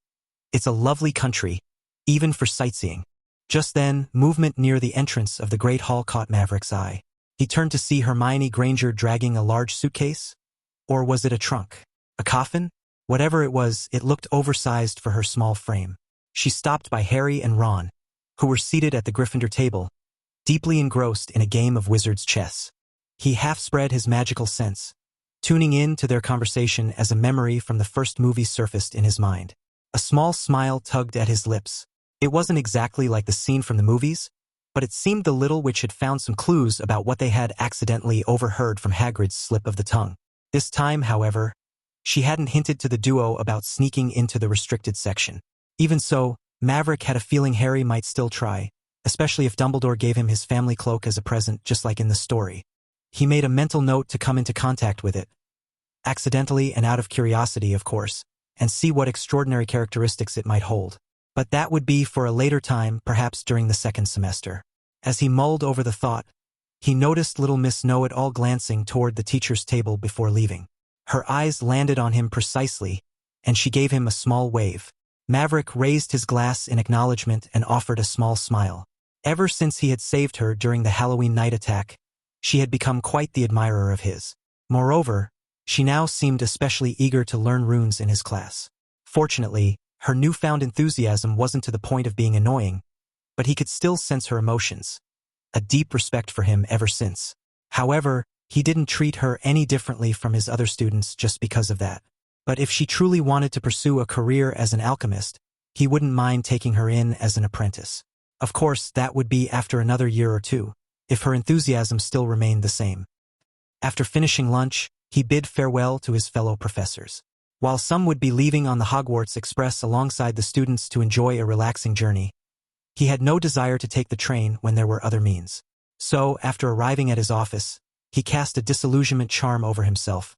A: It's a lovely country, even for sightseeing." Just then, movement near the entrance of the Great Hall caught Maverick's eye. He turned to see Hermione Granger dragging a large suitcase. Or was it a trunk? A coffin? Whatever it was, it looked oversized for her small frame. She stopped by Harry and Ron, who were seated at the Gryffindor table, deeply engrossed in a game of wizard's chess. He half spread his magical sense, tuning in to their conversation as a memory from the first movie surfaced in his mind. A small smile tugged at his lips. It wasn't exactly like the scene from the movies, but it seemed the little witch had found some clues about what they had accidentally overheard from Hagrid's slip of the tongue. This time, however, she hadn't hinted to the duo about sneaking into the restricted section. Even so, Maverick had a feeling Harry might still try, especially if Dumbledore gave him his family cloak as a present just like in the story. He made a mental note to come into contact with it. Accidentally and out of curiosity, of course. and see what extraordinary characteristics it might hold. But that would be for a later time, perhaps during the second semester. As he mulled over the thought, he noticed little Miss Know-It-All glancing toward the teacher's table before leaving. Her eyes landed on him precisely, and she gave him a small wave. Maverick raised his glass in acknowledgement and offered a small smile. Ever since he had saved her during the Halloween night attack, she had become quite the admirer of his. Moreover, she now seemed especially eager to learn runes in his class. Fortunately, her newfound enthusiasm wasn't to the point of being annoying, but he could still sense her emotions, a deep respect for him ever since. However, he didn't treat her any differently from his other students just because of that. But if she truly wanted to pursue a career as an alchemist, he wouldn't mind taking her in as an apprentice. Of course, that would be after another year or two, if her enthusiasm still remained the same. After finishing lunch, he bid farewell to his fellow professors. While some would be leaving on the Hogwarts Express alongside the students to enjoy a relaxing journey, he had no desire to take the train when there were other means. So, after arriving at his office, he cast a disillusionment charm over himself,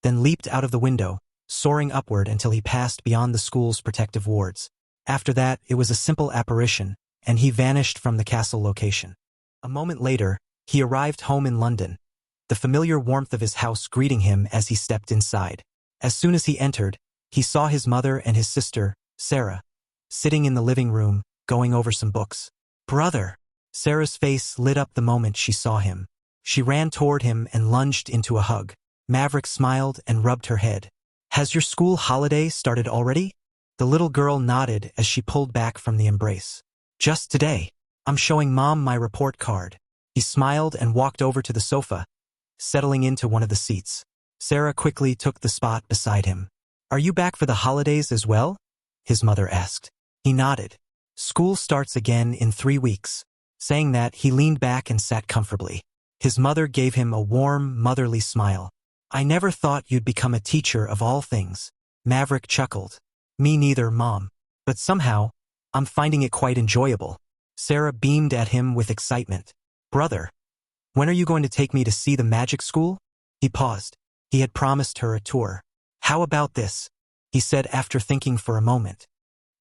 A: then leaped out of the window, soaring upward until he passed beyond the school's protective wards. After that, it was a simple apparition, and he vanished from the castle location. A moment later, he arrived home in London, the familiar warmth of his house greeting him as he stepped inside. As soon as he entered, he saw his mother and his sister, Sarah, sitting in the living room, going over some books. "Brother!" Sarah's face lit up the moment she saw him. She ran toward him and lunged into a hug. Maverick smiled and rubbed her head. "Has your school holiday started already?" The little girl nodded as she pulled back from the embrace. "Just today. I'm showing Mom my report card." He smiled and walked over to the sofa, settling into one of the seats. Sarah quickly took the spot beside him. "Are you back for the holidays as well?" his mother asked. He nodded. "School starts again in 3 weeks." Saying that, he leaned back and sat comfortably. His mother gave him a warm, motherly smile. "I never thought you'd become a teacher of all things." Maverick chuckled. "Me neither, Mom. But somehow, I'm finding it quite enjoyable." Sarah beamed at him with excitement. "Brother, when are you going to take me to see the magic school?" He paused. He had promised her a tour. "How about this?" he said after thinking for a moment.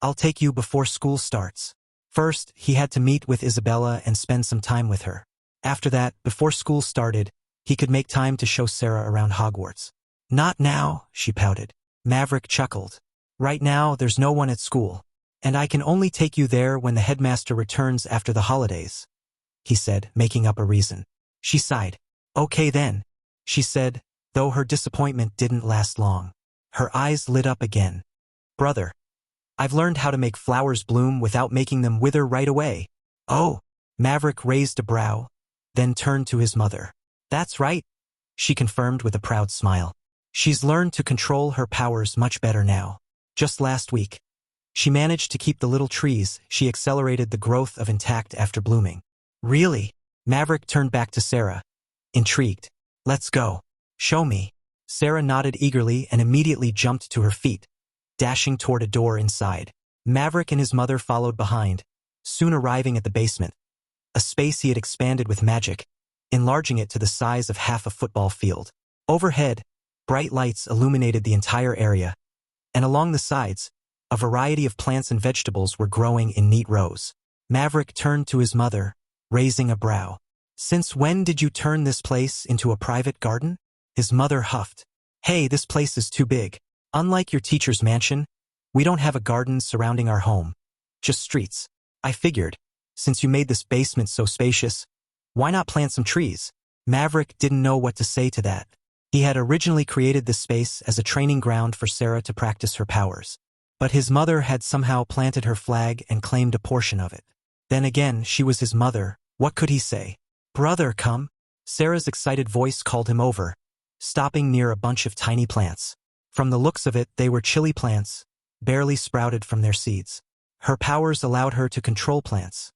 A: "I'll take you before school starts." First, he had to meet with Isabella and spend some time with her. After that, before school started, he could make time to show Sarah around Hogwarts. "Not now," she pouted. Maverick chuckled. "Right now, there's no one at school, and I can only take you there when the headmaster returns after the holidays," he said, making up a reason. She sighed. "Okay then," she said, though her disappointment didn't last long. Her eyes lit up again. "Brother, I've learned how to make flowers bloom without making them wither right away." "Oh," Maverick raised a brow, then turned to his mother. "That's right," she confirmed with a proud smile. "She's learned to control her powers much better now. Just last week, she managed to keep the little trees she accelerated the growth of intact after blooming." "Really?" Maverick turned back to Sarah, intrigued. "Let's go. Show me." Sarah nodded eagerly and immediately jumped to her feet, dashing toward a door inside. Maverick and his mother followed behind, soon arriving at the basement, a space he had expanded with magic, enlarging it to the size of half a football field. Overhead, bright lights illuminated the entire area, and along the sides, a variety of plants and vegetables were growing in neat rows. Maverick turned to his mother, raising a brow. "Since when did you turn this place into a private garden?" His mother huffed. "Hey, this place is too big. Unlike your teacher's mansion, we don't have a garden surrounding our home. Just streets. I figured, since you made this basement so spacious, why not plant some trees?" Maverick didn't know what to say to that. He had originally created this space as a training ground for Sarah to practice her powers. But his mother had somehow planted her flag and claimed a portion of it. Then again, she was his mother. What could he say? "Brother, come." Sarah's excited voice called him over, stopping near a bunch of tiny plants. From the looks of it, they were chili plants, barely sprouted from their seeds. Her powers allowed her to control plants,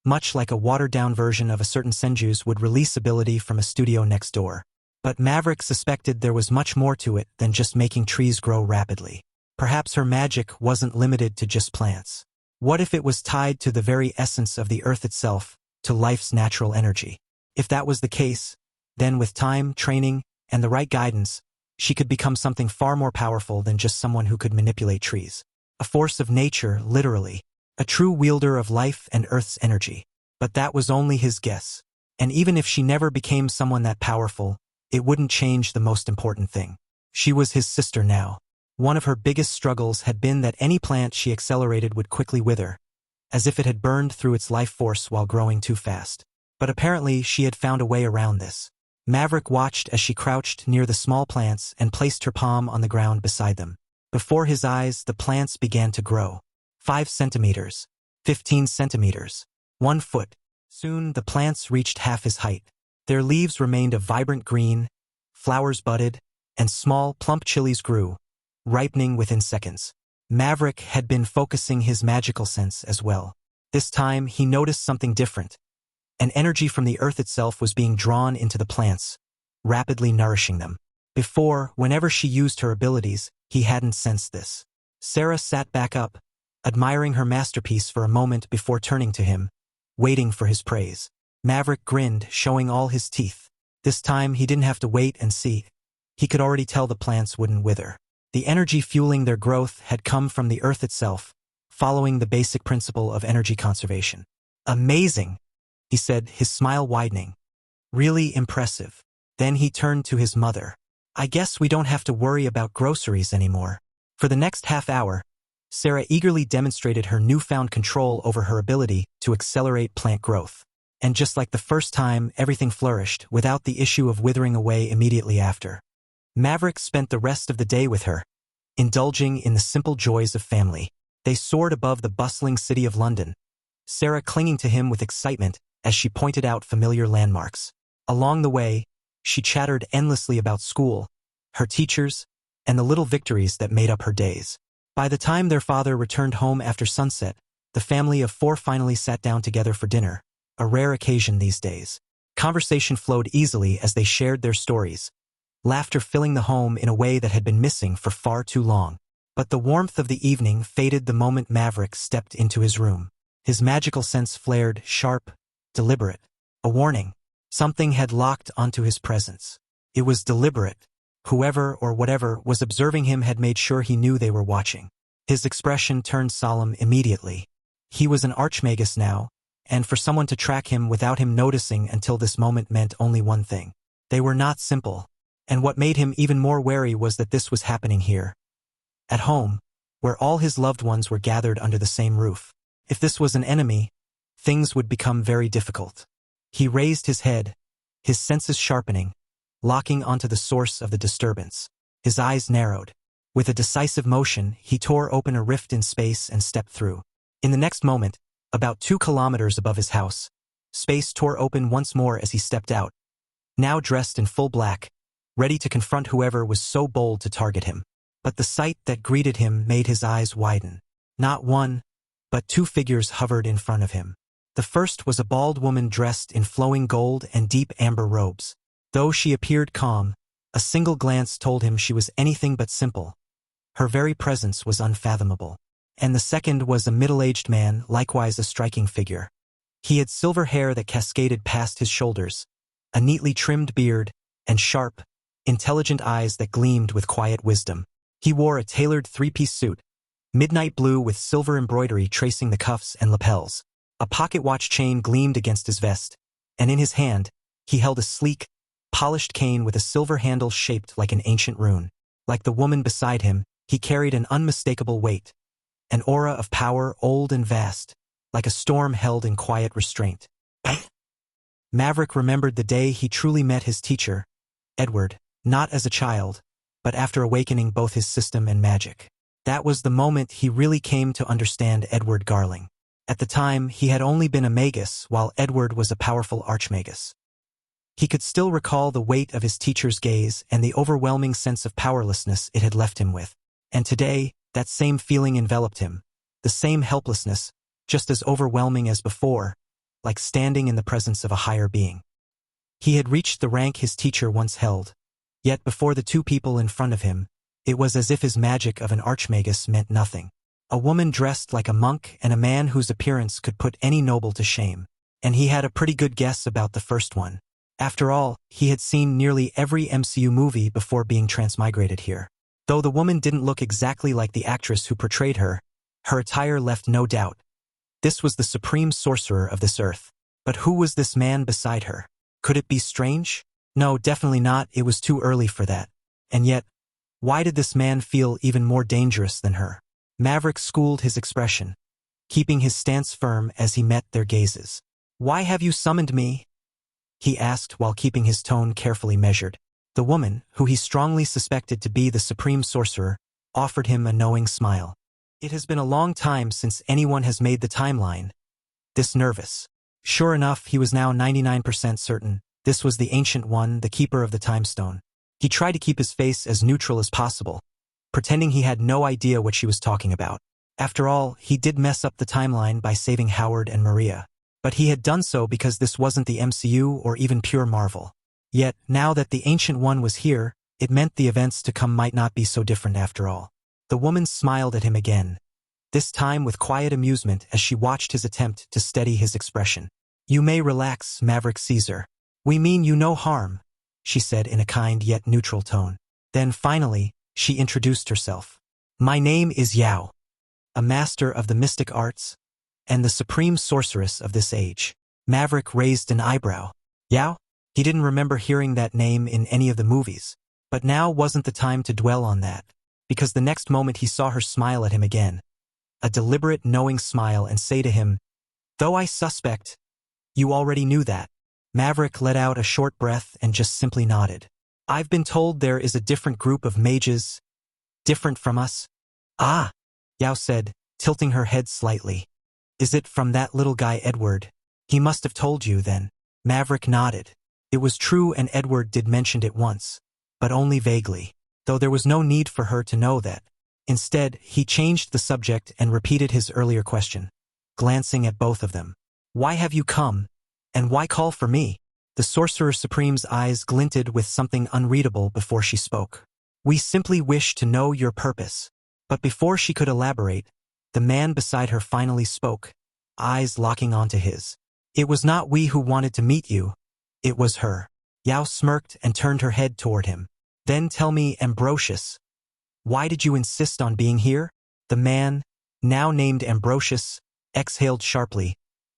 A: much like a watered-down version of a certain senju's would release ability from a studio next door. But Maverick suspected there was much more to it than just making trees grow rapidly. Perhaps her magic wasn't limited to just plants. What if it was tied to the very essence of the earth itself, to life's natural energy? If that was the case, then with time, training, and the right guidance, she could become something far more powerful than just someone who could manipulate trees. A force of nature, literally. A true wielder of life and Earth's energy. But that was only his guess. And even if she never became someone that powerful, it wouldn't change the most important thing. She was his sister now. One of her biggest struggles had been that any plant she accelerated would quickly wither, as if it had burned through its life force while growing too fast. But apparently she had found a way around this. Maverick watched as she crouched near the small plants and placed her palm on the ground beside them. Before his eyes, the plants began to grow. 5 centimeters, 15 centimeters, 1 foot. Soon the plants reached half his height. Their leaves remained a vibrant green, flowers budded, and small, plump chilies grew, ripening within seconds. Maverick had been focusing his magical sense as well. This time he noticed something different. An energy from the earth itself was being drawn into the plants, rapidly nourishing them. Before, whenever she used her abilities, he hadn't sensed this. Sarah sat back up, admiring her masterpiece for a moment before turning to him, waiting for his praise. Maverick grinned, showing all his teeth. This time he didn't have to wait and see. He could already tell the plants wouldn't wither. The energy fueling their growth had come from the earth itself, following the basic principle of energy conservation. Amazing, he said, his smile widening. Really impressive. Then he turned to his mother. I guess we don't have to worry about groceries anymore. For the next half hour, Sarah eagerly demonstrated her newfound control over her ability to accelerate plant growth. And just like the first time, everything flourished without the issue of withering away immediately after. Maverick spent the rest of the day with her, indulging in the simple joys of family. They soared above the bustling city of London, Sarah clinging to him with excitement as she pointed out familiar landmarks. Along the way, she chattered endlessly about school, her teachers, and the little victories that made up her days. By the time their father returned home after sunset, the family of 4 finally sat down together for dinner, a rare occasion these days. Conversation flowed easily as they shared their stories, laughter filling the home in a way that had been missing for far too long. But the warmth of the evening faded the moment Maverick stepped into his room. His magical sense flared, sharp, deliberate. A warning. Something had locked onto his presence. It was deliberate. Whoever or whatever was observing him had made sure he knew they were watching. His expression turned solemn immediately. He was an archmagus now, and for someone to track him without him noticing until this moment meant only one thing. They were not simple, and what made him even more wary was that this was happening here. At home, where all his loved ones were gathered under the same roof. If this was an enemy, things would become very difficult. He raised his head, his senses sharpening, locking onto the source of the disturbance. His eyes narrowed. With a decisive motion, he tore open a rift in space and stepped through. In the next moment, about 2 kilometers above his house, space tore open once more as he stepped out, now dressed in full black, ready to confront whoever was so bold to target him. But the sight that greeted him made his eyes widen. Not one, but 2 figures hovered in front of him. The first was a bald woman dressed in flowing gold and deep amber robes. Though she appeared calm, a single glance told him she was anything but simple. Her very presence was unfathomable. And the second was a middle-aged man, likewise a striking figure. He had silver hair that cascaded past his shoulders, a neatly trimmed beard, and sharp, intelligent eyes that gleamed with quiet wisdom. He wore a tailored 3-piece suit, midnight blue with silver embroidery tracing the cuffs and lapels. A pocket watch chain gleamed against his vest, and in his hand, he held a sleek, polished cane with a silver handle shaped like an ancient rune. Like the woman beside him, he carried an unmistakable weight, an aura of power old and vast, like a storm held in quiet restraint. Maverick remembered the day he truly met his teacher, Edward, not as a child, but after awakening both his system and magic. That was the moment he really came to understand Edward Garling. At the time, he had only been a magus, while Edward was a powerful archmagus. He could still recall the weight of his teacher's gaze and the overwhelming sense of powerlessness it had left him with. And today, that same feeling enveloped him, the same helplessness, just as overwhelming as before, like standing in the presence of a higher being. He had reached the rank his teacher once held, yet before the 2 people in front of him, it was as if his magic of an archmagus meant nothing. A woman dressed like a monk and a man whose appearance could put any noble to shame. And he had a pretty good guess about the first one. After all, he had seen nearly every MCU movie before being transmigrated here. Though the woman didn't look exactly like the actress who portrayed her, her attire left no doubt. This was the supreme sorcerer of this earth. But who was this man beside her? Could it be strange? No, definitely not, it was too early for that. And yet, why did this man feel even more dangerous than her? Maverick schooled his expression, keeping his stance firm as he met their gazes. "Why have you summoned me?" he asked while keeping his tone carefully measured. The woman, who he strongly suspected to be the supreme sorcerer, offered him a knowing smile. It has been a long time since anyone has made the timeline this nervous. Sure enough, he was now 99% certain. This was the Ancient One, the keeper of the Time Stone. He tried to keep his face as neutral as possible, pretending he had no idea what she was talking about. After all, he did mess up the timeline by saving Howard and Maria. But he had done so because this wasn't the MCU or even pure Marvel. Yet, now that the Ancient One was here, it meant the events to come might not be so different after all. The woman smiled at him again, this time with quiet amusement as she watched his attempt to steady his expression. "You may relax, Maverick Caesar. We mean you no harm," she said in a kind yet neutral tone. Then finally, she introduced herself. "My name is Yao, a master of the mystic arts, and the supreme sorceress of this age." Maverick raised an eyebrow. Yao? He didn't remember hearing that name in any of the movies. But now wasn't the time to dwell on that, because the next moment he saw her smile at him again. A deliberate, knowing smile, and say to him, "Though I suspect you already knew that." Maverick let out a short breath and just simply nodded. "I've been told there is a different group of mages, different from us." "Ah," Yao said, tilting her head slightly. "Is it from that little guy Edward? He must have told you, then." Maverick nodded. It was true, and Edward did mention it once, but only vaguely, though there was no need for her to know that. Instead, he changed the subject and repeated his earlier question, glancing at both of them. "Why have you come? And why call for me?" The Sorcerer Supreme's eyes glinted with something unreadable before she spoke. "We simply wish to know your purpose." But before she could elaborate, the man beside her finally spoke, eyes locking onto his. "It was not we who wanted to meet you. It was her." Yao smirked and turned her head toward him. "Then tell me, Ambrosius, why did you insist on being here?" The man, now named Ambrosius, exhaled sharply,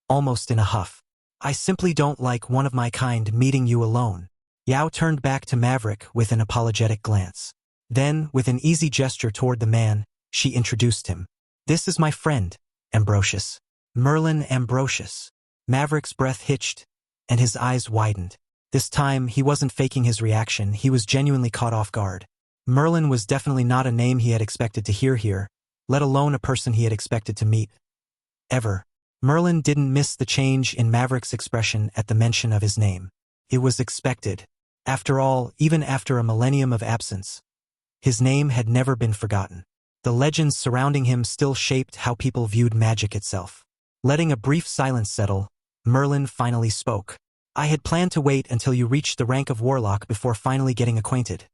A: almost in a huff. "I simply don't like one of my kind meeting you alone." Yao turned back to Maverick with an apologetic glance. Then, with an easy gesture toward the man, she introduced him. "This is my friend, Ambrosius. Merlin Ambrosius." Maverick's breath hitched, and his eyes widened. This time, he wasn't faking his reaction, he was genuinely caught off guard. Merlin was definitely not a name he had expected to hear here, let alone a person he had expected to meet. Ever. Merlin didn't miss the change in Maverick's expression at the mention of his name. It was expected. After all, even after a millennium of absence, his name had never been forgotten. The legends surrounding him still shaped how people viewed magic itself. Letting a brief silence settle, Merlin finally spoke. "I had planned to wait until you reached the rank of warlock before finally getting acquainted,"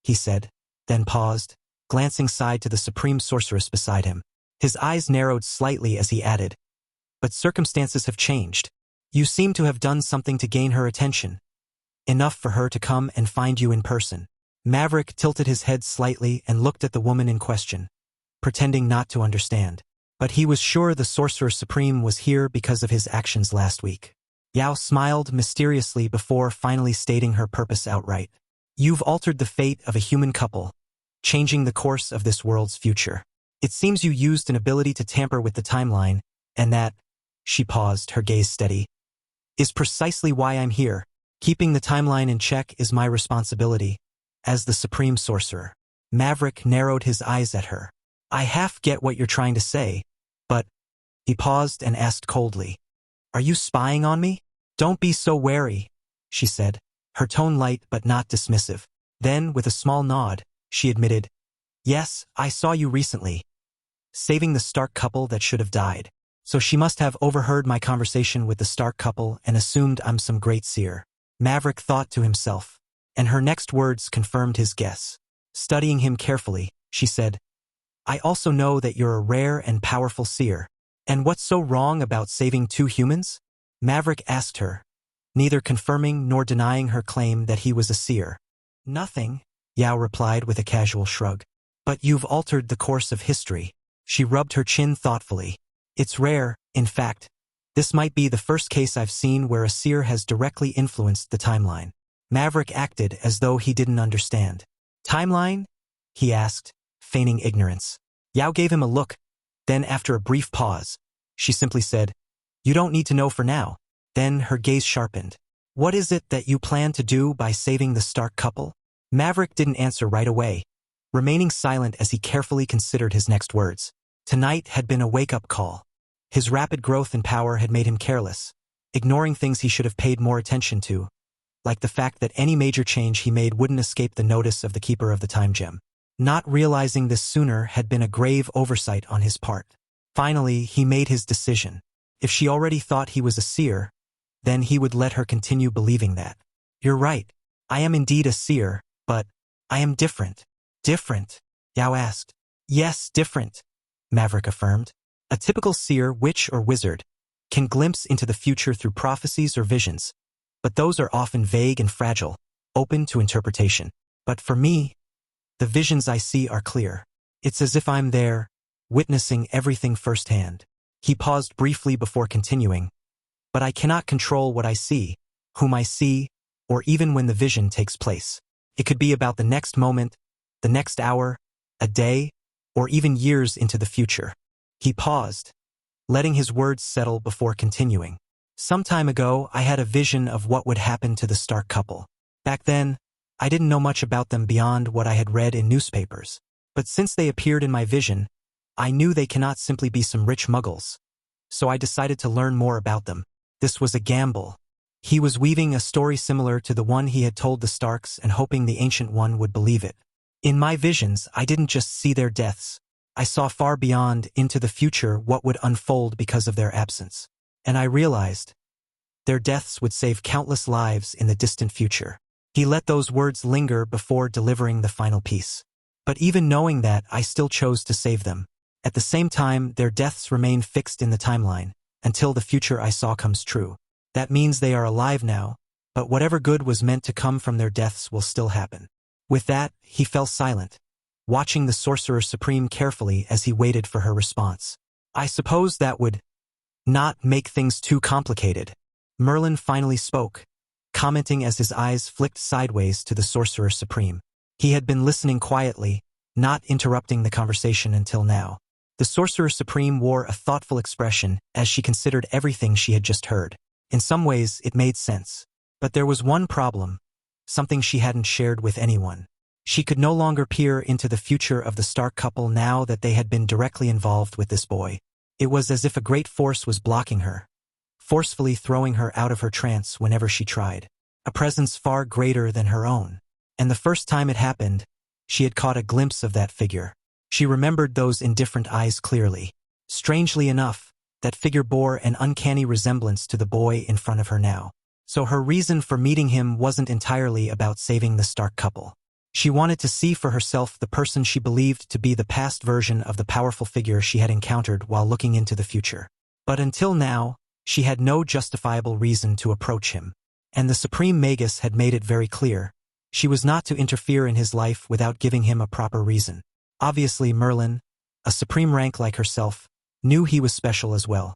A: he said, then paused, glancing side to the supreme sorceress beside him. His eyes narrowed slightly as he added, "But circumstances have changed. You seem to have done something to gain her attention. Enough for her to come and find you in person." Maverick tilted his head slightly and looked at the woman in question, pretending not to understand. But he was sure the Sorcerer Supreme was here because of his actions last week. Yao smiled mysteriously before finally stating her purpose outright. "You've altered the fate of a human couple, changing the course of this world's future. It seems you used an ability to tamper with the timeline, and that," she paused, her gaze steady, "is precisely why I'm here. Keeping the timeline in check is my responsibility, as the Supreme Sorcerer." Maverick narrowed his eyes at her. "I half get what you're trying to say, but..." He paused and asked coldly, "Are you spying on me?" "Don't be so wary," she said, her tone light but not dismissive. Then, with a small nod, she admitted, "Yes, I saw you recently, saving the Stark couple that should have died. So she must have overheard my conversation with the Stark couple and assumed I'm some great seer." Maverick thought to himself, and her next words confirmed his guess. Studying him carefully, she said, "I also know that you're a rare and powerful seer. And what's so wrong about saving two humans?" Maverick asked her, neither confirming nor denying her claim that he was a seer. Nothing, Yao replied with a casual shrug. But you've altered the course of history. She rubbed her chin thoughtfully. It's rare, in fact. This might be the first case I've seen where a seer has directly influenced the timeline. Maverick acted as though he didn't understand. Timeline? He asked, feigning ignorance. Yao gave him a look. Then, after a brief pause, she simply said, "You don't need to know for now." Then her gaze sharpened. "What is it that you plan to do by saving the Stark couple?" Maverick didn't answer right away, remaining silent as he carefully considered his next words. Tonight had been a wake-up call. His rapid growth in power had made him careless, ignoring things he should have paid more attention to, like the fact that any major change he made wouldn't escape the notice of the Keeper of the Time Gem. Not realizing this sooner had been a grave oversight on his part. Finally, he made his decision. If she already thought he was a seer, then he would let her continue believing that. "You're right. I am indeed a seer, but I am different." "Different?" Yao asked. "Yes, different," Maverick affirmed. "A typical seer, witch or wizard, can glimpse into the future through prophecies or visions, but those are often vague and fragile, open to interpretation. But for me, the visions I see are clear. It's as if I'm there, witnessing everything firsthand." He paused briefly before continuing. "But I cannot control what I see, whom I see, or even when the vision takes place. It could be about the next moment, the next hour, a day, or even years into the future." He paused, letting his words settle before continuing. "Some time ago, I had a vision of what would happen to the Stark couple. Back then, I didn't know much about them beyond what I had read in newspapers. But since they appeared in my vision, I knew they cannot simply be some rich muggles. So I decided to learn more about them. This was a gamble." He was weaving a story similar to the one he had told the Starks and hoping the Ancient One would believe it. "In my visions, I didn't just see their deaths. I saw far beyond, into the future, what would unfold because of their absence. And I realized their deaths would save countless lives in the distant future." He let those words linger before delivering the final piece. "But even knowing that, I still chose to save them. At the same time, their deaths remain fixed in the timeline, until the future I saw comes true. That means they are alive now, but whatever good was meant to come from their deaths will still happen." With that, he fell silent, watching the Sorcerer Supreme carefully as he waited for her response. "I suppose that would not make things too complicated." Merlin finally spoke, commenting as his eyes flicked sideways to the Sorcerer Supreme. He had been listening quietly, not interrupting the conversation until now. The Sorcerer Supreme wore a thoughtful expression as she considered everything she had just heard. In some ways, it made sense. But there was one problem, something she hadn't shared with anyone. She could no longer peer into the future of the Stark couple now that they had been directly involved with this boy. It was as if a great force was blocking her, forcefully throwing her out of her trance whenever she tried. A presence far greater than her own. And the first time it happened, she had caught a glimpse of that figure. She remembered those indifferent eyes clearly. Strangely enough, that figure bore an uncanny resemblance to the boy in front of her now. So her reason for meeting him wasn't entirely about saving the Stark couple. She wanted to see for herself the person she believed to be the past version of the powerful figure she had encountered while looking into the future. But until now, she had no justifiable reason to approach him. And the Supreme Magus had made it very clear. She was not to interfere in his life without giving him a proper reason. Obviously, Merlin, a supreme rank like herself, knew he was special as well.